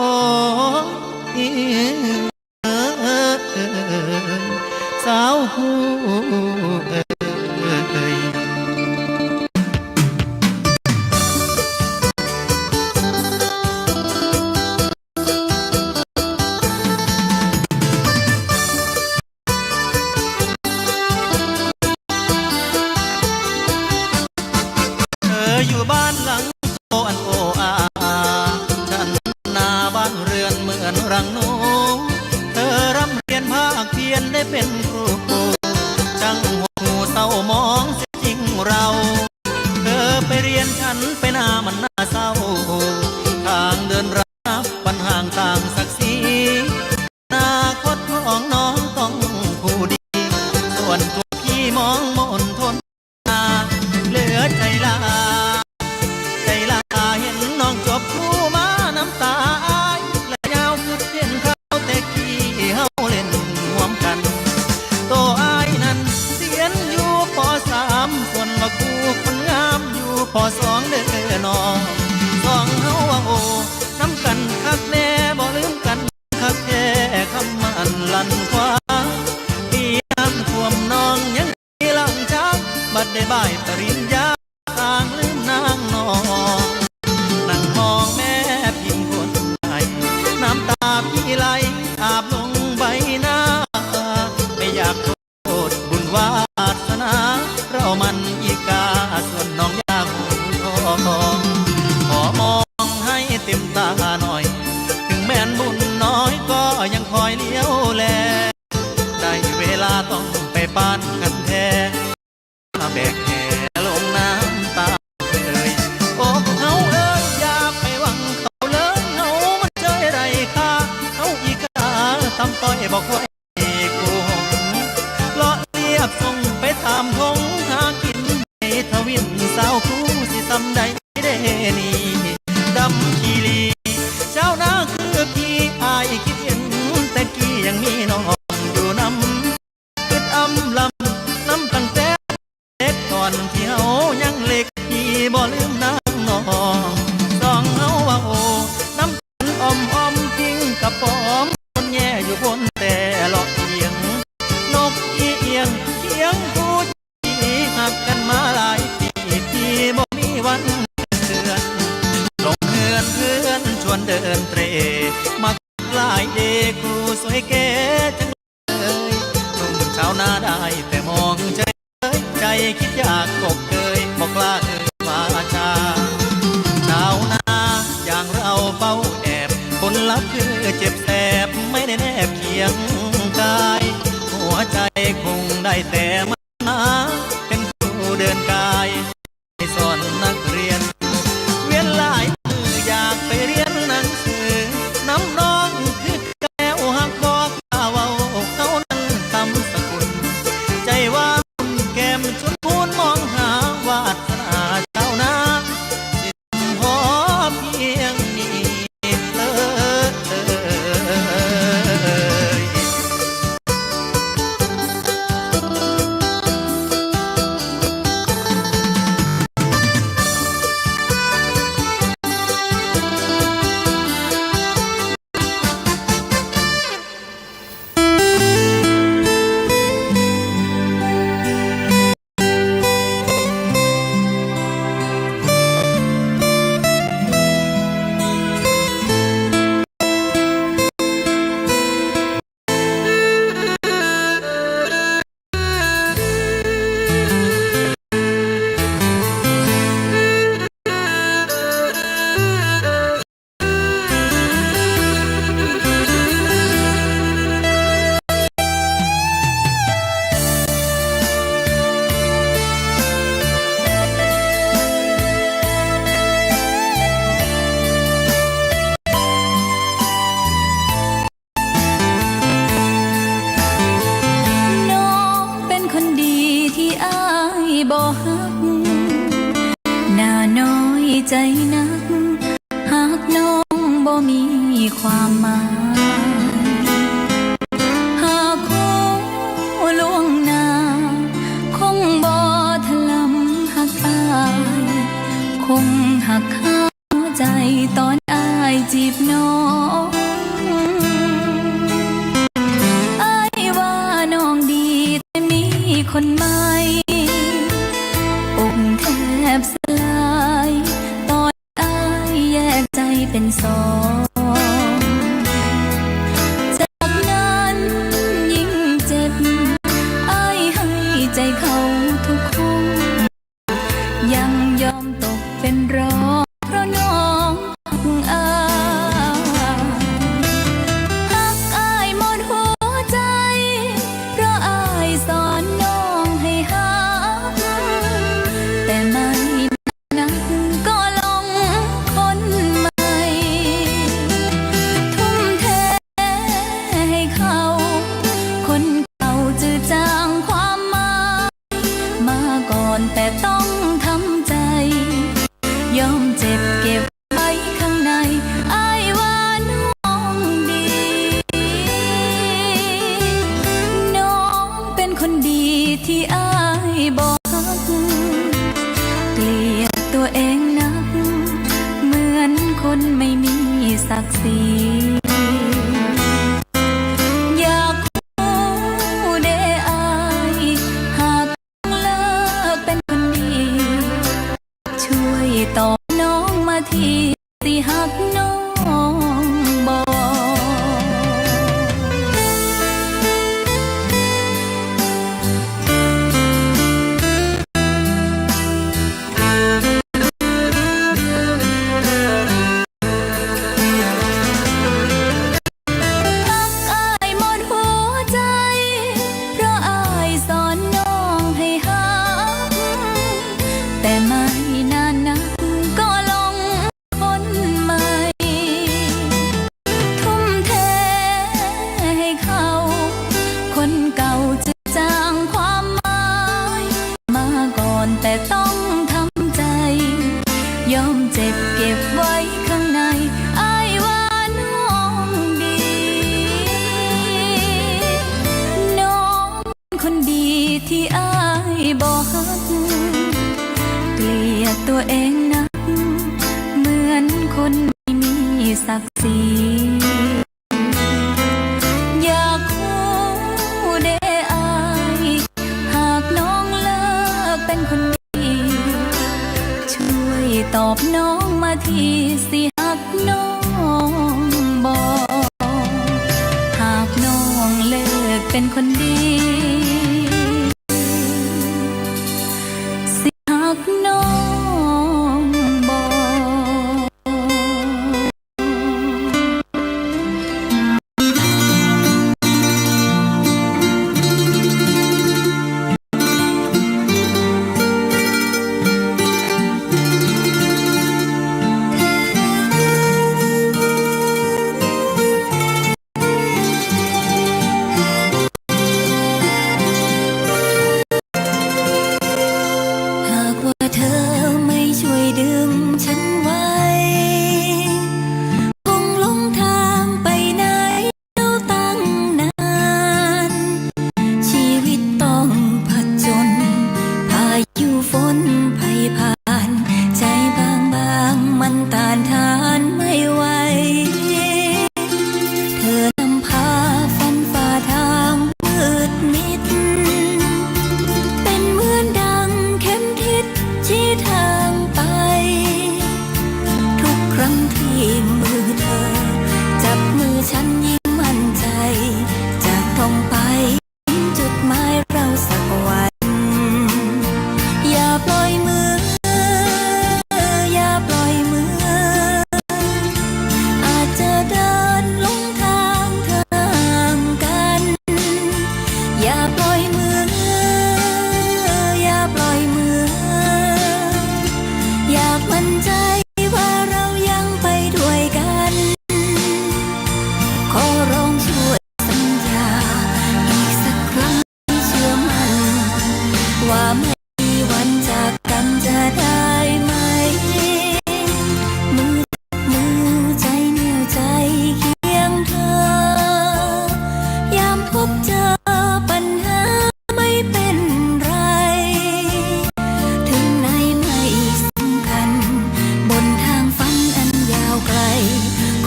สาวผู้อยู่บ้านหลังโออันโออาฉันนาบ้านเรือนเหมือนรังหนูเธอร่ำเรียนภาคเพียรได้เป็นครูจังหูเศร้ามองเสียจริงเราเธอไปเรียนฉันไปหน้ามันหน้าเศร้าทางเดินรับปัญหาต่างศักดิ์ศรีอนาคตของน้องต้องผู้ดีส่วนตัวพี่มองมนทนเหลือใจลาเห็นน้องจบคู่มาน้ำตาอายและยาวคือเห็นเขาแต่ขี้เฮาเล่นห่วมกันตัวอายนั้นเสียนอยู่ป.3 ส่วนว่าคู่คนงามอยู่ป.2 เด้อน้องสองเฮาว่าโอ้น้ำกันคักแน่บ่ลืมกันคักแท้คำมันลั่นคว้าพี่น้ำท่วมน้องยังมีหลังจากบัดได้บ่ายปริญญาต่างลืมนางนองนั่งมองแม่พิมพ์คนไทยน้ำตาพี่ไหลอาบลงใบหน้าไม่อยากโทษบุญวาสนาเรามันอีกาส่วนน้องยากหูทองขอมองให้เต็มตาหน่อยถึงแม้นบุญน้อยก็ยังคอยเลี้ยวแลได้เวลาต้องไปปานกันแท้ วนเดินเตรมักหลายเดครูสวยเก๋จังเลยหนุ่มชาวนาได้แต่มองใจใจคิดอยากกบเกยบอกลามาจาชาวนาอย่างเราเฝ้าแอบผลลัพธ์คือเจ็บแสบไม่ได้แนบเคียงกายหัวใจคงได้แต่มาเป็นครูเดินกายให้สอนนักเรียนเวียนหลายมืออยากไปเรียนหนังสือน้ำน้องคือแก้วหักบอกเว้าเขานั้นทำสกุลใจว่าแก้มชวนพูนมองหาวาสนาชาวนาสิพอเพียงนี้ใจนักหากน้องบ่มีความหมายหากคงล่วงหน้าคงบ่ถลำหักอายคงหักข้าใจตอนอายจีบน้องอายว่าน้องดีแต่มีคนใหม่อกแทบสลายเป็นสองจากนั้นยิ่งเจ็บอ้ายให้ใจเขาทุกคนยังยอมตกเป็นรองเพราะน้องอ้ายหักอ้ายหมดหัวใจเพราะอ้ายสอนน้องให้หักแต่ไม่นักก็ลงคนแต่ต้องทำใจยอมเจ็บเก็บไว้ข้างในอ้ายว่าน้องดีน้องเป็นคนดีที่อ้ายบอกเกลียดตัวเองนักเหมือนคนไม่มีศักดิ์ศรีตอบน้องมาทีสิหักน้องบอก ตัวเองนักเหมือนคนไม่มีศักดิ์ศรีอยากคู่เดอายหากน้องเลิกเป็นคนดีช่วยตอบน้องมาทีสิหักน้อง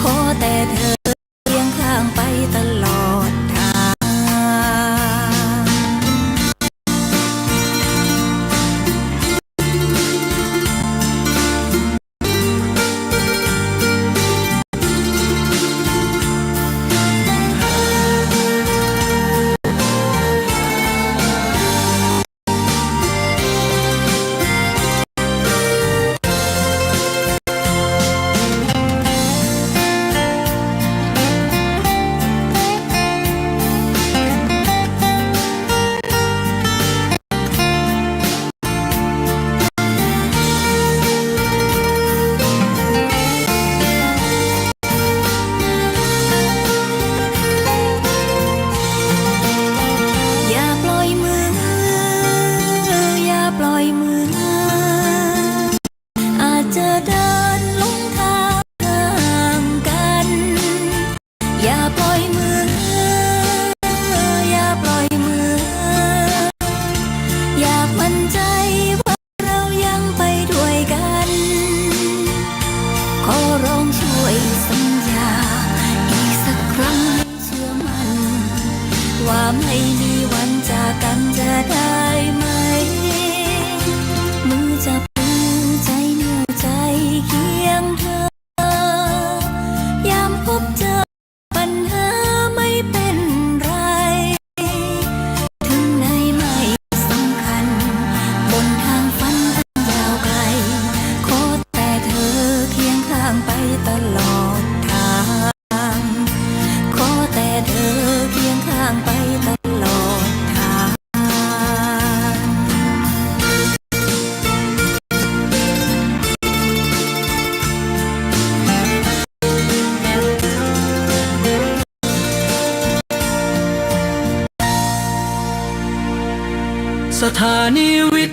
ขอแต่เธอเคียงข้างไปตลอดทาง อย่าปล่อยมือ อย่าปล่อยมือ อาจจะเดินลงทางห่างกัน อย่าปล่อยมือ อย่าปล่อยมือ อยากมั่นใจว่าเรายังไปด้วยกัน ขอร้องช่วยสัญญาอีกสักครั้งให้เชื่อมัน ว่าไม่มีวันจากกันจะได้ไหม มือจับมือใจเหนี่ยวใจเคียงเธอยามพบเจอปัญหาไม่เป็นไร ถึงไหนไม่สำคัญ บนทางฝันอันยาวไกล ขอแต่เธอเคียงข้างไปตลอดทาง ขอแต่เธอเคียงข้างไปตลอดทาง สถานีวิ